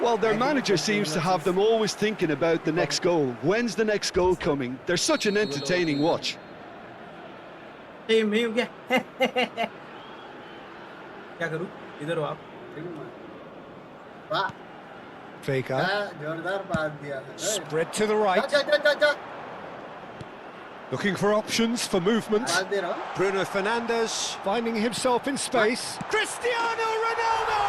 Speaker 4: Well, their manager seems to have them always thinking about the next goal. When's the next goal coming? They're such an entertaining watch.
Speaker 2: ये मैं हो गया. क्या करूं? इधर हो आप.
Speaker 1: वाह.
Speaker 3: Vega.
Speaker 1: जोरदार पास दिया.
Speaker 3: Spread to the right.
Speaker 1: जा.
Speaker 3: Looking for options for movement.
Speaker 1: पास दे रहा हूँ.
Speaker 3: Bruno Fernandes finding himself in space. Cristiano Ronaldo!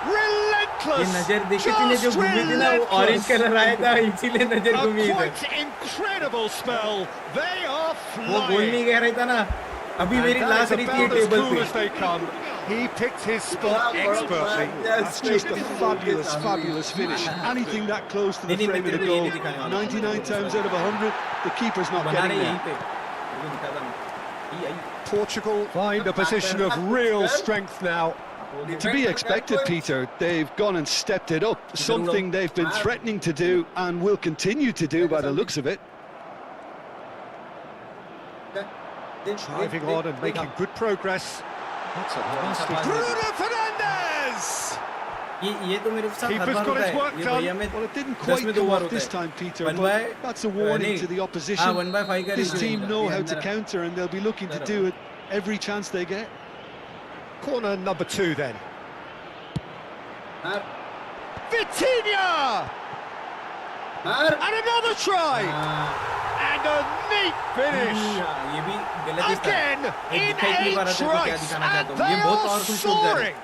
Speaker 2: ये
Speaker 3: Relentless!
Speaker 2: नजर देखी थी जो घूमी थी ना, वो ऑरेंज कलर आया था, इसीलिए नजर
Speaker 3: A
Speaker 2: घूमी इधर.
Speaker 3: quite incredible spell. They are
Speaker 2: वो गोल
Speaker 3: flying.
Speaker 2: नहीं कह रहा था ना. अभी मेरी
Speaker 3: And that
Speaker 2: लास्ट
Speaker 3: is
Speaker 2: रही थी
Speaker 3: about as
Speaker 2: टेबल
Speaker 3: cool
Speaker 2: पे.
Speaker 3: as they come. He picked his spot expertly.
Speaker 4: That's just a fabulous, fabulous finish. Anything that close to the frame of the goal, 99 times out of 100, the keeper's not getting there.
Speaker 3: Portugal find a position of real strength now.
Speaker 4: To be expected, Peter. They've gone and stepped it up, something they've been threatening to do and will continue to do by the looks of it.
Speaker 3: Driving on and making good progress. That's a nasty... Bruno Fernandes!
Speaker 2: ये तो मेरे साथ हर
Speaker 3: Keeper's
Speaker 2: बार
Speaker 3: got
Speaker 2: होता
Speaker 3: his
Speaker 2: है
Speaker 3: work
Speaker 2: ये
Speaker 3: done.
Speaker 2: भैया में
Speaker 4: Well, it didn't
Speaker 2: 10
Speaker 4: quite
Speaker 2: में 2
Speaker 4: come
Speaker 2: बार
Speaker 4: off
Speaker 2: होता
Speaker 4: this
Speaker 2: है
Speaker 4: time, Peter,
Speaker 2: One
Speaker 4: but
Speaker 2: by-
Speaker 4: that's a warning
Speaker 2: नहीं,
Speaker 4: to the
Speaker 2: हाँ
Speaker 4: opposition.
Speaker 2: 1/5 का
Speaker 4: This
Speaker 2: review
Speaker 4: team
Speaker 2: है,
Speaker 4: know
Speaker 2: ये
Speaker 4: how to
Speaker 2: अंदर-
Speaker 4: counter and they'll be looking to do it every chance they get.
Speaker 3: Corner number 2 then.
Speaker 1: मार
Speaker 3: Vitinha!
Speaker 1: मार
Speaker 3: And another try! And a neat finish!
Speaker 2: ये भी गलत ही था
Speaker 3: Again,
Speaker 2: ये
Speaker 3: in
Speaker 2: दिखाई नहीं पा रहा
Speaker 3: 8
Speaker 2: था तो क्या
Speaker 3: strikes,
Speaker 2: दिखाना
Speaker 3: and
Speaker 2: चाहता हूँ
Speaker 3: they
Speaker 2: ये बहुत
Speaker 3: are
Speaker 2: पावरफुल शॉट है
Speaker 3: soaring!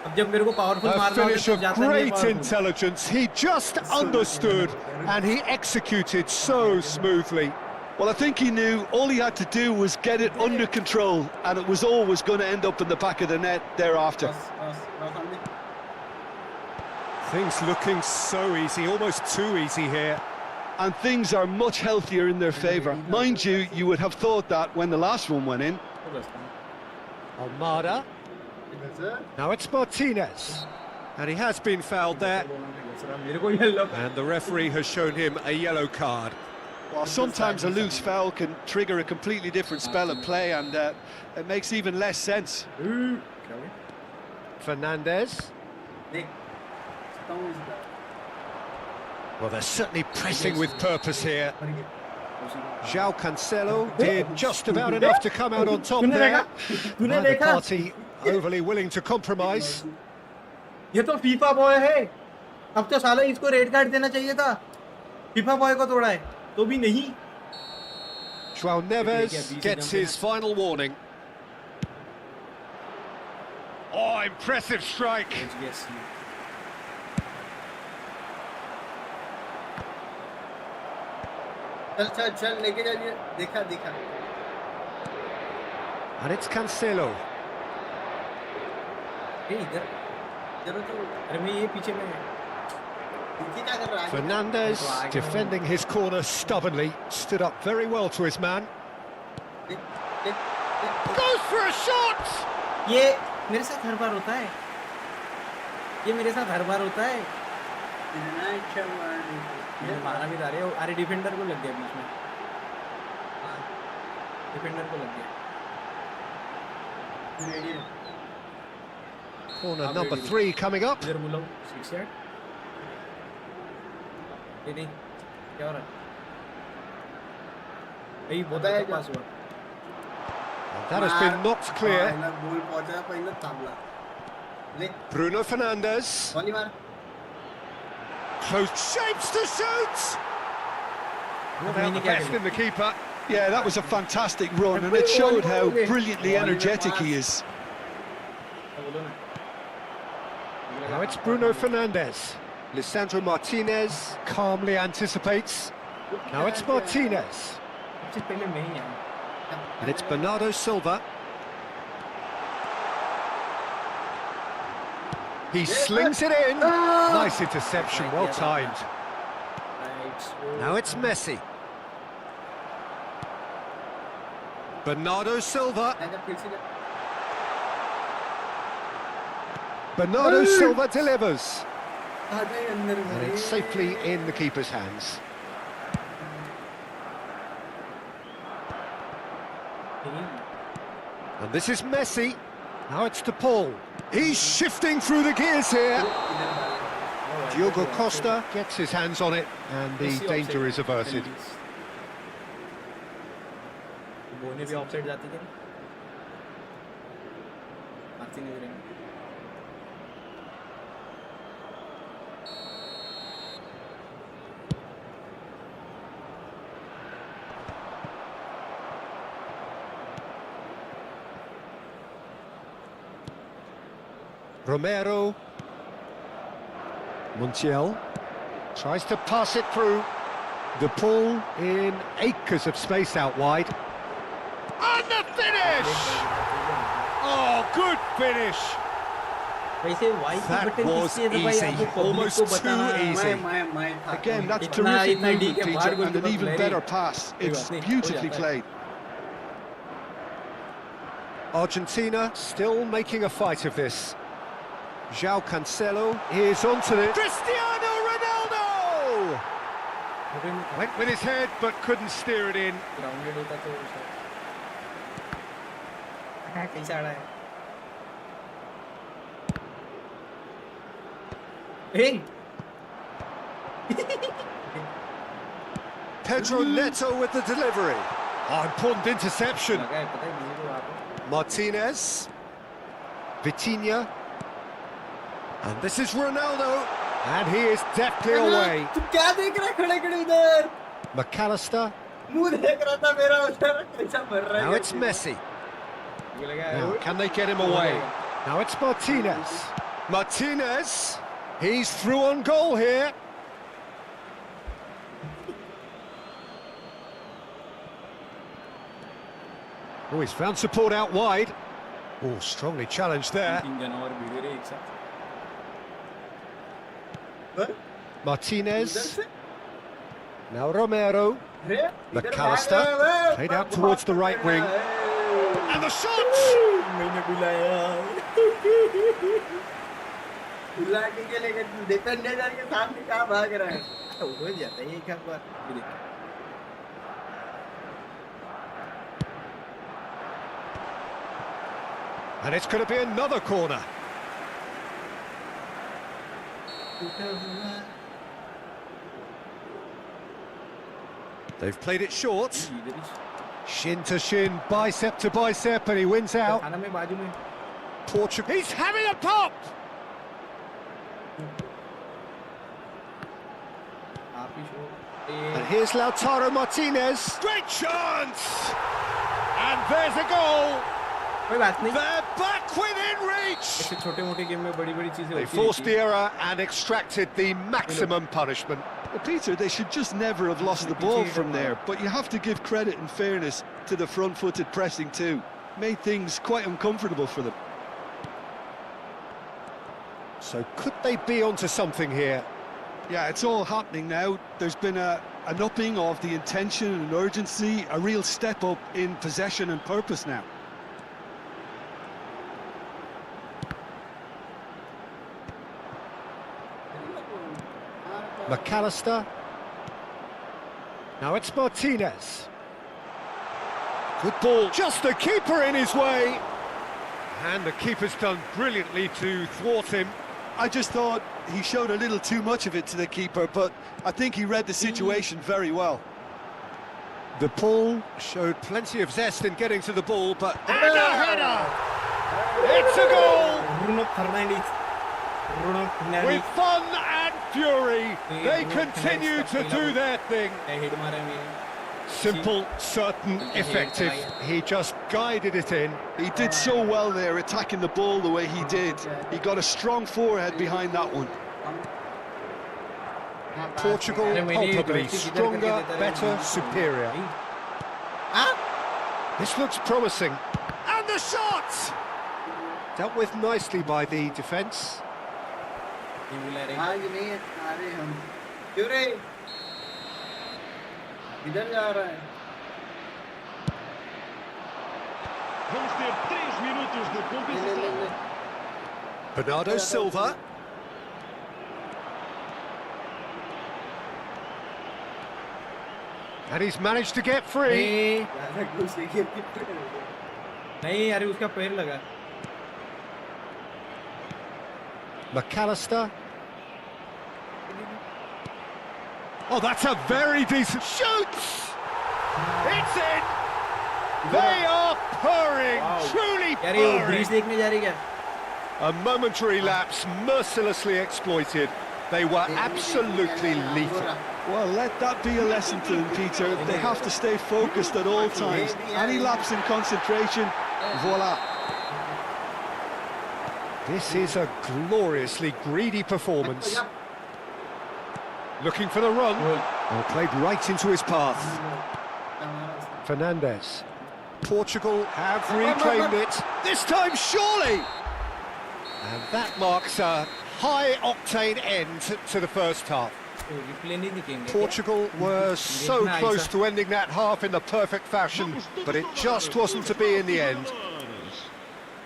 Speaker 2: अब जब मेरे को पावरफुल
Speaker 3: A
Speaker 2: मारना होता
Speaker 3: finish
Speaker 2: है
Speaker 3: of
Speaker 2: तो जाता नहीं
Speaker 3: great
Speaker 2: powerful.
Speaker 3: intelligence. He just understood and he executed so smoothly.
Speaker 4: Well, I think he knew all he had to do was get it under control, and it was always going to end up in the back of the net thereafter.
Speaker 3: Things looking so easy, almost too easy here.
Speaker 4: And things are much healthier in their favour. Mind you, you would have thought that when the last one went in.
Speaker 3: Almada. Now it's Martinez. And he has been fouled there.
Speaker 2: मेरे को yellow
Speaker 3: And the referee has shown him a yellow card.
Speaker 4: Well, sometimes a loose foul can trigger a completely different spell of play, and it makes even less sense.
Speaker 3: Fernandes. Well, they're certainly pressing with purpose here. João Cancelo did just about enough to come out on top there. Neither party overly willing to compromise.
Speaker 2: ये तो FIFA boy है अब तो साला इसको red card देना चाहिए था फीफा बॉय को तोड़ा है तो भी नहीं
Speaker 3: João Neves gets his final warning. Oh, impressive strike.
Speaker 1: चल चल चल लेके जाइए देखा देखा
Speaker 3: And it's Cancelo.
Speaker 2: इधर इधर तो अरे मैं ये पीछे में
Speaker 1: इनकी क्या कर रहा है
Speaker 3: Fernandes defending his corner stubbornly, stood up very well to his man. Goes for a shot!
Speaker 2: ये मेरे साथ हर बार होता है ये मेरे साथ हर बार होता है ये मारा भी था रे अरे डिफेंडर को लग गया बीच में डिफेंडर को लग गया
Speaker 3: Corner number 3 coming up.
Speaker 2: इधर बोलो 6 यार्ड ये नहीं क्या हो रहा है यही बोलता है पास हुआ
Speaker 3: And that has been knocked clear.
Speaker 1: गोल पहुंचा पहले थामला ले
Speaker 3: Bruno Fernandes.
Speaker 1: वाली मार
Speaker 3: Close shapes to shoot! Without the best in the keeper.
Speaker 4: Yeah, that was a fantastic run, and it showed how brilliantly energetic he is.
Speaker 3: Now it's Bruno Fernandes. Lisandro Martinez calmly anticipates. Now it's Martinez.
Speaker 2: सबसे पहले मैं ही आया
Speaker 3: And it's Bernardo Silva. He slings it in. Nice interception, well timed. Now it's Messi. Bernardo Silva. Bernardo Silva delivers. And it's safely in the keeper's hands. And this is Messi. Now it's to Paul. He's shifting through the gears here. Diogo Costa gets his hands on it, and the danger is averted.
Speaker 2: बोने भी offside जाती थी Martinez रे
Speaker 3: Romero. Montiel tries to pass it through. De Paul in acres of space out wide. And the finish! Oh, good finish.
Speaker 2: वैसे Y की
Speaker 3: That
Speaker 2: button
Speaker 3: was
Speaker 2: किसने दबाई
Speaker 3: easy.
Speaker 2: आपको पब्लिक
Speaker 3: Almost
Speaker 2: को
Speaker 3: too
Speaker 2: बताना है।
Speaker 3: easy.
Speaker 1: मैं था
Speaker 4: Again, that's
Speaker 2: इतना
Speaker 4: terrific
Speaker 2: इतना डी
Speaker 4: movement,
Speaker 2: के
Speaker 4: Peter,
Speaker 2: बाहर
Speaker 4: and an
Speaker 2: goalkeeper
Speaker 4: even
Speaker 2: player
Speaker 4: better pass.
Speaker 2: कोई
Speaker 4: It's
Speaker 2: बात नहीं, हो
Speaker 4: beautifully
Speaker 2: जाता है।
Speaker 4: played.
Speaker 3: Argentina still making a fight of this. João Cancelo is onto it. Cristiano Ronaldo! Went with his head but couldn't steer it in.
Speaker 2: Grounded होता तो कैसा आड़ा है
Speaker 3: Pedro Neto with the delivery. Oh, important interception.
Speaker 2: लगा है पता है किसी को आपको
Speaker 3: Martinez. Vitinha. And this is Ronaldo. And he is deftly away.
Speaker 1: तू क्या देख रहा है खड़े खड़े उधर
Speaker 3: McAllister.
Speaker 1: मुंह देख रहा था मेरा उधर कैसा मर रहा है
Speaker 3: Now it's Messi.
Speaker 2: ये लगा
Speaker 3: Now,
Speaker 2: है
Speaker 3: can they get him away? Now it's Martinez. Martinez. He's through on goal here. Oh, he's found support out wide. Oh, strongly challenged there.
Speaker 2: 3 जनवरी भिड़ रहे एक साथ
Speaker 3: Martinez.
Speaker 1: उधर से
Speaker 3: Now Romero.
Speaker 1: अरे
Speaker 3: McAllister. Played out towards the right wing. And the shot!
Speaker 2: मैंने बुलाया
Speaker 1: बुला के लेकर डिफेंडर के सामने कहाँ भाग रहा है
Speaker 2: हो जाता है एक बार ये देख
Speaker 3: And it's going to be another corner. They've played it short.
Speaker 2: इधर ही
Speaker 3: Shin to shin, bicep to bicep, and he wins out.
Speaker 2: खाना में बाजू में
Speaker 3: Portugal. He's having a pop!
Speaker 2: आप ही show
Speaker 3: And here's Lautaro Martinez. Great chance! And there's a goal.
Speaker 2: कोई बात नहीं
Speaker 3: They're back within reach.
Speaker 2: ऐसे छोटे मोटे गेम में बड़ी-बड़ी चीजें
Speaker 3: They
Speaker 2: होती
Speaker 3: forced
Speaker 2: रहती
Speaker 3: the
Speaker 2: हैं।
Speaker 3: error and extracted the maximum punishment.
Speaker 4: Well, Peter, they should just never have lost the ball from there, but you have to give credit and fairness to the front-footed pressing too. Made things quite uncomfortable for them.
Speaker 3: So could they be onto something here?
Speaker 4: Yeah, it's all happening now. There's been an upping of the intention and urgency, a real step up in possession and purpose now.
Speaker 3: McAllister. Now it's Martinez. Good ball. Just the keeper in his way. And the keeper's done brilliantly to thwart him.
Speaker 4: I just thought he showed a little too much of it to the keeper, but I think he read the situation very well.
Speaker 3: The ball showed plenty of zest in getting to the ball, but... And a header! It's a goal!
Speaker 2: Bruno Fernandes
Speaker 3: With fun and fury, they continue to do their thing.
Speaker 2: Head मारा मैंने
Speaker 3: Simple, certain, effective. He just guided it in.
Speaker 4: He did so well there, attacking the ball the way he did. He got a strong forehead behind that one.
Speaker 3: Portugal palpably stronger, better, superior. This looks promising. And the shot! Dealt with nicely by the defence.
Speaker 2: ये बुला रहे
Speaker 1: आज नहीं आ रहे हम क्यों रे इधर जा रहा है
Speaker 5: Vamos ter 3 minutos de
Speaker 1: ले
Speaker 5: compensação.
Speaker 3: Bernardo Silva. And he's managed to get free.
Speaker 2: नहीं अरे उसका पैर लगा
Speaker 3: McAllister. Oh, that's a very decent shoot! It's in! They are purring, truly
Speaker 2: यार ये वो ब्रिज
Speaker 3: purring.
Speaker 2: देखने जा रही क्या
Speaker 3: A momentary lapse mercilessly exploited. They were absolutely lethal.
Speaker 4: Well, let that be a lesson to them, Peter. They have to stay focused at all times. Any lapse in concentration, voila.
Speaker 3: This is a gloriously greedy performance. Looking for the run. Well, played right into his path. Fernandez. Portugal have reclaimed it. This time, surely! And that marks a high-octane end to the first half. Portugal were so close to ending that half in the perfect fashion, but it just wasn't to be in the end.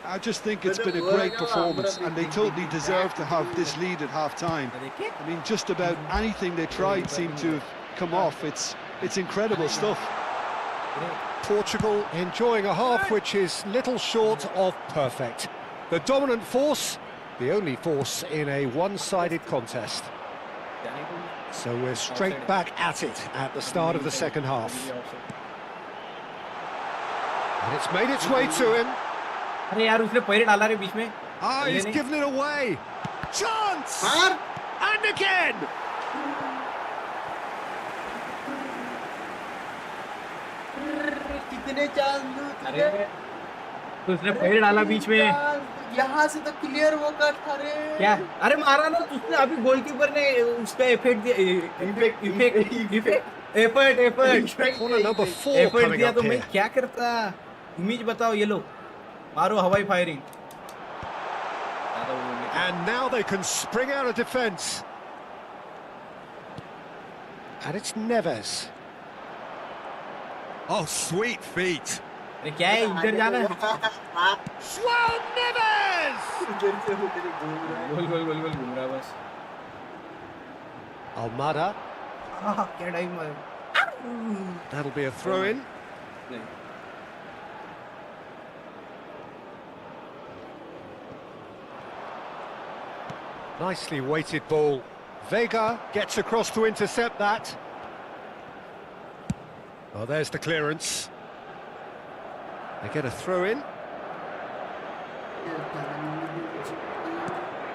Speaker 4: I just think it's been a great performance, and they totally deserve to have this lead at half-time. I mean, just about anything they tried seemed to have come off. It's incredible stuff.
Speaker 3: Portugal enjoying a half which is little short of perfect. The dominant force, the only force in a one-sided contest. So we're straight back at it at the start of the second half. And it's made its way to him.
Speaker 2: अरे यार उसने पैर डाला रे बीच में.
Speaker 3: Ah, he's given it away. Chance! And again!
Speaker 1: कितने chance
Speaker 2: अरे उसने पैर डाला बीच में.
Speaker 1: यहाँ से तो क्लियर वो कर था रे.
Speaker 2: क्या? अरे मारा ना उसने. अभी गोलकीपर ने उसका एफर्ट
Speaker 3: Corner number 4 coming
Speaker 2: दिया
Speaker 3: up
Speaker 2: तो मैं
Speaker 3: here.
Speaker 2: क्या करता? इमेज बताओ. ये लो मारो हवाई firing.
Speaker 3: And now they can spring out of defence. And it's Neves. Oh, sweet feet.
Speaker 2: अरे क्या है? इधर जाना है.
Speaker 3: João Neves!
Speaker 2: गोल घूम रहा है बस.
Speaker 3: Almada.
Speaker 2: क्या टाइम है.
Speaker 3: That'll be a throw-in. Nicely weighted ball. Vega gets across to intercept that. Oh, there's the clearance. They get a throw-in.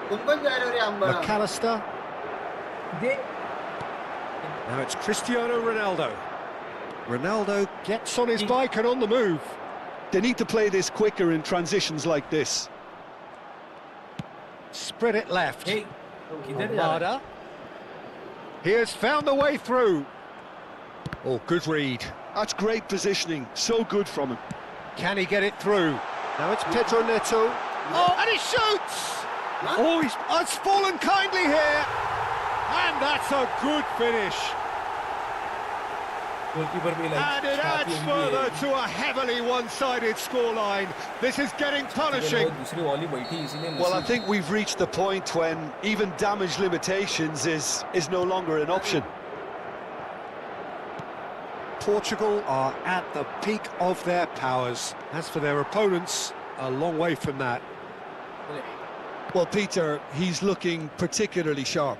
Speaker 3: McAllister. Now it's Cristiano Ronaldo. Ronaldo gets on his bike and on the move.
Speaker 4: They need to play this quicker in transitions like this.
Speaker 3: Spread it left.
Speaker 2: Hey, किधर जा रहा है?
Speaker 3: Almada. He has found the way through. Oh, good read.
Speaker 4: That's great positioning. So good from him.
Speaker 3: Can he get it through? Now it's Pedro Neto. Oh, and he shoots! Oh, it's fallen kindly here. And that's a good finish.
Speaker 2: Goalkeeper भी
Speaker 3: And it adds further to a heavily one-sided scoreline. This is getting punishing.
Speaker 2: दूसरी volley बैठी इसीलिए.
Speaker 4: Well, I think we've reached the point when even damage limitations is no longer an option.
Speaker 3: Portugal are at the peak of their powers. As for their opponents, a long way from that.
Speaker 4: Well, Peter, he's looking particularly sharp.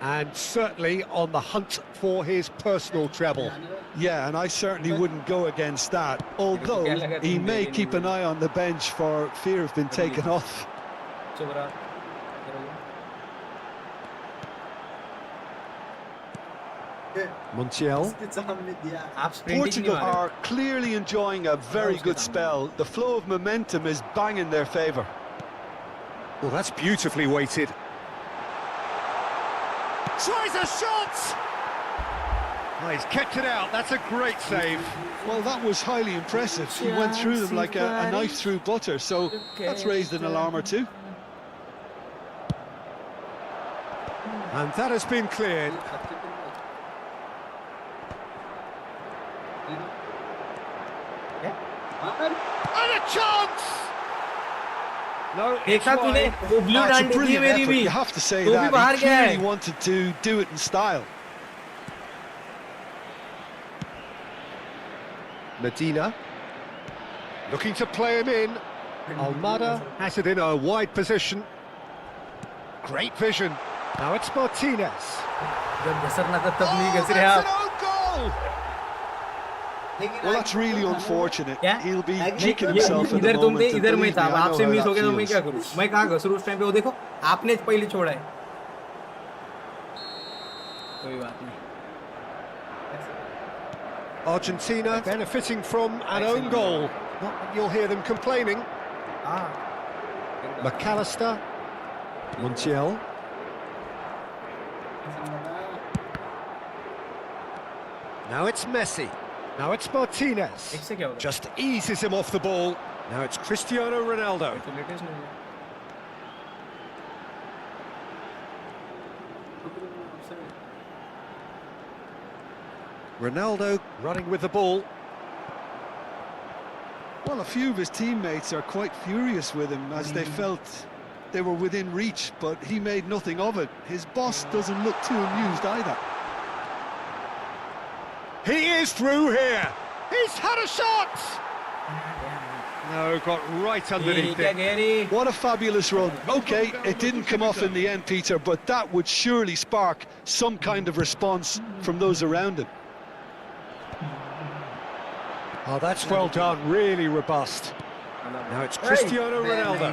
Speaker 3: And certainly on the hunt for his personal treble.
Speaker 4: Yeah, and I certainly wouldn't go against that, although he may keep an eye on the bench for fear of being taken off.
Speaker 3: Montiel.
Speaker 4: Portugal are clearly enjoying a very good spell. The flow of momentum is bang in their favour.
Speaker 3: Well, that's beautifully weighted. Tries a shot! Oh, he's kept it out. That's a great save.
Speaker 4: Well, that was highly impressive. He went through them like a knife through butter, so that's raised an alarm or two.
Speaker 3: And that has been cleared. And a chance! No,
Speaker 2: एक साथ तूने वो blue
Speaker 4: That's a
Speaker 2: डांडी थी
Speaker 4: brilliant
Speaker 2: मेरी
Speaker 4: effort,
Speaker 2: भी.
Speaker 4: you have to say
Speaker 2: तो भी
Speaker 4: that.
Speaker 2: बाहर
Speaker 4: He
Speaker 2: गया है.
Speaker 4: clearly wanted to do it in style.
Speaker 3: Medina. Looking to play him in. Almada has it in a wide position. Great vision. Now it's Martinez.
Speaker 2: जब घसरना था तब नहीं घस रहे
Speaker 3: That's
Speaker 2: आप.
Speaker 3: an own goal!
Speaker 4: Well, that's really unfortunate.
Speaker 2: क्या?
Speaker 4: He'll be
Speaker 2: ये-
Speaker 4: kicking himself at the
Speaker 2: इधर तुम थे,
Speaker 4: moment. and
Speaker 2: इधर मैं
Speaker 4: believe
Speaker 2: था.
Speaker 4: me, I know
Speaker 2: आपसे
Speaker 4: how
Speaker 2: मिस हो
Speaker 4: that
Speaker 2: गया तो मैं
Speaker 4: feels.
Speaker 2: क्या करूं? मैं कहाँ घसरूं उस टाइम पे? वो देखो, आपने पहले छोड़ा है. कोई बात नहीं.
Speaker 3: Argentina benefiting from an own goal. Not that you'll hear them complaining.
Speaker 2: हाँ.
Speaker 3: McAllister. Montiel. Now it's Messi. Now it's Martinez.
Speaker 2: इससे क्या होगा?
Speaker 3: Just eases him off the ball. Now it's Cristiano Ronaldo.
Speaker 2: तो लेटेस्ट नहीं है।
Speaker 3: Ronaldo running with the ball.
Speaker 4: Well, a few of his teammates are quite furious with him as they felt they were within reach, but he made nothing of it. His boss doesn't look too amused either.
Speaker 3: He is through here. He's had a shot. No, got right underneath
Speaker 2: क्या
Speaker 3: it.
Speaker 2: गहरी?
Speaker 4: What a fabulous run. Okay, it didn't come off in the end, Peter, but that would surely spark some kind of response from those around him.
Speaker 3: Oh, that's well done. Really robust. Now it's Cristiano Ronaldo.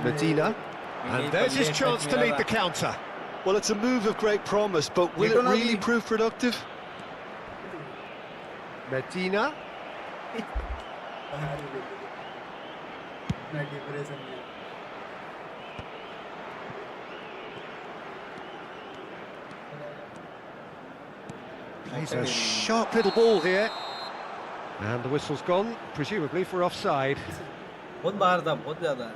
Speaker 3: Medina. And there's his chance to lead the counter.
Speaker 4: Well, it's a move of great promise, but will it really prove productive?
Speaker 3: Medina. Plays a sharp little ball here. And the whistle's gone, presumably for offside.
Speaker 2: बहुत बाहर था, बहुत ज़्यादा।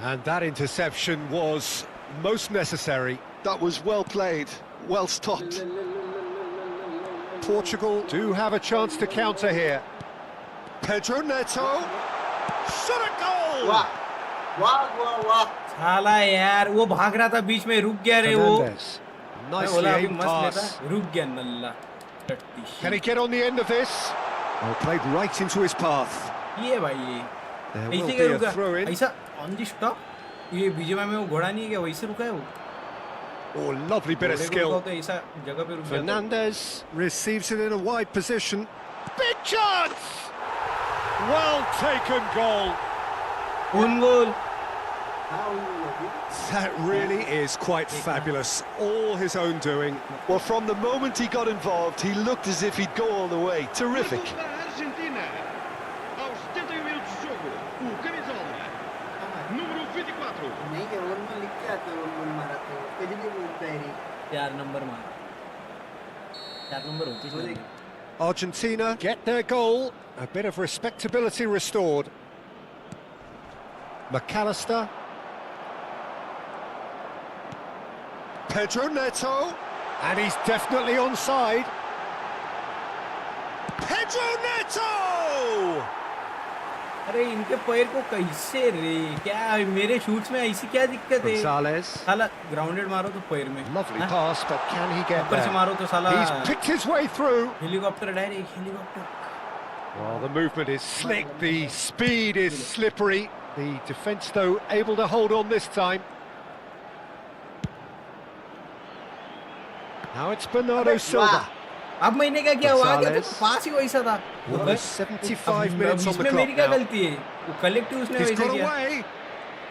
Speaker 3: And that interception was most necessary.
Speaker 4: That was well played, well stopped.
Speaker 3: Portugal do have a chance to counter here. Pedro Neto. Shot a goal!
Speaker 1: वाह वाह वाह वाह
Speaker 2: साला यार वो भाग रहा था बीच में रुक गया रे वो
Speaker 3: Fernandes.
Speaker 2: मैं
Speaker 3: Nicely
Speaker 2: बोला अभी
Speaker 3: aimed
Speaker 2: मस्त
Speaker 3: pass.
Speaker 2: लेता रुक गया नल्ला
Speaker 3: Can he get on the end of this? Oh, played right into his path.
Speaker 2: ये भाई ये
Speaker 3: There will
Speaker 2: ऐसे
Speaker 3: be
Speaker 2: क्या
Speaker 3: a
Speaker 2: रुका
Speaker 3: throw in.
Speaker 2: ऐसा ऑन द स्टॉप ये बीजेएमआई में वो घोड़ा नहीं है क्या वैसे रुका है वो
Speaker 3: Oh, lovely bit of
Speaker 2: घोड़े को
Speaker 3: skill.
Speaker 2: रुका तो ऐसा जगह पे रुक गया
Speaker 3: Fernandes receives it in a wide position. Big chance! Well taken goal.
Speaker 2: उन गोल
Speaker 3: That really is quite fabulous. All his own doing.
Speaker 4: Well, from the moment he got involved, he looked as if he'd go all the way. Terrific.
Speaker 5: Da Argentina. Aos 71 minutos de jogo, o camisola número 24.
Speaker 1: नहीं क्या role में लिख के आता है role मारा तो कभी भी बोलता है नहीं
Speaker 2: 4 नंबर मार 4 नंबर होती है
Speaker 3: Argentina get their goal. A bit of respectability restored. McAllister. Pedro Neto. And he's definitely onside. Pedro Neto!
Speaker 2: अरे इनके पैर को कैसे रे क्या मेरे शूट्स में ऐसी क्या दिक्कत है
Speaker 3: Gonzalez.
Speaker 2: साला ग्राउंडेड मारो तो पैर में
Speaker 3: Lovely
Speaker 2: हाँ?
Speaker 3: pass, but can he get
Speaker 2: ऊपर से
Speaker 3: there?
Speaker 2: मारो तो साला
Speaker 3: He's picked his way through.
Speaker 2: Helicopter direct helicopter
Speaker 3: Well, the movement is slick, the speed is slippery. The defence, though, able to hold on this time. Now it's Bernardo Silva.
Speaker 2: अब मैंने क्या हुआ आगे तो
Speaker 3: Gonzalez.
Speaker 2: पास ही वैसा था
Speaker 3: Well, there's 75 minutes on the
Speaker 2: इसमें मेरी
Speaker 3: clock
Speaker 2: क्या
Speaker 3: now.
Speaker 2: गलती है वो कलेक्टिव उसने
Speaker 3: He's
Speaker 2: वैसे
Speaker 3: got
Speaker 2: किया
Speaker 3: away.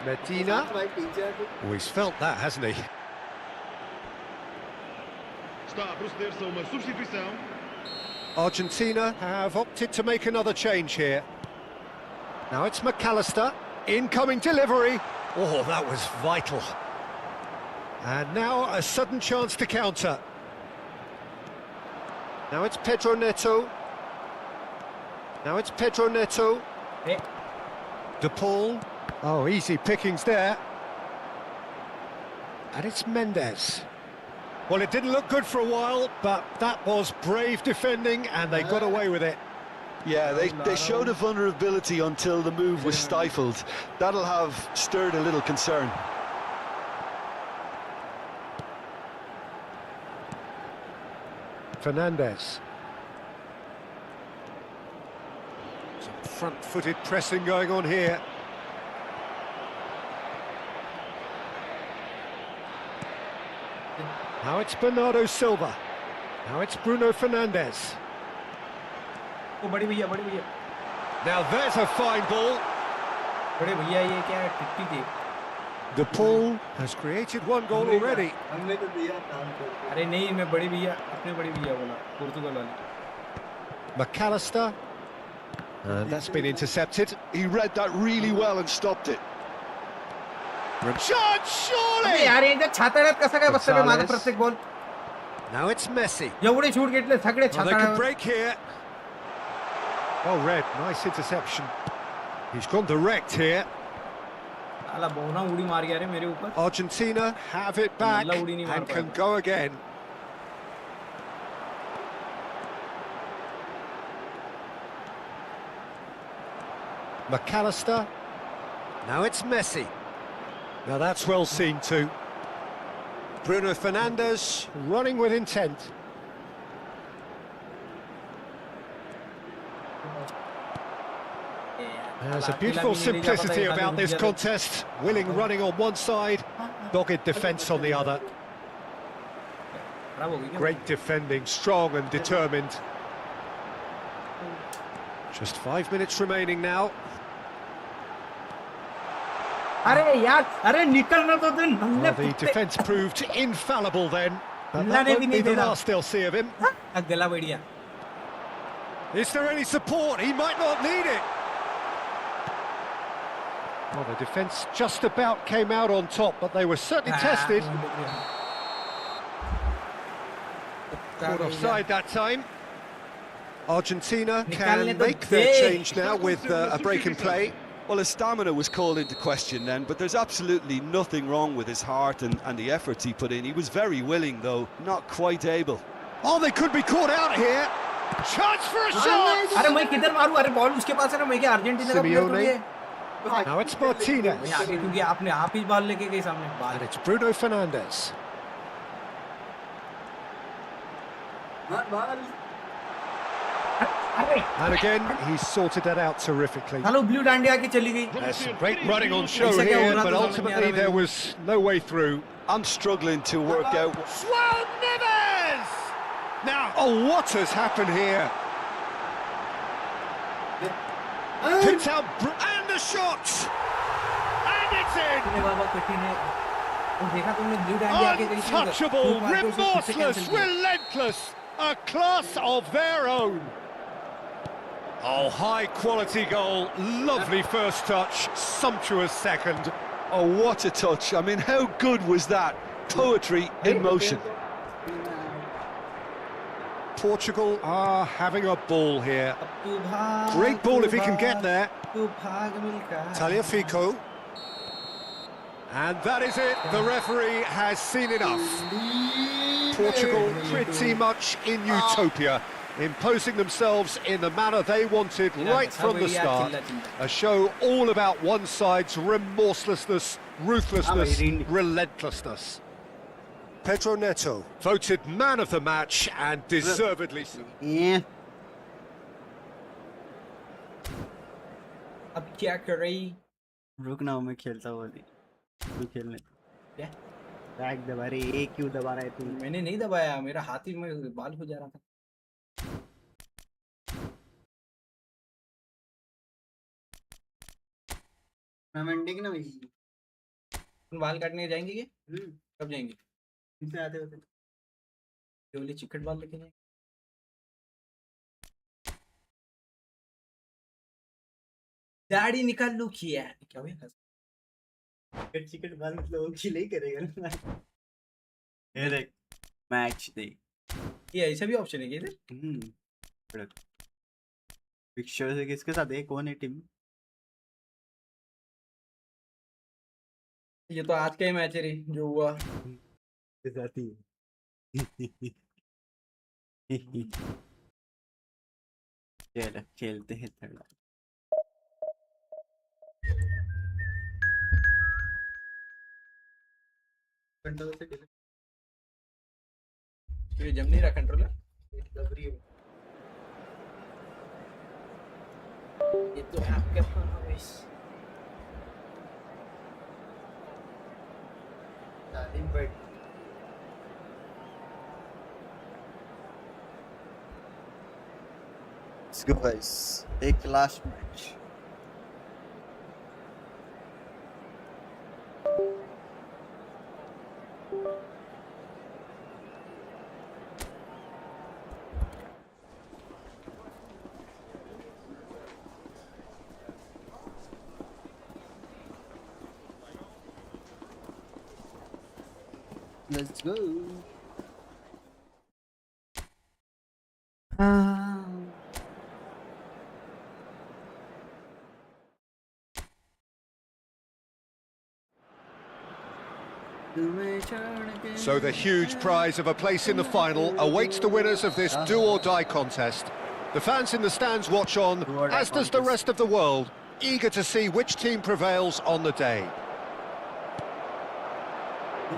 Speaker 3: Medina.
Speaker 1: भाई पीछे आके
Speaker 3: Oh, he's felt that, hasn't he?
Speaker 5: Está a proceder-se a uma substituição.
Speaker 3: Argentina have opted to make another change here. Now it's McAllister. Incoming delivery. Oh, that was vital. And now a sudden chance to counter. Now it's Pedro Neto. Now it's Pedro Neto.
Speaker 2: A,
Speaker 3: De Paul. Oh, easy pickings there. And it's Mendes. Well, it didn't look good for a while, but that was brave defending, and they got away with it.
Speaker 4: Yeah, they showed a vulnerability until the move was stifled. That'll have stirred a little concern.
Speaker 3: Fernandes. Some front-footed pressing going on here. Now it's Bernardo Silva. Now it's Bruno Fernandes.
Speaker 2: वो बड़ी भैया
Speaker 3: Now there's a fine ball.
Speaker 2: बड़े भैया ये क्या है TT थी
Speaker 3: De Paul has created one goal already.
Speaker 1: हमने तो दिया काम को
Speaker 2: अरे नहीं मैं बड़ी भैया अपने बड़ी भैया बोला पुर्तगाल वाली
Speaker 3: McAllister. That's been intercepted.
Speaker 4: He read that really well and stopped it.
Speaker 3: Shot, surely!
Speaker 2: यार यांच्या छाताळ्यात कसं काय बसतं रे माझा
Speaker 3: Gonzalez.
Speaker 2: प्रत्येक बॉल
Speaker 3: Now it's Messi.
Speaker 2: एवढे शूट घेतले सगळे
Speaker 3: Oh, they could
Speaker 2: छाताळ्यावर
Speaker 3: break here. Well read, nice interception. He's gone direct here.
Speaker 2: साला बोना उड़ी मार गया रे मेरे ऊपर
Speaker 3: Argentina have it back
Speaker 2: Nalla udi nahi maar
Speaker 3: and can
Speaker 2: paya.
Speaker 3: go again. McAllister. Now it's Messi. Now that's well seen too. Bruno Fernandes running with intent. There's a beautiful simplicity about this contest. Willing running on one side, dogged defence on the other. Great defending, strong and determined. Just 5 minutes remaining now.
Speaker 2: अरे यार अरे निकलना तो दे नल्ले
Speaker 3: Well, the
Speaker 2: कुत्ते
Speaker 3: defence proved infallible then. But
Speaker 2: Nalla
Speaker 3: that
Speaker 2: ne bhi
Speaker 3: won't
Speaker 2: nahi
Speaker 3: be the
Speaker 2: de raha.
Speaker 3: last they'll see of him.
Speaker 2: गला बढ़िया
Speaker 3: Is there any support? He might not need it. Well, the defence just about came out on top, but they were certainly tested. Caught offside that time. Argentina can
Speaker 2: Nikalne to
Speaker 3: make their
Speaker 2: de.
Speaker 3: change now with a break in play.
Speaker 4: Well, his stamina was called into question then, but there's absolutely nothing wrong with his heart and the efforts he put in. He was very willing, though, not quite able.
Speaker 3: Oh, they could be caught out here. Chance for a shot!
Speaker 2: अरे मैं किधर मारूं अरे ball उसके पास है ना मैं क्या अर्जेंटीना का प्लेयर थोड़ी है
Speaker 3: Now it's Martinez.
Speaker 2: मैं आगे क्योंकि आपने आप ही बॉल लेके गए सामने
Speaker 3: And it's Bruno Fernandes. And again, he's sorted that out terrifically.
Speaker 2: Hello blue dandiya आके चली गई
Speaker 3: There's some great running on show
Speaker 2: ऐसा क्या हो
Speaker 3: here,
Speaker 2: रहा
Speaker 3: but
Speaker 2: था समझ नहीं आ
Speaker 3: ultimately
Speaker 2: रहा
Speaker 3: there
Speaker 2: मेरे
Speaker 3: was no way through.
Speaker 4: I'm struggling to work out.
Speaker 3: João Neves! Now, oh, what has happened here? Picked out, and the shot! And it's in!
Speaker 2: को बाबा कठिन है वो देखा तुमने ब्लू डांडिया आके गई थी
Speaker 3: Untouchable, remorseless, relentless, a class of their own. Oh, high quality goal, lovely first touch, sumptuous second.
Speaker 4: Oh, what a touch. I mean, how good was that? Poetry in motion.
Speaker 3: Portugal are having a ball here. Great ball if he can get there. Tagliafico. And that is it, the referee has seen enough. Portugal pretty much in utopia, imposing themselves in the manner they wanted right from the start. A show all about one side's remorselessness, ruthlessness, relentlessness. Pedro Neto, voted man of the match and deservedly so.
Speaker 2: अब क्या कर रही
Speaker 1: रुक ना मैं खेलता हुआ तू खेलने
Speaker 2: क्या
Speaker 1: बैग दबा रही ए क्यों दबा रहा है तू
Speaker 2: मैंने नहीं दबाया मेरा हाथ ही में बाल हो जा रहा था
Speaker 1: टूर्नामेंट की ना भाई
Speaker 2: तुम बाल काटने जाएंगे क्या कब जाएंगे
Speaker 1: किनसे आते होते
Speaker 2: ये वाले चिकट बाल लेके जाएंगे दाढ़ी निकाल लो किया क्या हुआ
Speaker 1: चिकट चिकट बाल मतलब वो खिले ही करेगा ना ये देख मैच देख
Speaker 2: ये ऐसा भी ऑप्शन है क्या इधर
Speaker 1: पिक्चर से किसके साथ है कौन है टीम
Speaker 2: ये तो आज का ही मैच है रे जो हुआ
Speaker 1: के साथ ही चल खेलते हैं थोड़ा
Speaker 2: कंट्रोल से खेले ये जम नहीं रहा कंट्रोलर दब रही है ये तो आपका फोन है guys
Speaker 1: starting but let's go guys एक last match Let's go.
Speaker 3: So the huge prize of a place in the final awaits the winners of this do-or-die contest. The fans in the stands watch on, as does the rest of the world, eager to see which team prevails on the day.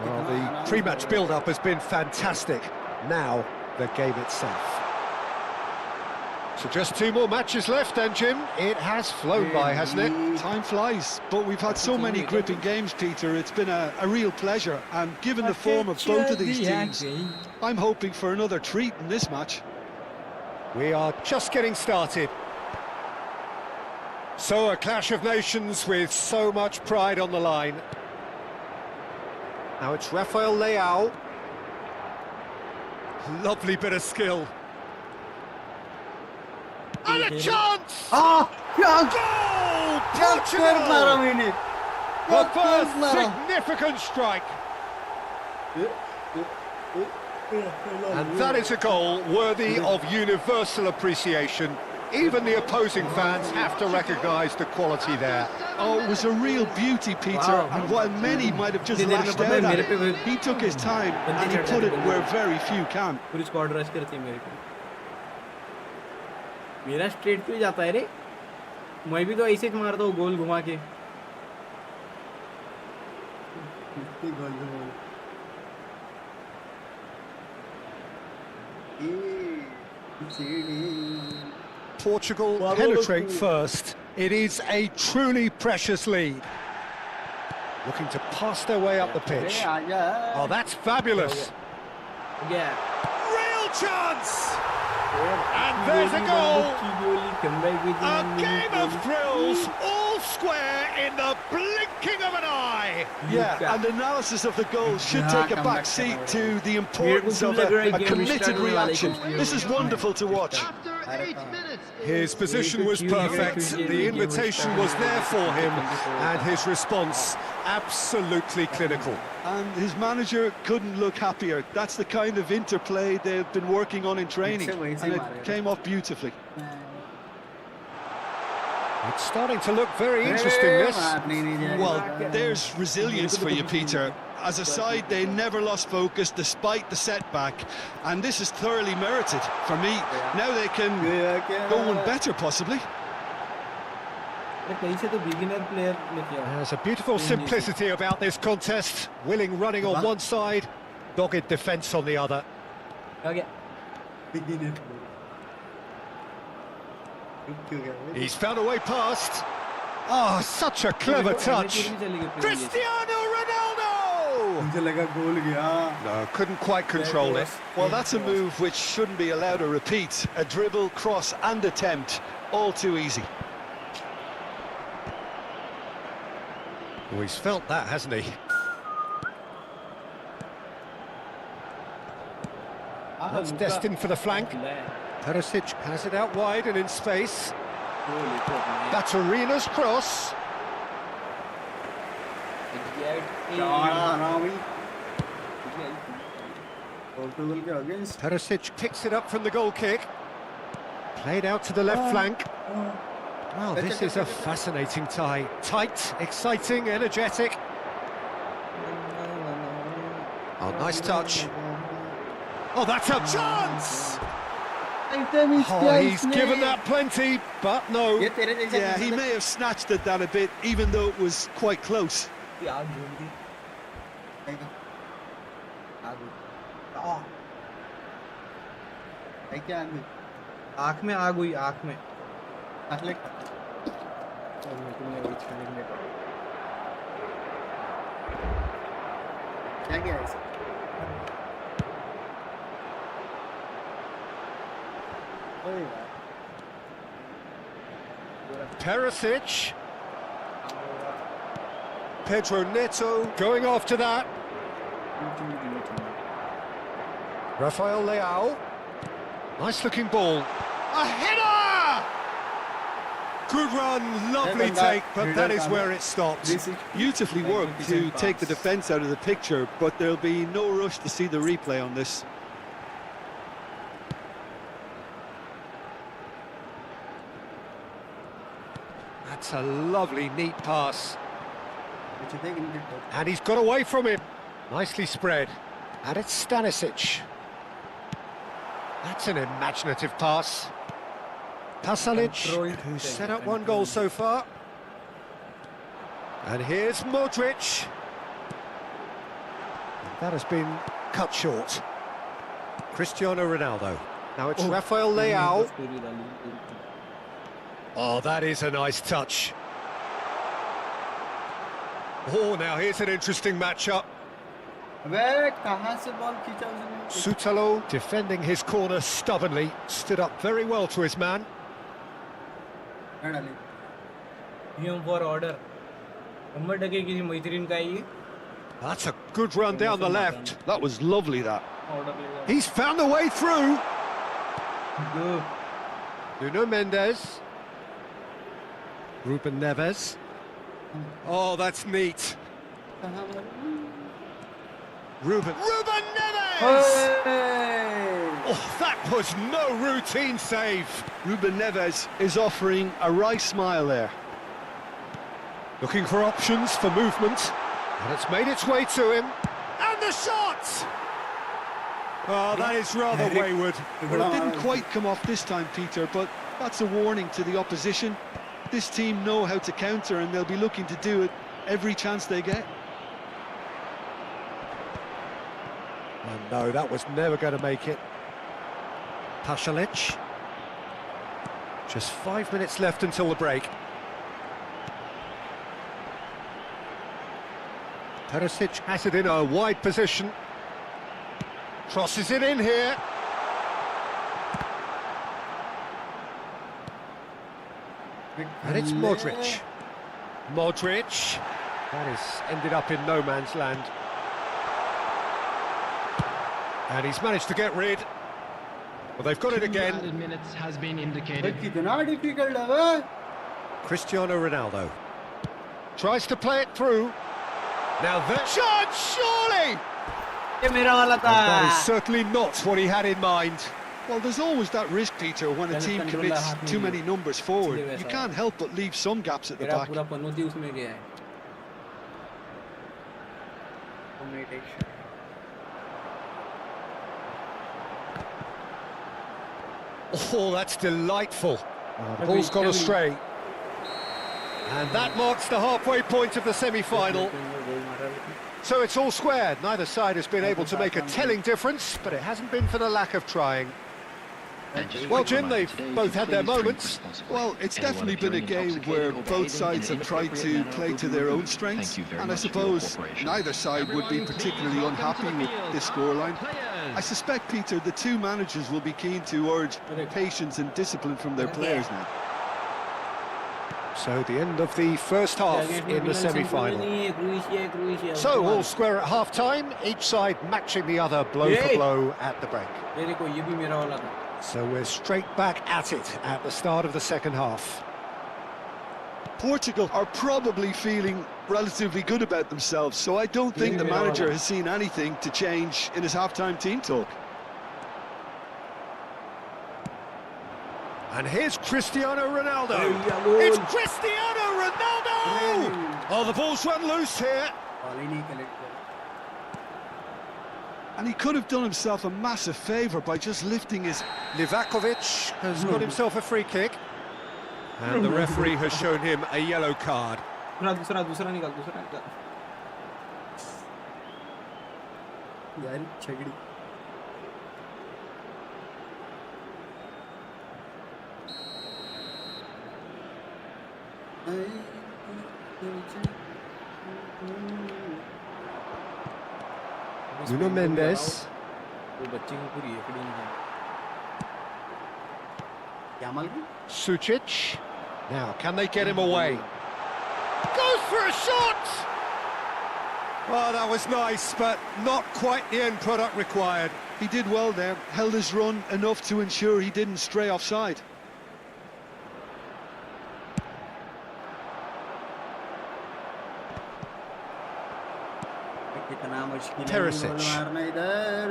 Speaker 3: Well, the pre-match build-up has been fantastic. Now, the game itself. So just 2 more matches left then, Jim. It has flown by, hasn't it?
Speaker 4: Time flies, but we've had so many gripping games, Peter. It's been a real pleasure, and given the form of both of these teams, I'm hoping for another treat in this match.
Speaker 3: We are just getting started. So a clash of nations with so much pride on the line. Now it's Rafael Leao. Lovely bit of skill. And a chance!
Speaker 1: Ah!
Speaker 3: Goal! Portugal! The first significant strike. And that is a goal worthy of universal appreciation. Even the opposing fans have to recognise the quality there.
Speaker 4: Oh, it was a real beauty, Peter, and while many might have just lashed out at it, he took his time and he put it where very few can.
Speaker 2: पूरी squad rush करती है मेरे को मेरा straight पे जाता है रे मैं भी तो ऐसे ही मारता हूँ गोल घुमा के
Speaker 3: Portugal penetrate first. It is a truly precious lead. Looking to pass their way up the pitch. Oh, that's fabulous.
Speaker 2: Yeah.
Speaker 3: Real chance! And there's a goal! A game of thrills, all square in the blinking of an eye!
Speaker 4: Yeah, and analysis of the goal should take a back seat to the importance of a committed reaction. This is wonderful to watch.
Speaker 3: His position was perfect, the invitation was there for him, and his response absolutely clinical.
Speaker 4: And his manager couldn't look happier. That's the kind of interplay they've been working on in training, and it came off beautifully.
Speaker 3: It's starting to look very interesting, this.
Speaker 4: Well, there's resilience for you, Peter. As a side, they never lost focus despite the setback, and this is thoroughly merited for me. Now they can go one better, possibly.
Speaker 3: There's a beautiful simplicity about this contest. Willing running on one side, dogged defence on the other. He's found a way past. Oh, such a clever touch. Cristiano Ronaldo! No, couldn't quite control it.
Speaker 4: Well, that's a move which shouldn't be allowed to repeat. A dribble, cross and attempt, all too easy.
Speaker 3: Oh, he's felt that, hasn't he? That's destined for the flank. Perisic has it out wide and in space. That's Arena's cross. Perisic picks it up from the goal kick. Played out to the left flank. Well, this is a fascinating tie. Tight, exciting, energetic. Oh, nice touch. Oh, that's a chance! Oh, he's given that plenty, but no.
Speaker 4: Yeah, he may have snatched at that a bit, even though it was quite close.
Speaker 2: आँख में आग हुई आँख में
Speaker 1: क्या क्या है
Speaker 3: Perisic. Pedro Neto going after that. Rafael Leao. Nice looking ball. A header! Good run, lovely take, but that is where it stopped.
Speaker 4: Beautifully worked to take the defence out of the picture, but there'll be no rush to see the replay on this.
Speaker 3: That's a lovely, neat pass. And he's got away from him. Nicely spread. And it's Stanisic. That's an imaginative pass. Pasalic, who's set up one goal so far. And here's Modric. That has been cut short. Cristiano Ronaldo. Now it's Rafael Leao. Oh, that is a nice touch. Oh, now here's an interesting matchup. Sutalo defending his corner stubbornly, stood up very well to his man.
Speaker 2: For order.
Speaker 3: That's a good run down the left.
Speaker 4: That was lovely, that.
Speaker 3: He's found a way through. Nuno Mendes. Ruben Neves. Oh, that's neat. Ruben Neves! Oh, that was no routine save.
Speaker 4: Ruben Neves is offering a wry smile there.
Speaker 3: Looking for options for movement. And it's made its way to him. And the shot! Oh, that is rather wayward.
Speaker 4: Well, it didn't quite come off this time, Peter, but that's a warning to the opposition. This team know how to counter, and they'll be looking to do it every chance they get.
Speaker 3: Oh, no, that was never going to make it. Pasalic. Just 5 minutes left until the break. Perisic has it in a wide position. Crosses it in here. And it's Modric. Modric. That is ended up in no man's land. And he's managed to get rid. Well, they've got it again.
Speaker 5: Minutes has been indicated.
Speaker 3: Cristiano Ronaldo. Tries to play it through. Now that shot, surely! And that is certainly not what he had in mind.
Speaker 4: Well, there's always that risk, Peter, when a team commits too many numbers forward. You can't help but leave some gaps at the back.
Speaker 3: Oh, that's delightful. The ball's gone astray. And that marks the halfway point of the semi-final. So it's all squared. Neither side has been able to make a telling difference, but it hasn't been for the lack of trying. Well, Jim, they've both had their moments.
Speaker 4: Well, it's definitely been a game where both sides have tried to play to their own strengths, and I suppose neither side would be particularly unhappy with this scoreline. I suspect, Peter, the two managers will be keen to urge patience and discipline from their players now.
Speaker 3: So the end of the first half in the semi-final. So all square at half-time, each side matching the other blow for blow at the break. So we're straight back at it at the start of the second half.
Speaker 4: Portugal are probably feeling relatively good about themselves, so I don't think the manager has seen anything to change in his half-time team talk.
Speaker 3: And here's Cristiano Ronaldo. It's Cristiano Ronaldo! Oh, the ball's run loose here.
Speaker 4: And he could have done himself a massive favour by just lifting his...
Speaker 3: Livakovic has got himself a free kick. And the referee has shown him a yellow card. Nuno Mendes. Sucic. Now, can they get him away? Goes for a shot! Oh, that was nice, but not quite the end product required.
Speaker 4: He did well there, held his run enough to ensure he didn't stray offside.
Speaker 3: Perisic.
Speaker 1: मारना इधर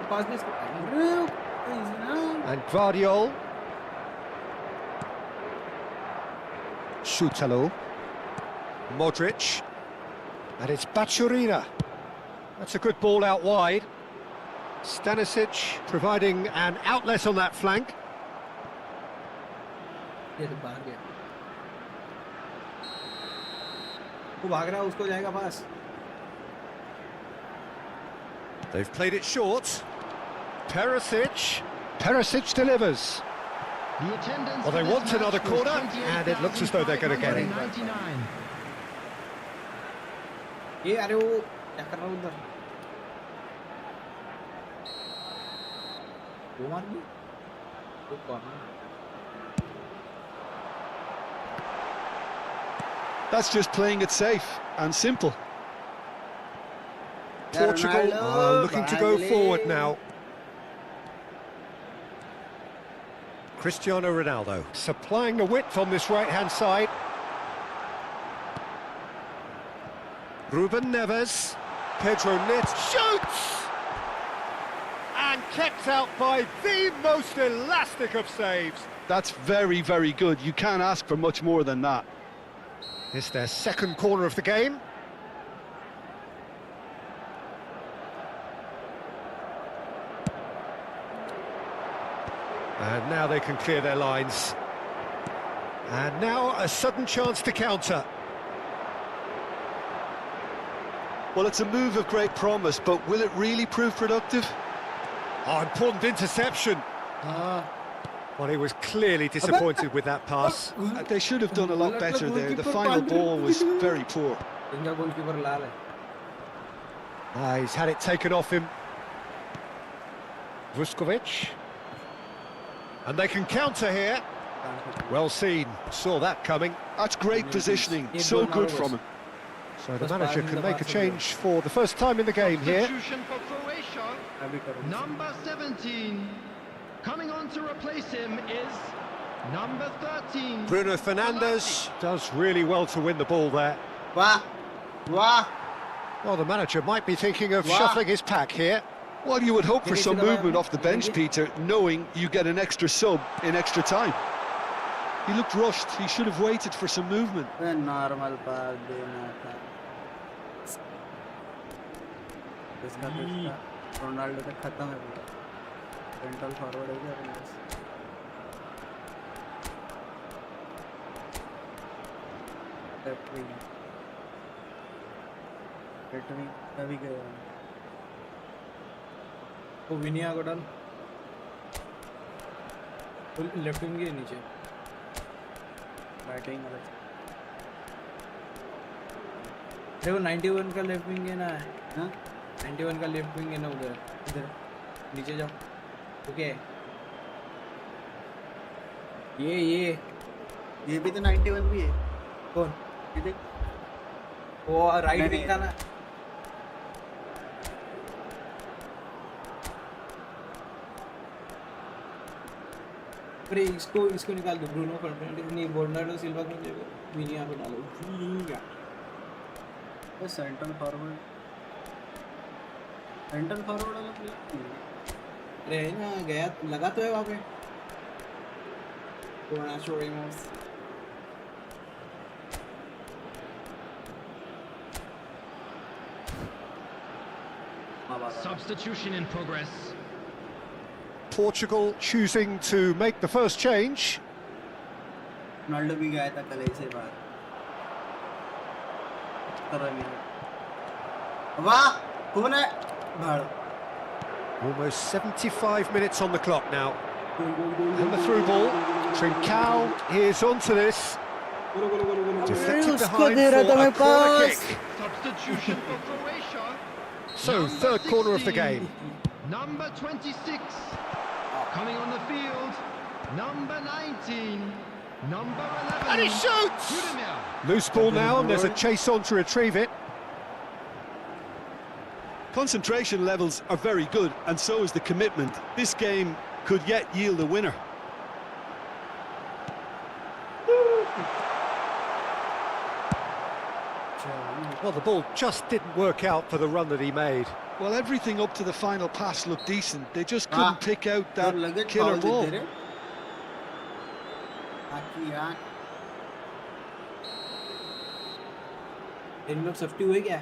Speaker 2: पास भी इसको
Speaker 3: And Guardiol. Shootout. Modric. And it's Bachurina. That's a good ball out wide. Stanisic providing an outlet on that flank.
Speaker 2: ये तो बाहर गया वो भाग रहा है उसको जाएगा पास
Speaker 3: They've played it short. Perisic. Perisic delivers.
Speaker 5: The attendance
Speaker 3: Well, they
Speaker 5: for this
Speaker 3: want another
Speaker 5: match was
Speaker 3: corner, and it looks as though they're going to get it.
Speaker 5: 28,599.
Speaker 2: ये अरे वो क्या कर रहा है उधर वो मार दी वो corner
Speaker 4: That's just playing it safe and simple.
Speaker 3: Portugal are looking to go forward now. Cristiano Ronaldo supplying the width on this right-hand side. Ruben Neves. Pedro Neto shoots! And kept out by the most elastic of saves.
Speaker 4: That's very, very good. You can't ask for much more than that.
Speaker 3: It's their second corner of the game. And now they can clear their lines. And now a sudden chance to counter.
Speaker 4: Well, it's a move of great promise, but will it really prove productive?
Speaker 3: Oh, important interception. Well, he was clearly disappointed with that pass.
Speaker 4: They should have done a lot better there. The final ball was very poor.
Speaker 2: इनका goalkeeper लाल है
Speaker 3: He's had it taken off him. Vuskovic. And they can counter here. Well seen, saw that coming.
Speaker 4: That's great positioning, so good from him.
Speaker 3: So the manager can make a change for the first time in the game here.
Speaker 5: Substitution for Croatia. Number 17. Coming on to replace him is number 13.
Speaker 3: Bruno Fernandes does really well to win the ball there.
Speaker 1: वाह वाह
Speaker 3: Well, the manager might be thinking of
Speaker 1: Wow.
Speaker 3: shuffling his pack here.
Speaker 4: Well, you would hope for some movement off the bench, Peter, knowing you get an extra sub in extra time. He looked rushed. He should have waited for some movement.
Speaker 1: Normal pass देना था इसका Ronaldo तक खत्म है पूरा central forward हो गया अपने पास लेफ्ट विंग अभी गया
Speaker 2: वो विनिया को डाल लेफ्ट विंग के नीचे
Speaker 1: बैटिंग
Speaker 2: देखो 91 का लेफ्ट विंग है ना
Speaker 1: हाँ
Speaker 2: 91 का लेफ्ट विंग है ना उधर
Speaker 1: इधर
Speaker 2: नीचे जाओ ओके
Speaker 1: ये भी तो 91 भी है
Speaker 2: कौन
Speaker 1: ये देख
Speaker 2: वो राइट
Speaker 1: नहीं,
Speaker 2: विंग का ना अरे इसको निकाल दो ब्रूनो फर्नांडिस नहीं बर्नार्डो सिल्वा को जगह विनिया को डालो विनिया
Speaker 1: वो सेंट्रल फॉरवर्ड वाला प्लेयर
Speaker 2: अरे है ना गया लगा तो है वहाँ पे Nacho Ramos
Speaker 5: Substitution in progress.
Speaker 3: Portugal choosing to make the first change.
Speaker 1: Ronaldo भी गया था कल से बाहर 17 मिनट वाह कौन है भाड़
Speaker 3: Almost 75 minutes on the clock now. And the through ball. Trincao is onto this. Deflected behind for a corner kick.
Speaker 5: Substitution for Croatia.
Speaker 3: So,
Speaker 5: Number
Speaker 3: third corner of the
Speaker 5: 16.
Speaker 3: game.
Speaker 5: Number 26. Coming on the field. Number 19. Number 11.
Speaker 3: And he shoots!
Speaker 5: Rudimir.
Speaker 3: Loose ball now, and there's a chase on to retrieve it.
Speaker 4: Concentration levels are very good, and so is the commitment. This game could yet yield a winner.
Speaker 3: Well, the ball just didn't work out for the run that he made.
Speaker 4: Well, everything up to the final pass looked decent. They just
Speaker 2: Ah.
Speaker 4: couldn't pick out that killer ball.
Speaker 2: 10 में 50 हुए क्या?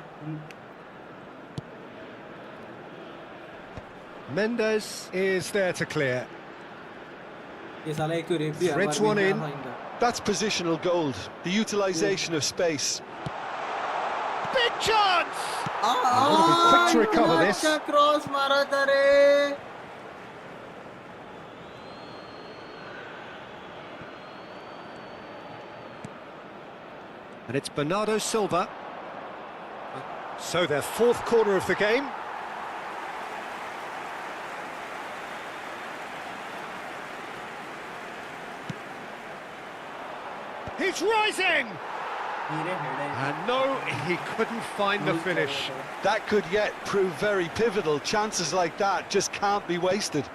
Speaker 3: Mendes is there to clear.
Speaker 2: ये साला एक तो rape भी
Speaker 3: Threads one in.
Speaker 4: That's positional gold. The utilisation of space.
Speaker 3: Big chance! Got to be quick to recover this.
Speaker 1: अच्छा cross मारा था रे.
Speaker 3: And it's Bernardo Silva. So their fourth corner of the game. He's rising! And no, he couldn't find the finish.
Speaker 4: That could yet prove very pivotal. Chances like that just can't be wasted.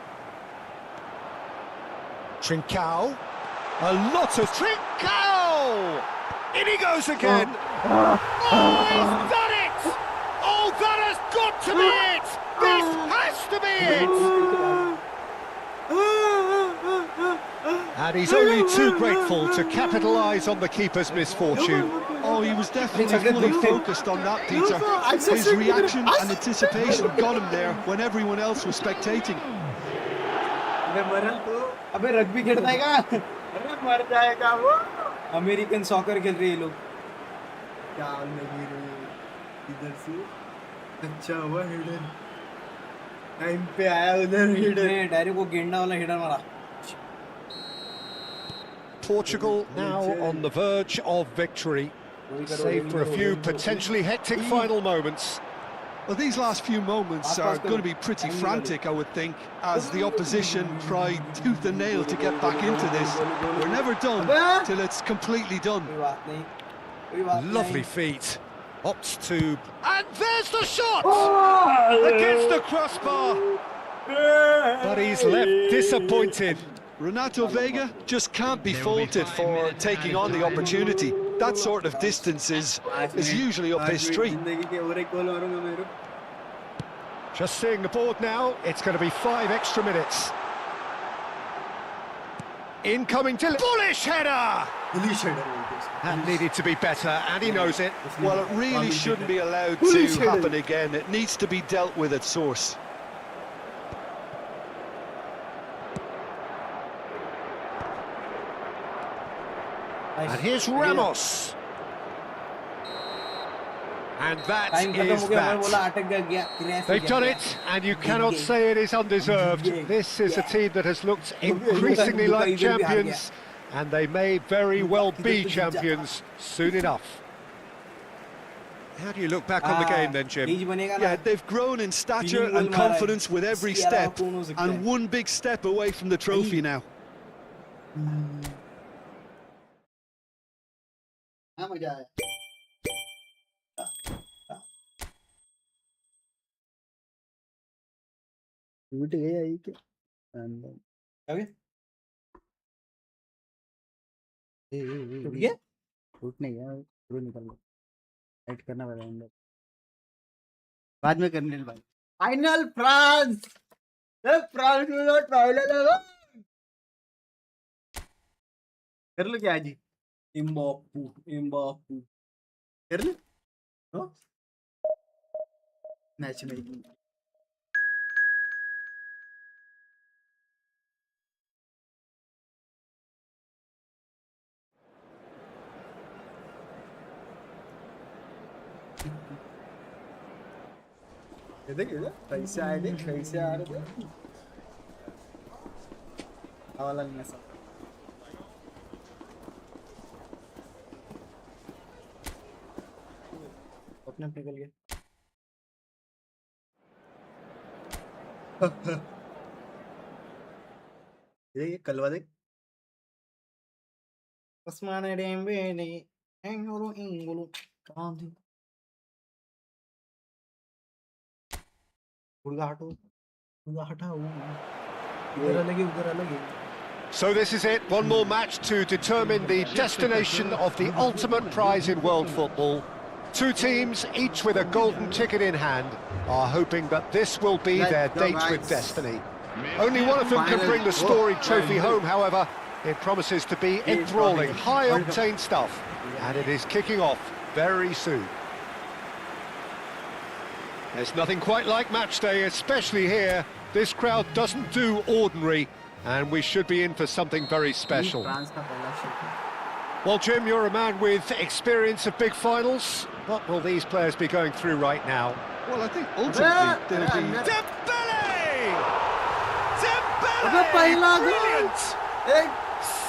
Speaker 3: Trincao. A lot of Trincao! In he goes again. Oh, he's done it! Oh, that has got to be it! This has to be it! And he's only too grateful to capitalise on the keeper's misfortune.
Speaker 4: Oh, he was definitely fully focused on that, Peter. His reaction and anticipation got him there when everyone else was spectating.
Speaker 2: अबे rugby खेलता है क्या?
Speaker 1: अरे मर जाएगा वो.
Speaker 2: American soccer खेल रहे हैं ये लोग.
Speaker 1: क्या लगी रे इधर से. अच्छा हुआ हेडर. टाइम पे आया उधर हेडर.
Speaker 2: ने डायरेक्ट वो गेंडा वाला हेडर मारा.
Speaker 3: Portugal now on the verge of victory, save for a few potentially hectic final moments.
Speaker 4: Well, these last few moments are going to be pretty frantic, I would think, as the opposition try tooth and nail to get back into this. We're never done till it's completely done.
Speaker 3: Lovely feet. Opts to... And there's the shot! Against the crossbar! But he's left disappointed.
Speaker 4: Renato Vega just can't be faulted for taking on the opportunity. That sort of distance is usually up his street.
Speaker 3: Just seeing the board now, it's going to be 5 extra minutes. Incoming to bullish header! That needed to be better, and he knows it.
Speaker 4: Well, it really shouldn't be allowed to happen again. It needs to be dealt with at source.
Speaker 3: And here's Ramos. And that is that. They've done it, and you cannot say it is undeserved. This is a team that has looked increasingly like champions, and they may very well be champions soon enough. How do you look back on the game then, Jim?
Speaker 4: Yeah, they've grown in stature and confidence with every step, and one big step away from the trophy now.
Speaker 1: मजा आया. टूट गया ये क्या?
Speaker 2: टूट गया?
Speaker 1: टूट नहीं गया, स्क्रू निकल गया. टाइट करना पड़ेगा अंदर. बाद में करने भाई. Final France. फ्रांस में तो फाइनल है. कर लो क्या जी? इम्बापू कर ले. Match making. ये देखिए कैसे आए थे, कैसे आ रहे थे. हवाला लेना सब. अपने निकल गया. ये कलवा देख.
Speaker 2: उस्माने डेम्बेले एंगोलो इंगोलो कांदी. उड़गा हटाओ. उधर अलग.
Speaker 3: So this is it, one more match to determine the destination of the ultimate prize in world football. Two teams, each with a golden ticket in hand, are hoping that this will be their date with destiny. Only one of them can bring the storied trophy home, however. It promises to be enthralling, high-octane stuff, and it is kicking off very soon. There's nothing quite like match day, especially here. This crowd doesn't do ordinary, and we should be in for something very special. Well, Jim, you're a man with experience of big finals. What will these players be going through right now?
Speaker 4: Well, I think ultimately they'll be...
Speaker 3: Dembele! Dembele! Brilliant!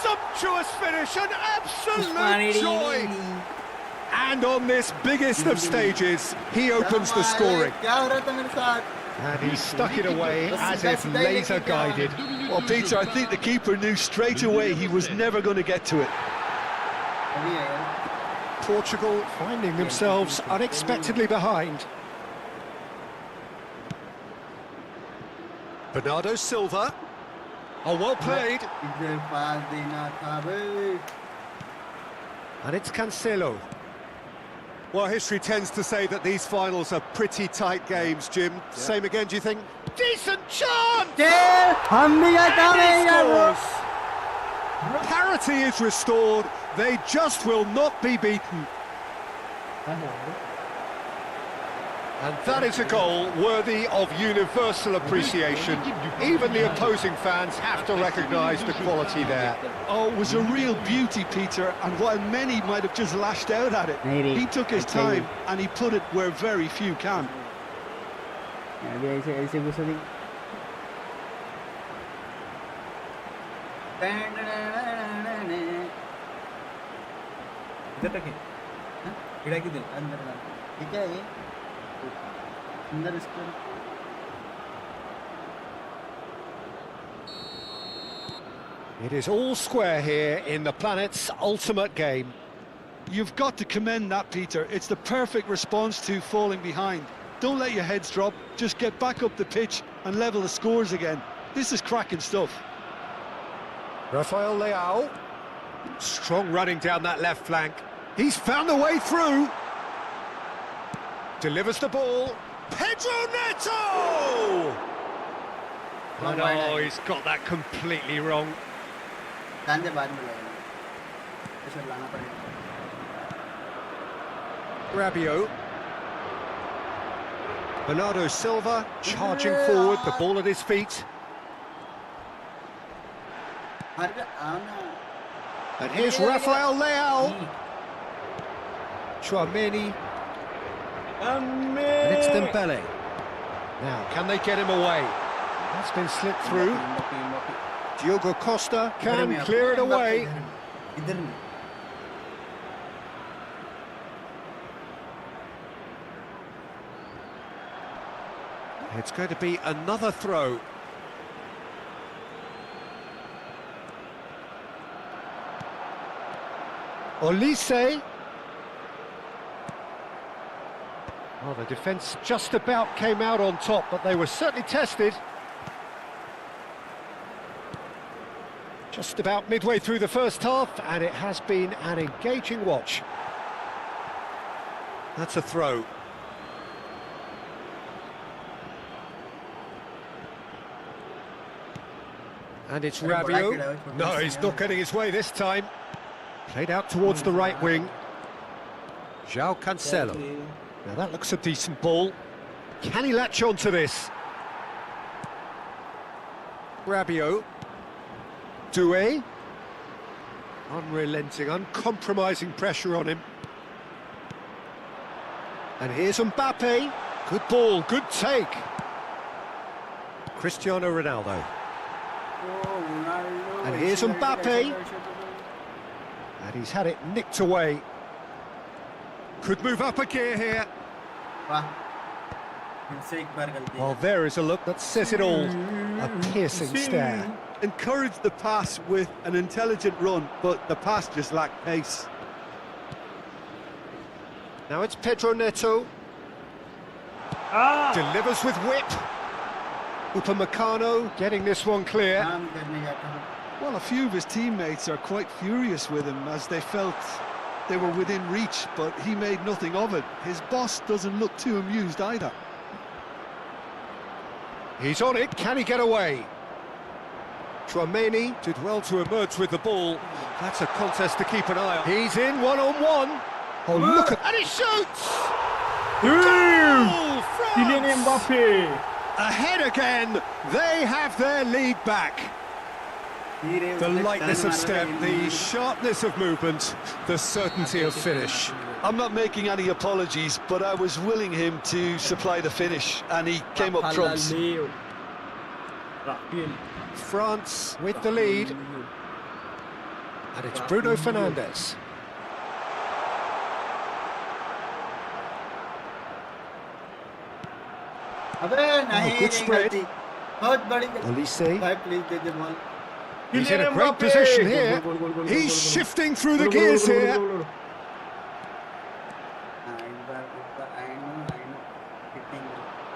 Speaker 3: Sumptuous finish, an absolute joy! And on this biggest of stages, he opens the scoring. And he stuck it away as if laser-guided.
Speaker 4: Well, Peter, I think the keeper knew straight away he was never going to get to it.
Speaker 3: Portugal finding themselves unexpectedly behind. Bernardo Silva. Oh, well played. And it's Cancelo. Well, history tends to say that these finals are pretty tight games, Jim. Yeah. Same again, do you think? Decent chance! And he scores! Parity is restored. They just will not be beaten. And that is a goal worthy of universal appreciation. Even the opposing fans have to recognise the quality there.
Speaker 4: Oh, it was a real beauty, Peter, and while many might have just lashed out at it, he took his time and he put it where very few can.
Speaker 3: It is all square here in the planet's ultimate game.
Speaker 4: You've got to commend that, Peter. It's the perfect response to falling behind. Don't let your heads drop, just get back up the pitch and level the scores again. This is cracking stuff.
Speaker 3: Rafael Leao. Strong running down that left flank. He's found a way through. Delivers the ball. Pedro Neto! Oh no, he's got that completely wrong. Rabiot. Bernardo Silva charging forward, the ball at his feet. And here's Rafael Leao. Chouameni. And it's Dembele. Now, can they get him away? That's been slipped through. Diogo Costa can clear it away. It's going to be another throw. Olise. Well, the defence just about came out on top, but they were certainly tested. Just about midway through the first half, and it has been an engaging watch. That's a throw. And it's Rabiot. No, he's not getting his way this time. Played out towards the right wing. João Cancelo. Now that looks a decent ball. Can he latch on to this? Rabiot. Doué. Unrelenting, uncompromising pressure on him. And here's Mbappe. Good ball, good take. Cristiano Ronaldo. And here's Mbappe. And he's had it nicked away. Could move up a gear here. Well, there is a look that says it all. A piercing stare.
Speaker 4: Encouraged the pass with an intelligent run, but the pass just lacked pace.
Speaker 3: Now it's Pedro Neto. Delivers with whip. Upamecano getting this one clear.
Speaker 4: Well, a few of his teammates are quite furious with him as they felt they were within reach, but he made nothing of it. His boss doesn't look too amused either.
Speaker 3: He's on it, can he get away? Tchouaméni did well to emerge with the ball. That's a contest to keep an eye on. He's in one-on-one. Oh, look at... And he shoots! Goal!
Speaker 2: Kylian
Speaker 3: France!
Speaker 2: Mbappe.
Speaker 3: Ahead again, they have their lead back. The lightness of step, the sharpness of movement, the certainty of finish.
Speaker 4: I'm not making any apologies, but I was willing him to supply the finish, and he came up trumps.
Speaker 3: France with the lead. And it's Bruno Fernandes. Good spread. Olise. He's in a great position here. He's shifting through the gears here.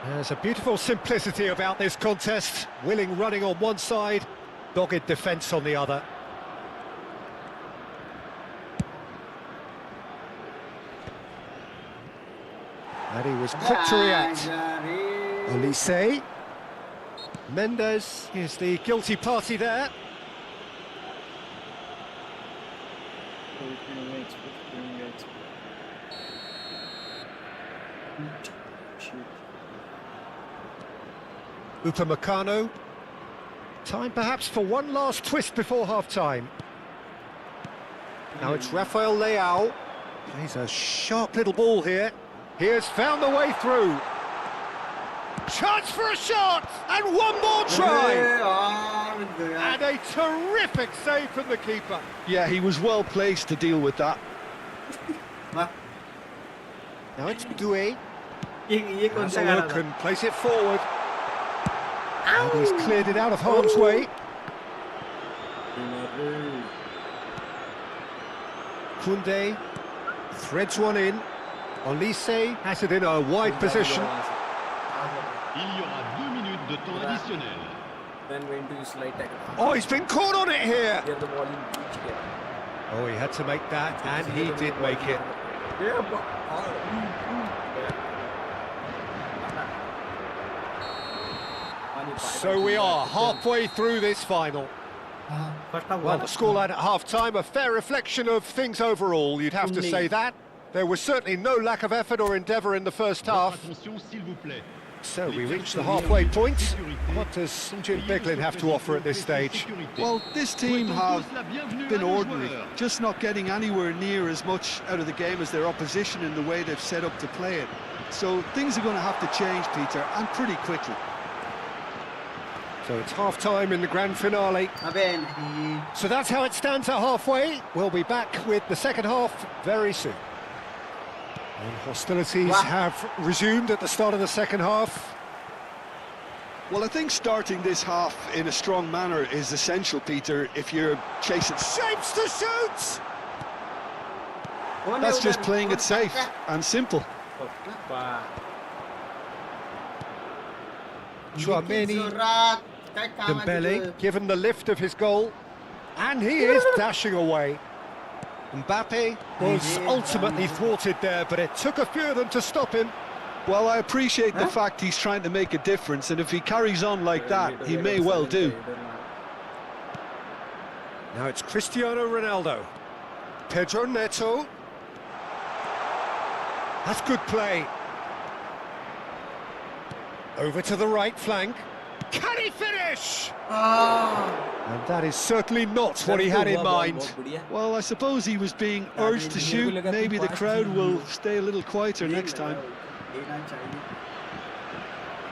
Speaker 3: There's a beautiful simplicity about this contest. Willing running on one side, dogged defence on the other. And he was quick to react. Olise. Mendes is the guilty party there. Upamecano. Time perhaps for one last twist before half-time. Now it's Rafael Leao. He's a sharp little ball here. He has found the way through. Chance for a shot! And one more try! And a terrific save from the keeper.
Speaker 4: Yeah, he was well placed to deal with that.
Speaker 3: Now it's Doué. Has a look and place it forward. And he's cleared it out of harm's way. Koundé threads one in. Olise has it in a wide position.
Speaker 5: Il y aura 2 minutes de temps additionnel.
Speaker 3: Oh, he's been caught on it here. Oh, he had to make that, and he did make it. So we are halfway through this final. Well, the scoreline at half-time, a fair reflection of things overall, you'd have to say that. There was certainly no lack of effort or endeavour in the first half. So we reach the halfway point. What does Jim Beglin have to offer at this stage?
Speaker 4: Well, this team have been ordinary, just not getting anywhere near as much out of the game as their opposition in the way they've set up to play it. So things are going to have to change, Peter, and pretty quickly.
Speaker 3: So it's half-time in the grand finale. So that's how it stands at halfway. We'll be back with the second half very soon. And hostilities have resumed at the start of the second half.
Speaker 4: Well, I think starting this half in a strong manner is essential, Peter, if you're chasing...
Speaker 3: Shapes to shoot!
Speaker 4: That's just playing it safe and simple.
Speaker 3: Tchouaméni, Dembele, given the lift of his goal. And he is dashing away. Mbappe was ultimately thwarted there, but it took a few of them to stop him.
Speaker 4: Well, I appreciate the fact he's trying to make a difference, and if he carries on like that, he may well do.
Speaker 3: Now it's Cristiano Ronaldo. Pedro Neto. That's good play. Over to the right flank. Can he finish? And that is certainly not what he had in mind.
Speaker 4: Well, I suppose he was being urged to shoot. Maybe the crowd will stay a little quieter next time.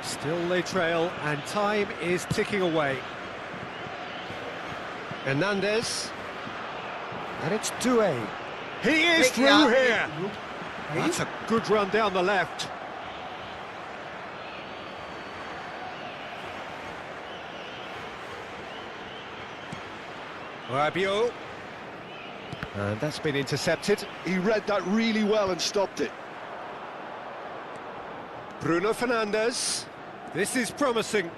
Speaker 3: Still they trail, and time is ticking away. Hernandez. And it's Doué. He is through here. That's a good run down the left. Rabiot. And that's been intercepted.
Speaker 4: He read that really well and stopped it.
Speaker 3: Bruno Fernandes. This is promising.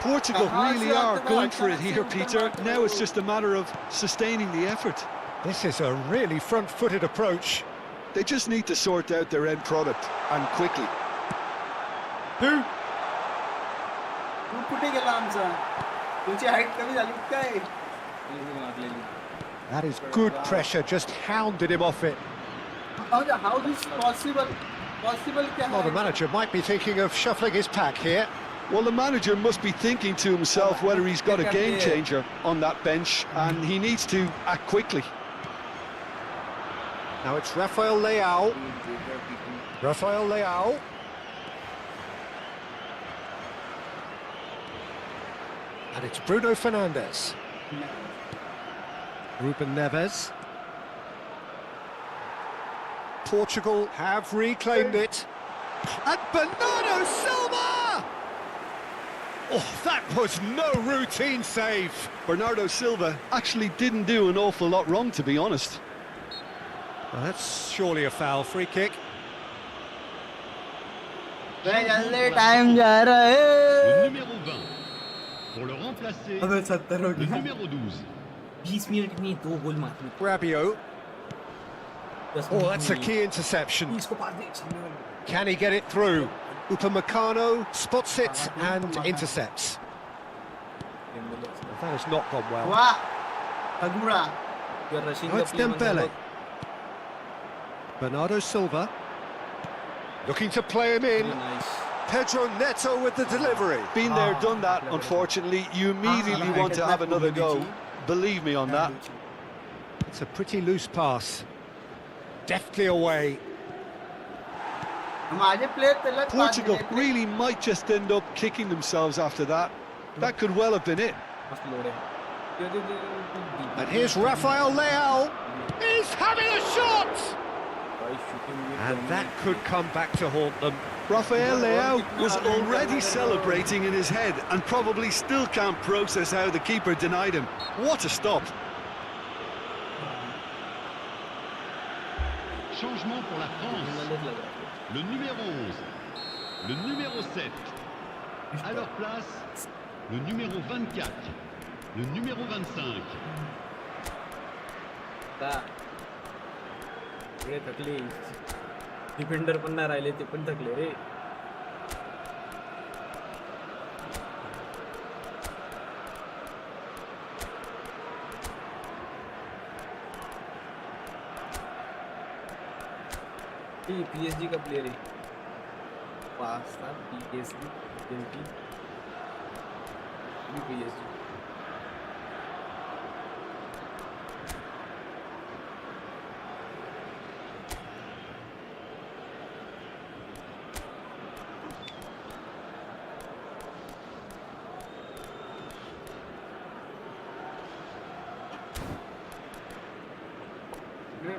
Speaker 4: Portugal really are going for it here, Peter. Now it's just a matter of sustaining the effort.
Speaker 3: This is a really front-footed approach.
Speaker 4: They just need to sort out their end product, and quickly.
Speaker 1: तू कुठे गेला आमचा तुमची height कमी झाली काय
Speaker 3: That is good pressure, just hounded him off it.
Speaker 1: how this possible क्या
Speaker 3: Well, the
Speaker 1: है
Speaker 3: manager might be thinking of shuffling his pack here.
Speaker 4: Well, the manager must be thinking to himself whether he's got a game changer on that bench, and he needs to act quickly.
Speaker 3: Now it's Rafael Leao. Rafael Leao. And it's Bruno Fernandes. Ruben Neves. Portugal have reclaimed it. And Bernardo Silva! Oh, that was no routine save.
Speaker 4: Bernardo Silva actually didn't do an awful lot wrong, to be honest.
Speaker 3: Well, that's surely a foul. Free kick.
Speaker 1: जल्दी time जा रहा है
Speaker 5: Le numéro 20. Pour le remplacer,
Speaker 1: अबे 70 हो
Speaker 5: le
Speaker 1: गया
Speaker 5: numéro 12.
Speaker 2: 20 minute में 2 गोल मारने
Speaker 3: Rabiot. Oh, that's a key interception.
Speaker 2: इसको पास दे
Speaker 3: Can he get it through? Upamecano spots it and intercepts. That has not gone well.
Speaker 1: वाह Aguada
Speaker 3: Oh, it's Dembele. Bernardo Silva. Looking to play him in. Pedro Neto with the delivery.
Speaker 4: Been there, done that, unfortunately. You immediately want to have another go. Believe me on that.
Speaker 3: It's a pretty loose pass. Deftly away.
Speaker 1: हमारे player तलक
Speaker 4: Portugal really might just end up kicking themselves after that. That could well have been it.
Speaker 2: मस्त load है
Speaker 3: And here's Rafael Leao. He's having a shot! And that could come back to haunt them.
Speaker 4: Rafael Leao was already celebrating in his head and probably still can't process how the keeper denied him. What a stop.
Speaker 5: Changement pour la France. Le numéro 11. Le numéro 7. À leur place, le numéro 24. Le numéro 25.
Speaker 2: हे थकले defender पण नाही राहिले ते पण थकले रे PSG का player है पास था पीएसजी पीएसजी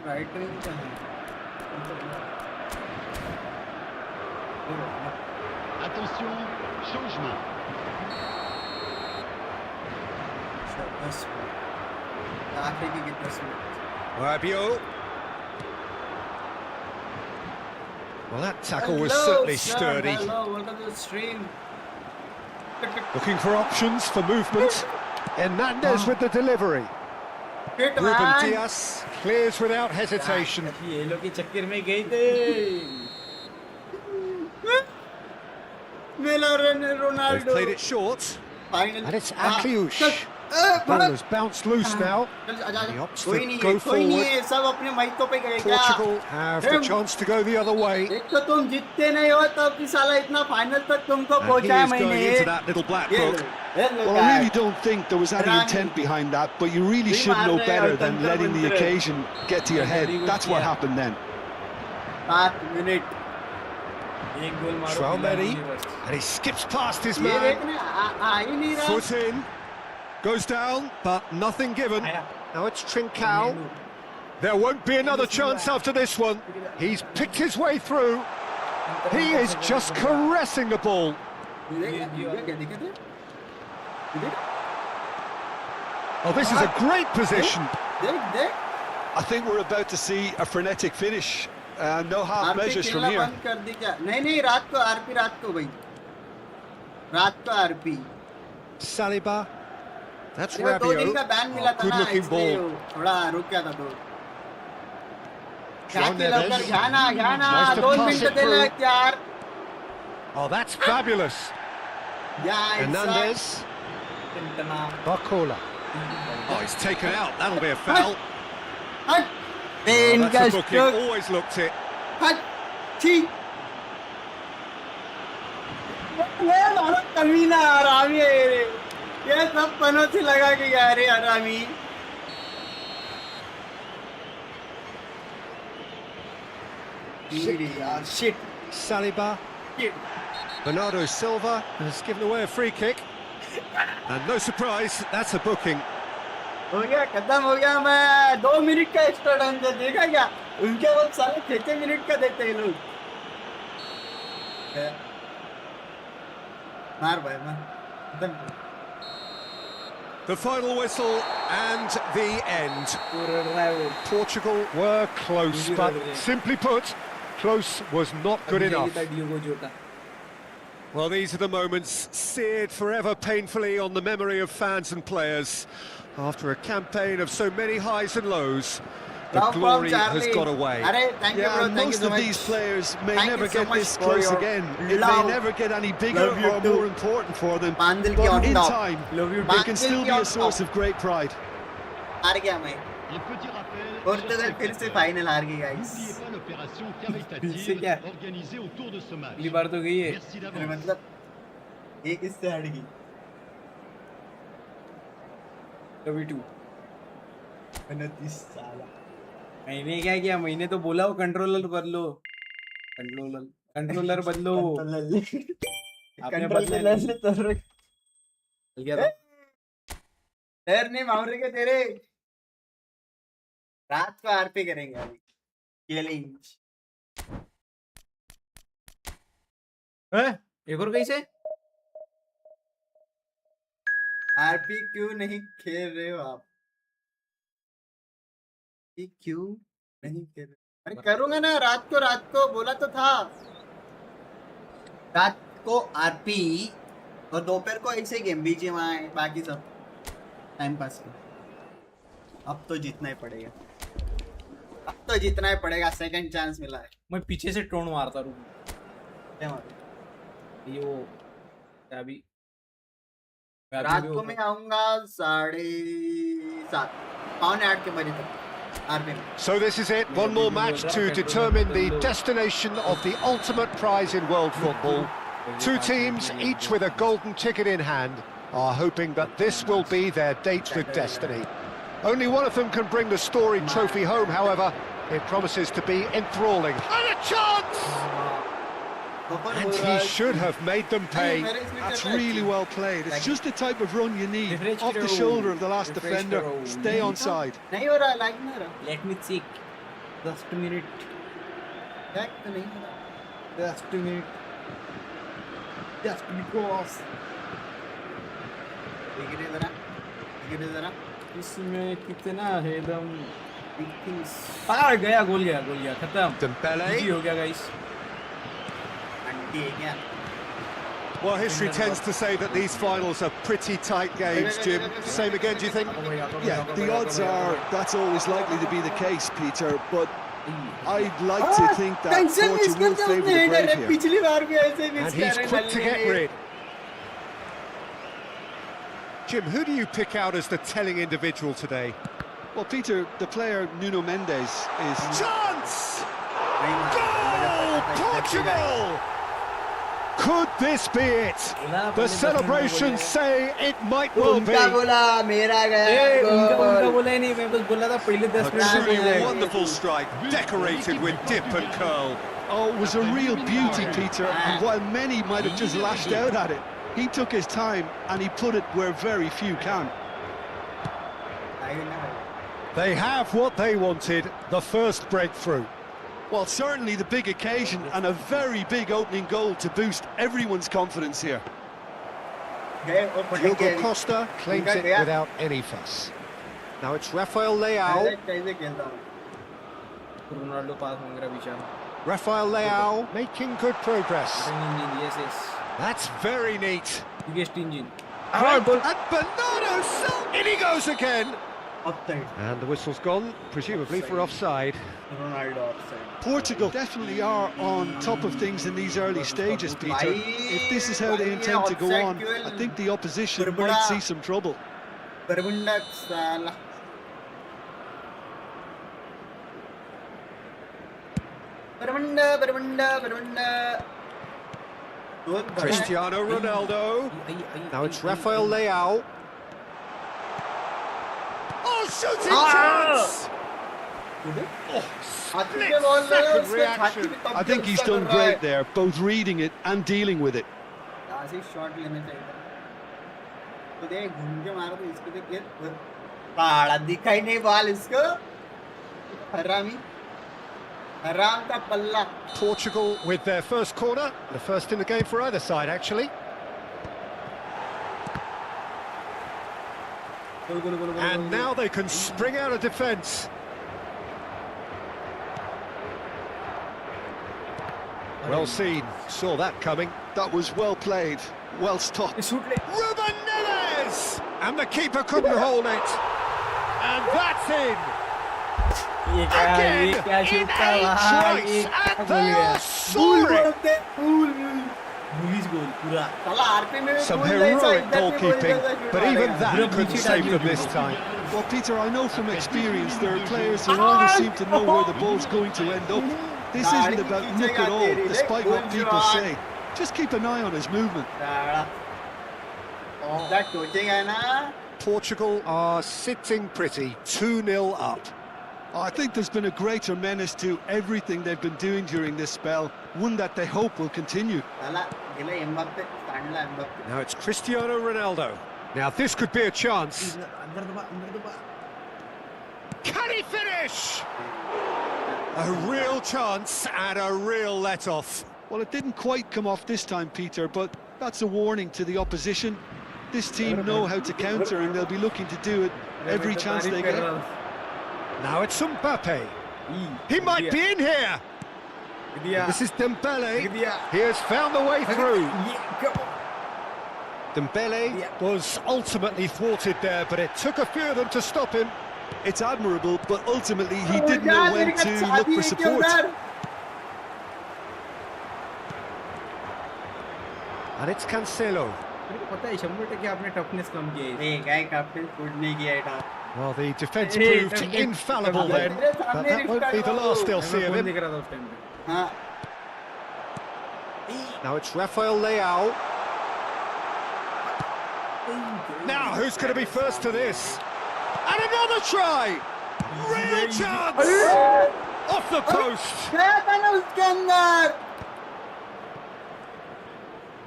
Speaker 1: राइट विंग का है
Speaker 5: Attention, changement.
Speaker 1: आखिरी की कितना minute
Speaker 3: Rabiot. Well, that tackle was certainly sturdy.
Speaker 1: Hello, welcome to the stream.
Speaker 3: Looking for options for movement. Hernandez with the delivery.
Speaker 1: Hit
Speaker 3: Ruben
Speaker 1: man.
Speaker 3: Dias clears without hesitation.
Speaker 2: ये लोग के चक्कर में गए थे
Speaker 3: They've
Speaker 1: Ronaldo.
Speaker 3: played it short.
Speaker 1: Final.
Speaker 3: And it's Akliush. Ball has bounced loose now. He opts to go
Speaker 1: कोई नहीं
Speaker 3: forward.
Speaker 1: है सब अपने माइकों पे गए क्या
Speaker 3: Portugal have the chance to go the other way.
Speaker 1: एक तो तुम जीतते नहीं हो तब भी साला इतना फाइनल तक तुमको
Speaker 3: And he
Speaker 1: पहुंचाया
Speaker 3: is going
Speaker 1: मैंने
Speaker 3: into that little black book.
Speaker 4: Well, I really don't think there was any intent behind that, but you really should know better than letting the occasion get to your head. That's what happened then.
Speaker 1: 7 minute
Speaker 2: एक गोल मारो
Speaker 3: Traoré, and he skips past his
Speaker 1: ये
Speaker 3: man.
Speaker 1: देखना आ ही नहीं रहा
Speaker 3: Foot in, goes down, but nothing given. Now it's Trincao. There won't be another chance after this one. He's picked his way through. He is just caressing the ball. Oh, this is a great position.
Speaker 4: I think we're about to see a frenetic finish. No half measures from here.
Speaker 1: बंद कर दी क्या नहीं रात को RP रात को भाई रात को आरपी
Speaker 3: Saliba. That's
Speaker 1: अरे वो 2 दिन का
Speaker 3: Rabiot.
Speaker 1: बैन मिला था
Speaker 3: Good
Speaker 1: ना,
Speaker 3: looking
Speaker 1: इसलिए
Speaker 3: ball.
Speaker 1: थोड़ा रुक गया था तो।
Speaker 3: João
Speaker 1: जाके लवकर
Speaker 3: Neves.
Speaker 1: Ghana
Speaker 3: Tries to
Speaker 1: 2
Speaker 3: pass
Speaker 1: minute
Speaker 3: it
Speaker 1: दे ले
Speaker 3: through.
Speaker 1: यार।
Speaker 3: Oh, that's fabulous. Hernandez. Barcola. Oh, he's taken out. That'll be a foul.
Speaker 1: हट
Speaker 3: Oh,
Speaker 1: पेन
Speaker 3: that's
Speaker 1: का
Speaker 3: a booking.
Speaker 1: Stroke,
Speaker 3: Always looked it.
Speaker 1: हट छी। ये मारो कमीना हरामी है ये सब पनों से लगा के गया रे हरामी। Shit
Speaker 3: Saliba. Bernardo Silva has given away a free kick. And no surprise, that's a booking.
Speaker 1: हो गया, खत्म हो गया। मैं 2 मिनट का एक्स्ट्रा टाइम दे देखा क्या उनके वक्त साले 6 मिनट का देते हैं लोग। मार भाई मार खत्म कर।
Speaker 3: The final whistle and the end.
Speaker 1: पूरा रहा है वो।
Speaker 3: Portugal were close, but simply put, close was not good enough. Well, these are the moments seared forever painfully on the memory of fans and players. After a campaign of so many highs and lows, the glory has got away.
Speaker 1: अरे thank you
Speaker 4: Yeah,
Speaker 1: bro,
Speaker 4: and
Speaker 1: thank you
Speaker 4: most
Speaker 1: so
Speaker 4: of
Speaker 1: much.
Speaker 4: these players may
Speaker 1: Thank you
Speaker 4: never
Speaker 1: so
Speaker 4: get
Speaker 1: much
Speaker 4: this
Speaker 1: for
Speaker 4: close
Speaker 1: your
Speaker 4: again. It
Speaker 1: love.
Speaker 4: may never get any bigger
Speaker 1: Love you
Speaker 4: or
Speaker 1: too.
Speaker 4: more important for them.
Speaker 1: Bandal
Speaker 4: But
Speaker 1: की on
Speaker 4: in
Speaker 1: top.
Speaker 4: time,
Speaker 1: Love you
Speaker 4: they
Speaker 1: too.
Speaker 4: can still be a source of great pride.
Speaker 1: हार गया मैं।
Speaker 5: Un petit rappel.
Speaker 1: Portugal फिर से final हार गई guys.
Speaker 5: N'oubliez pas l'opération
Speaker 1: C'est
Speaker 5: caritative
Speaker 1: क्या?
Speaker 5: organisée autour de ce match.
Speaker 2: अगली बार तो गई है।
Speaker 5: Merci d'avance.
Speaker 1: मतलब ये किससे हट गई?
Speaker 2: W2
Speaker 1: 29 साला।
Speaker 2: मैंने क्या किया, मैंने तो बोला वो कंट्रोलर बदलो, कंट्रोलर बदलो। आपने बदला नहीं।
Speaker 1: कंट्रोलर
Speaker 2: चल गया था।
Speaker 1: पैर नहीं मार के तेरे। रात को आरपी करेंगे अभी चैलेंज।
Speaker 2: एक और कैसे
Speaker 1: आरपी क्यों नहीं खेल रहे हो आप? ये क्यों नहीं खेल रहे? अरे करूंगा ना रात को बोला तो था। रात को आरपी और दोपहर को ऐसे गेम बीजीएमआई बाकी सब टाइम पास के। अब तो जीतना ही पड़ेगा, सेकंड चांस मिला है।
Speaker 2: मैं पीछे से टोन मारता रहूं।
Speaker 1: क्या मालूम?
Speaker 2: ये वो क्या अभी
Speaker 1: रात को मैं आऊंगा 7:30 पौने 8 के बजे तक आरपी में।
Speaker 3: So this is it, one more match to determine the destination of the ultimate prize in world football. Two teams, each with a golden ticket in hand, are hoping that this will be their date with destiny. Only one of them can bring the storied trophy home, however. It promises to be enthralling. And a chance! And he should have made them pay.
Speaker 4: That's really well played. It's just the type of run you need. Off the shoulder of the last defender. Stay onside.
Speaker 1: नहीं हो रहा, like नहीं हो रहा।
Speaker 2: Let me check 10 minute
Speaker 1: like तो नहीं हो रहा।
Speaker 2: 10 मिनट जस्ट बिकॉज़
Speaker 1: देखिए जरा
Speaker 2: इसमें कितना है दम। पार गया, गोल गया खत्म।
Speaker 3: Dembele.
Speaker 2: Easy हो गया गाइस।
Speaker 1: आंटी है क्या?
Speaker 3: Well, history tends to say that these finals are pretty tight games, Jim. Same again, do you think?
Speaker 4: Yeah, the odds are that's always likely to be the case, Peter, but I'd like to think that fortune will favour the brave here.
Speaker 1: पिछली बार भी ऐसे ही
Speaker 3: And he's quick to get rid. Jim, who do you pick out as the telling individual today?
Speaker 4: Well, Peter, the player Nuno Mendes is...
Speaker 3: Chance! Goal! Portugal! Could this be it? The celebrations say it might well be.
Speaker 1: उनका बोला मेरा गया
Speaker 2: उनका
Speaker 1: गोल।
Speaker 2: बोला ही नहीं, मैं बस बोला था पहले 10
Speaker 3: A
Speaker 2: minute
Speaker 3: truly wonderful strike, decorated with dip and curl.
Speaker 4: Oh, it was a real beauty, Peter, and while many might have just lashed out at it, he took his time and he put it where very few can.
Speaker 3: They have what they wanted, the first breakthrough.
Speaker 4: Well, certainly the big occasion and a very big opening goal to boost everyone's confidence here.
Speaker 3: Diogo Costa claims it without any fuss. Now it's Rafael Leao.
Speaker 1: कैसे खेलता हूँ?
Speaker 2: Ronaldo पास मांग रहा विशाल।
Speaker 3: Rafael Leao making good progress.
Speaker 2: Engine, yes
Speaker 3: That's very neat.
Speaker 2: Biggest engine. Hard ball.
Speaker 3: And Bernardo Silva, in he goes again.
Speaker 1: Offside.
Speaker 3: And the whistle's gone, presumably for offside.
Speaker 1: Ronaldo offside.
Speaker 4: Portugal definitely are on top of things in these early stages, Peter. If this is how they intend to go on, I think the opposition might see some trouble.
Speaker 1: Berbundak salah. Berbunda.
Speaker 3: Cristiano Ronaldo. Now it's Rafael Leao. Oh, shooting chance! Split-second reaction.
Speaker 4: I think he's done great there, both reading it and dealing with it.
Speaker 1: Shot लेना चाहिए तो देख घूम के मारो तो इसको देख काड़ा दिखाई नहीं बॉल इसको हराम का पल्ला.
Speaker 3: Portugal with their first corner, the first in the game for either side actually. And now they can spring out of defence. Well seen, saw that coming.
Speaker 4: That was well played, well stopped.
Speaker 3: Ruben Neves! And the keeper couldn't hold it. And that's in. Again, in age right, and they are soaring. Some heroic goalkeeping, but even that couldn't save them this time.
Speaker 4: Well, Peter, I know from experience there are players who always seem to know where the ball's going to end up. This isn't about nick at all, despite what people say. Just keep an eye on his movement.
Speaker 3: Portugal are sitting pretty, 2-0 up.
Speaker 4: I think there's been a greater menace to everything they've been doing during this spell, one that they hope will continue.
Speaker 3: Now it's Cristiano Ronaldo. Now this could be a chance. Can he finish? A real chance and a real let-off.
Speaker 4: Well, it didn't quite come off this time, Peter, but that's a warning to the opposition. This team know how to counter and they'll be looking to do it every chance they get.
Speaker 3: Now it's Mbappe. He might be in here. This is Dembele. He has found the way through. Dembele was ultimately thwarted there, but it took a few of them to stop him.
Speaker 4: It's admirable, but ultimately he didn't know when to look for support.
Speaker 3: And it's Cancelo. Well, the defence proved infallible then, but that won't be the last they'll see of him. Now it's Rafael Leao. Now who's going to be first to this? And another try! Real chance! Off the post!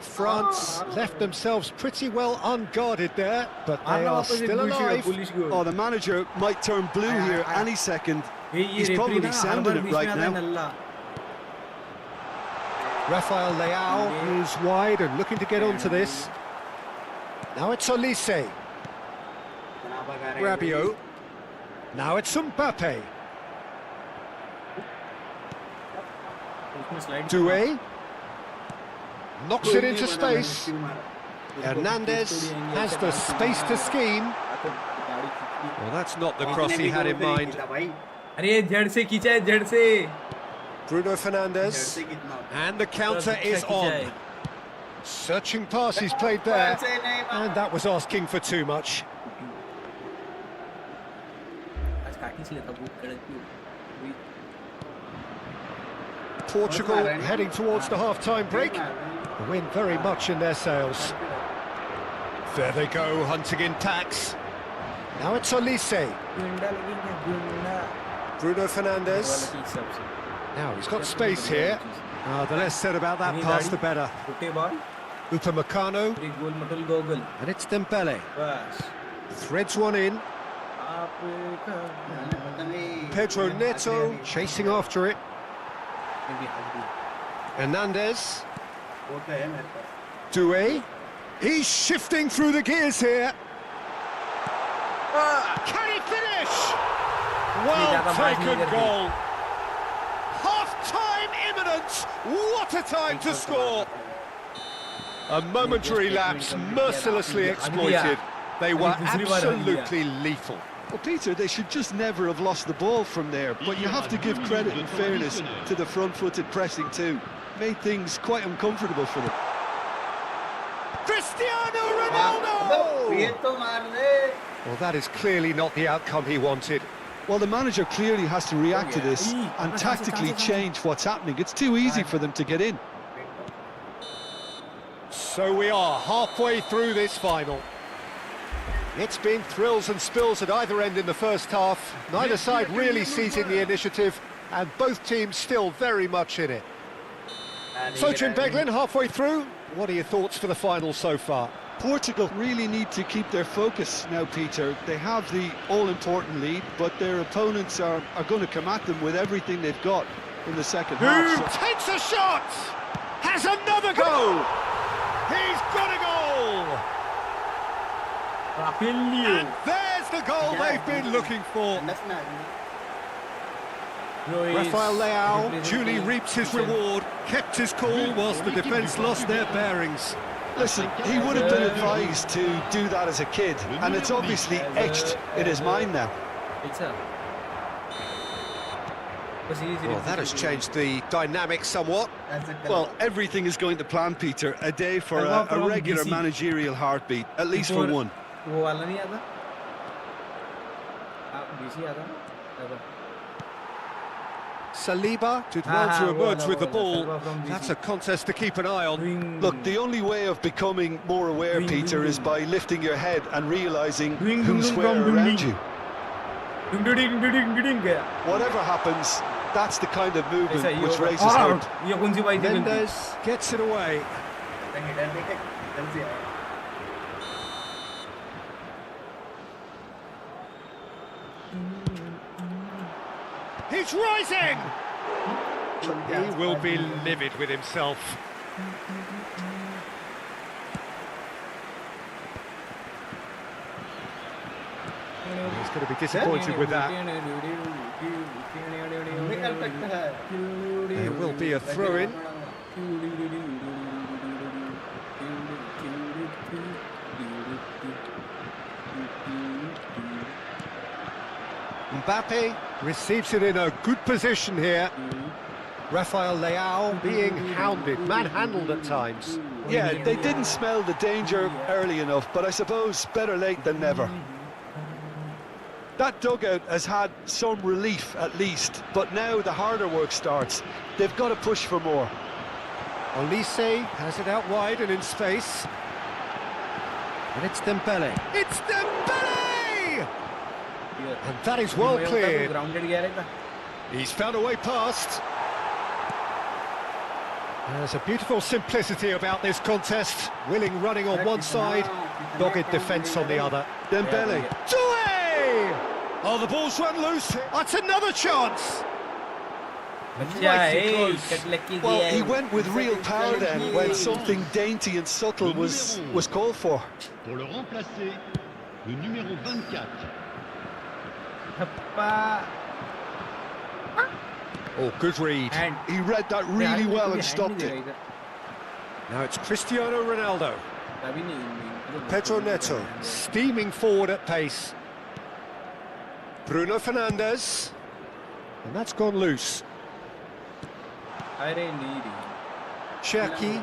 Speaker 3: France left themselves pretty well unguarded there, but they are still alive.
Speaker 4: Oh, the manager might turn blue here any second. He's probably sounding it right now.
Speaker 3: Rafael Leao is wide and looking to get onto this. Now it's Olise. Rabiot. Now it's Mbappe. Doué. Knocks it into space. Hernandez has the space to scheme. Well, that's not the cross he had in mind. Bruno Fernandes. And the counter is on. Searching pass he's played there. And that was asking for too much. Portugal heading towards the half-time break. The wind very much in their sails. There they go, hunting in packs. Now it's Olise. Bruno Fernandes. Now he's got space here. The less said about that pass, the better. Upamecano. And it's Dembele. Threads one in. Pedro Neto chasing after it. Hernandez. Doué. He's shifting through the gears here. Can he finish? Well taken goal. Half-time imminent. What a time to score. A momentary lapse mercilessly exploited. They were absolutely lethal.
Speaker 4: Well, Peter, they should just never have lost the ball from there, but you have to give credit and fairness to the front-footed pressing too. Made things quite uncomfortable for them.
Speaker 3: Cristiano Ronaldo! Well, that is clearly not the outcome he wanted.
Speaker 4: Well, the manager clearly has to react to this and tactically change what's happening. It's too easy for them to get in.
Speaker 3: So we are halfway through this final. It's been thrills and spills at either end in the first half. Neither side really seizing the initiative, and both teams still very much in it. Sochin Beglin, halfway through. What are your thoughts for the final so far?
Speaker 4: Portugal really need to keep their focus now, Peter. They have the all-important lead, but their opponents are going to come at them with everything they've got in the second half.
Speaker 3: Who takes a shot? Has another go! He's got a goal! And there's the goal they've been looking for. Rafael Leao duly reaps his reward, kept his cool whilst the defence lost their bearings.
Speaker 4: Listen, he would have been advised to do that as a kid, and it's obviously etched in his mind now.
Speaker 3: Well, that has changed the dynamic somewhat.
Speaker 4: Well, everything is going to plan, Peter. A day for a regular managerial heartbeat, at least for one.
Speaker 3: Saliba did well to emerge with the ball. That's a contest to keep an eye on.
Speaker 4: Look, the only way of becoming more aware, Peter, is by lifting your head and realising who's where around you. Whatever happens, that's the kind of movement which raises hope.
Speaker 3: Mendes gets it away. He's rising! He will be livid with himself. He's going to be disappointed with that. There will be a throw-in. Mbappe receives it in a good position here. Rafael Leao being hounded, manhandled at times.
Speaker 4: Yeah, they didn't smell the danger early enough, but I suppose better late than never. That dugout has had some relief at least, but now the harder work starts. They've got to push for more.
Speaker 3: Olise has it out wide and in space. And it's Dembele. It's Dembele! And that is well cleared. He's found a way past. There's a beautiful simplicity about this contest. Willing running on one side, dogged defence on the other.
Speaker 4: Dembele.
Speaker 3: Doué! Oh, the ball's run loose. That's another chance.
Speaker 4: Well, he went with real power then when something dainty and subtle was called for.
Speaker 5: Pour le remplacer, le numéro 24.
Speaker 3: Oh, good read.
Speaker 4: He read that really well and stopped it.
Speaker 3: Now it's Cristiano Ronaldo. Pedro Neto steaming forward at pace. Bruno Fernandes. And that's gone loose. Cherki.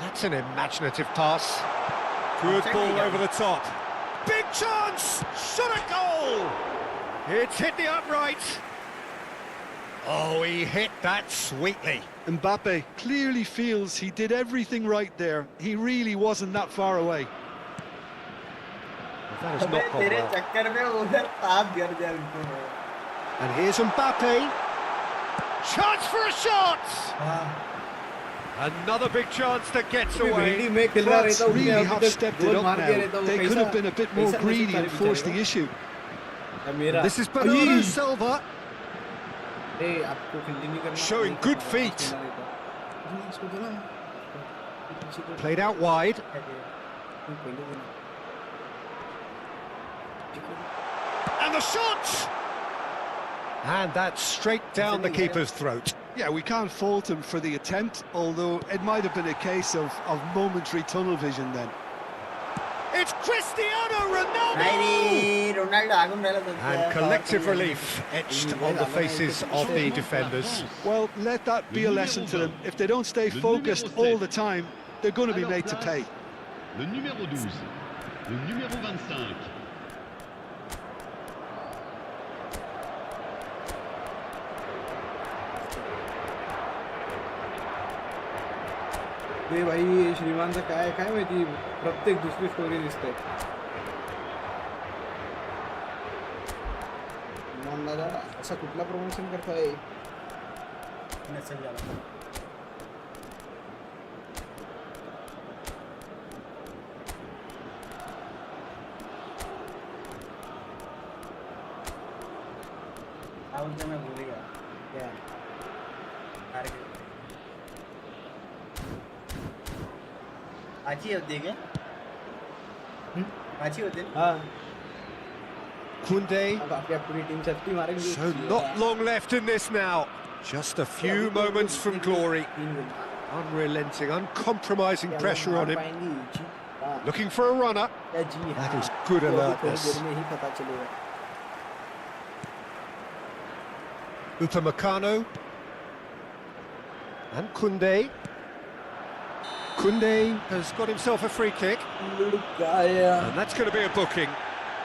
Speaker 3: That's an imaginative pass. Good ball over the top. Big chance! Shot a goal! It's hit the upright. Oh, he hit that sweetly.
Speaker 4: Mbappe clearly feels he did everything right there. He really wasn't that far away.
Speaker 3: That has not gone well. And here's Mbappe. Chance for a shot! Another big chance that gets away.
Speaker 4: France really have stepped it up now. They could have been a bit more greedy and forced the issue.
Speaker 3: This is Bernardo Silva. Showing good feet. Played out wide. And the shot! And that's straight down the keeper's throat.
Speaker 4: Yeah, we can't fault him for the attempt, although it might have been a case of momentary tunnel vision then.
Speaker 3: It's Cristiano Ronaldo!
Speaker 1: नाही रे Ronaldo आगून राहिला तो.
Speaker 3: And collective relief etched on the faces of the defenders.
Speaker 4: Well, let that be a lesson to them. If they don't stay focused all the time, they're going to be made to pay.
Speaker 5: Le numéro 12, le numéro 25.
Speaker 2: ते भाई श्रीमानचं काय काय माहिती प्रत्येक दुसरी story दिसते. श्रीमान दादा असा कुठला प्रमोशन करताय?
Speaker 1: नसेल झाला. आवाज मैं भूल गया क्या आची होती क्या आची होती ना
Speaker 2: हाँ
Speaker 3: Koundé.
Speaker 2: अब आपकी पूरी टीम चलती मारेंगे.
Speaker 3: So not long left in this now. Just a few moments from glory. Unrelenting, uncompromising pressure on him. Looking for a runner. That is good alertness. Upamecano. And Koundé. Koundé has got himself a free kick. And that's going to be a booking.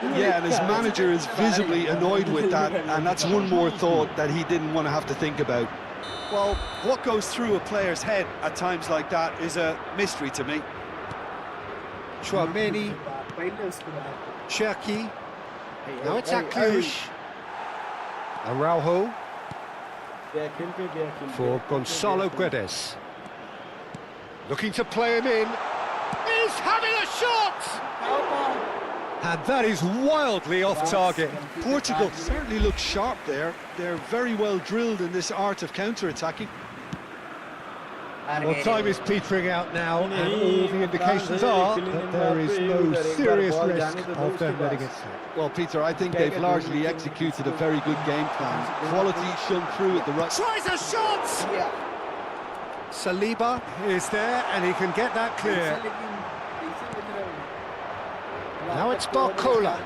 Speaker 4: Yeah, and his manager is visibly annoyed with that, and that's one more thought that he didn't want to have to think about. Well, what goes through a player's head at times like that is a mystery to me.
Speaker 3: Chouameni. Cherki. Now it's Akliouche. Araujo. For Gonzalo Guedes. Looking to play him in. He's having a shot! And that is wildly off target.
Speaker 4: Portugal certainly look sharp there. They're very well drilled in this art of counter-attacking.
Speaker 3: Well, time is petering out now, and all the indications are that there is no serious risk of them letting it slip.
Speaker 4: Well, Peter, I think they've largely executed a very good game plan. Quality shone through at the right...
Speaker 3: Tries a shot! Saliba is there, and he can get that clear. Now it's Barcola.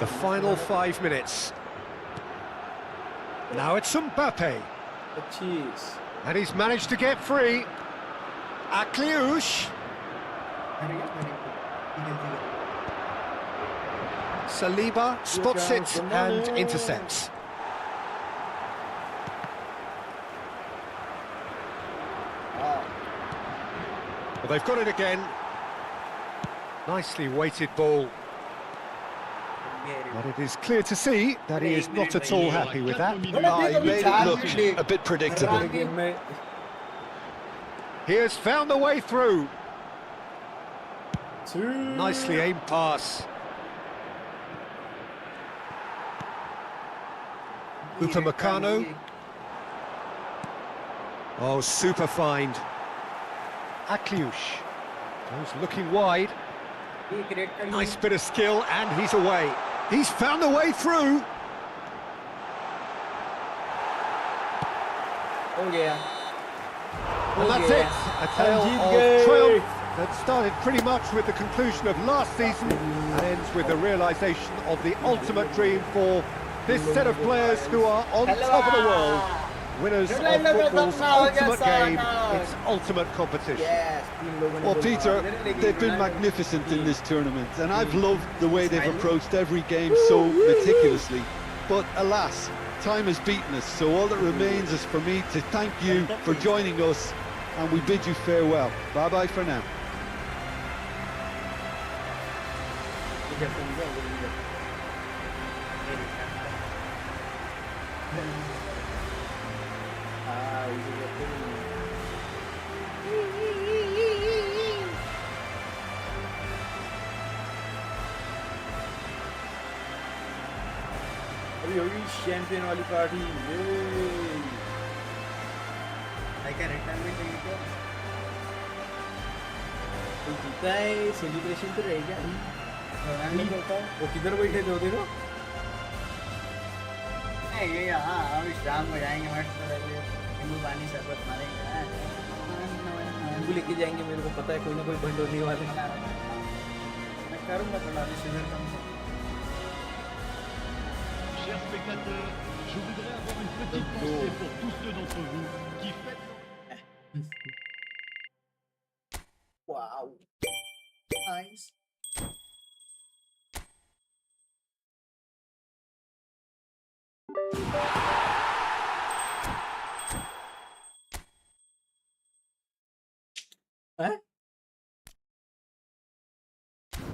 Speaker 3: The final 5 minutes. Now it's Mbappe. And he's managed to get free. Akliouche. Saliba spots it and intercepts. Well, they've got it again. Nicely weighted ball. But it is clear to see that he is not at all happy with that.
Speaker 4: He made it look a bit predictable.
Speaker 3: He has found the way through. Nicely aimed pass. Upamecano. Oh, super find. Akliouche. Goes looking wide. Nice bit of skill, and he's away. He's found the way through. And that's it. A tale of triumph that started pretty much with the conclusion of last season and ends with the realisation of the ultimate dream for this set of players who are on top of the world. Winners of football's ultimate game, its ultimate competition.
Speaker 4: Well, Peter, they've been magnificent in this tournament, and I've loved the way they've approached every game so meticulously. But alas, time has beaten us, so all that remains is for me to thank you for joining us, and we bid you farewell. Bye-bye for now.
Speaker 2: Champion वाली party तो जीता है celebration तो रहेगा वो किधर बैठे थे देखो
Speaker 1: ये हाँ अभी शाम को जाएंगे मस्त नींबू पानी शरबत मारेंगे
Speaker 2: नींबू लेके जाएंगे, मेरे को पता है कोई ना कोई बंद होने वाले।
Speaker 1: मैं करूँगा थोड़ा अभी शुगर कम से
Speaker 5: Chers spectateurs, je voudrais avoir une petite pensée pour tous ceux d'entre vous qui fêtent.
Speaker 1: Wow nice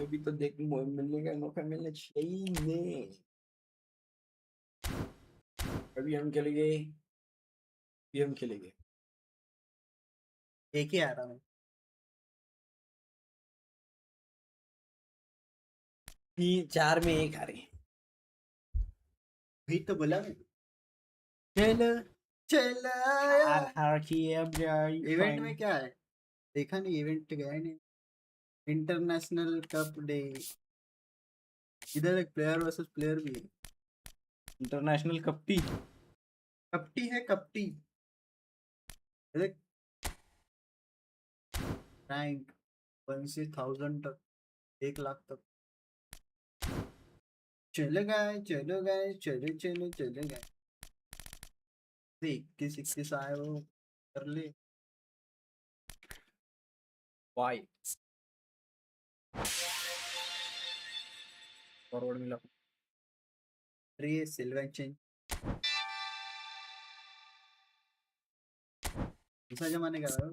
Speaker 2: अभी तो देख मिलने का मौका मिलना चाहिए। अभी हम खेलेंगे, अभी हम खेलेंगे।
Speaker 1: एक ही आ रहा मैं
Speaker 2: 4 में 1 हारे।
Speaker 1: वही तो बोला मैं चलो चलो
Speaker 2: हार की अब
Speaker 1: इवेंट में क्या है देखा नहीं इवेंट गया ही नहीं इंटरनेशनल कप डे इधर एक प्लेयर वर्सेस प्लेयर भी है
Speaker 2: इंटरनेशनल कप्टी
Speaker 1: कपटी है कपटी देख रैंक 1 से 1000 तक 1 लाख तक चलो गए चलो गए चलो चलो चलो गए 21 आए वो कर ले
Speaker 2: वाई फॉरवर्ड मिला।
Speaker 1: अरे ये सिल्वर चेंज दूसरा जमाने का है।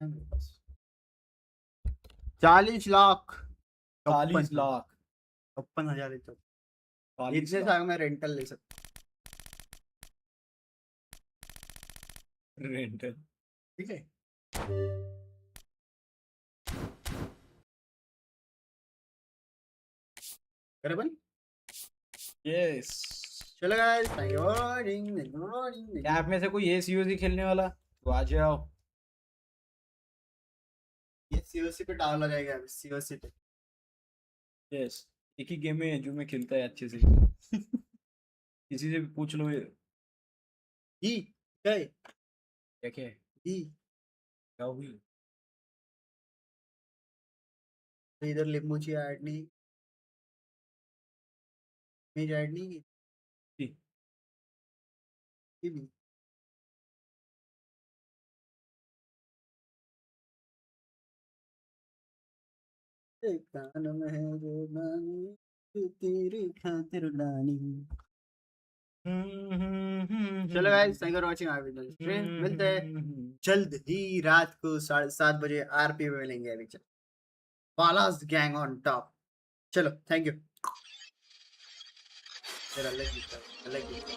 Speaker 1: मेरे पास 40 लाख
Speaker 2: 40 लाख
Speaker 1: 56,000 तो
Speaker 2: 40
Speaker 1: इतने
Speaker 2: लाख
Speaker 1: साल में रेंटल ले सकता
Speaker 2: रेंटल।
Speaker 1: ठीक है करे बन
Speaker 2: यस।
Speaker 1: चलो गाइस थैंक यू वॉचिंग
Speaker 2: क्या आप में से कोई सीओसी खेलने वाला तो आ जाओ।
Speaker 1: ये सीओसी पे डाउन हो जाएगा अभी सीओसी पे
Speaker 2: यस, एक ही गेम है जो मैं खेलता है अच्छे से। किसी से भी पूछ लो ये
Speaker 1: ई गए
Speaker 2: क्या क्या है,
Speaker 1: ई
Speaker 2: क्या हुई।
Speaker 1: इधर लिमोची ऐड नहीं इमेज ऐड नहीं की भी एक कान में है जो गानी जो तेरी खातिर गानी चलो guys thank you for watching our video stream मिलते हैं जल्द ही रात को 7:30 बजे आरपी में मिलेंगे अभी चल बालास गैंग ऑन टॉप चलो थैंक यू तेरा अलग गीत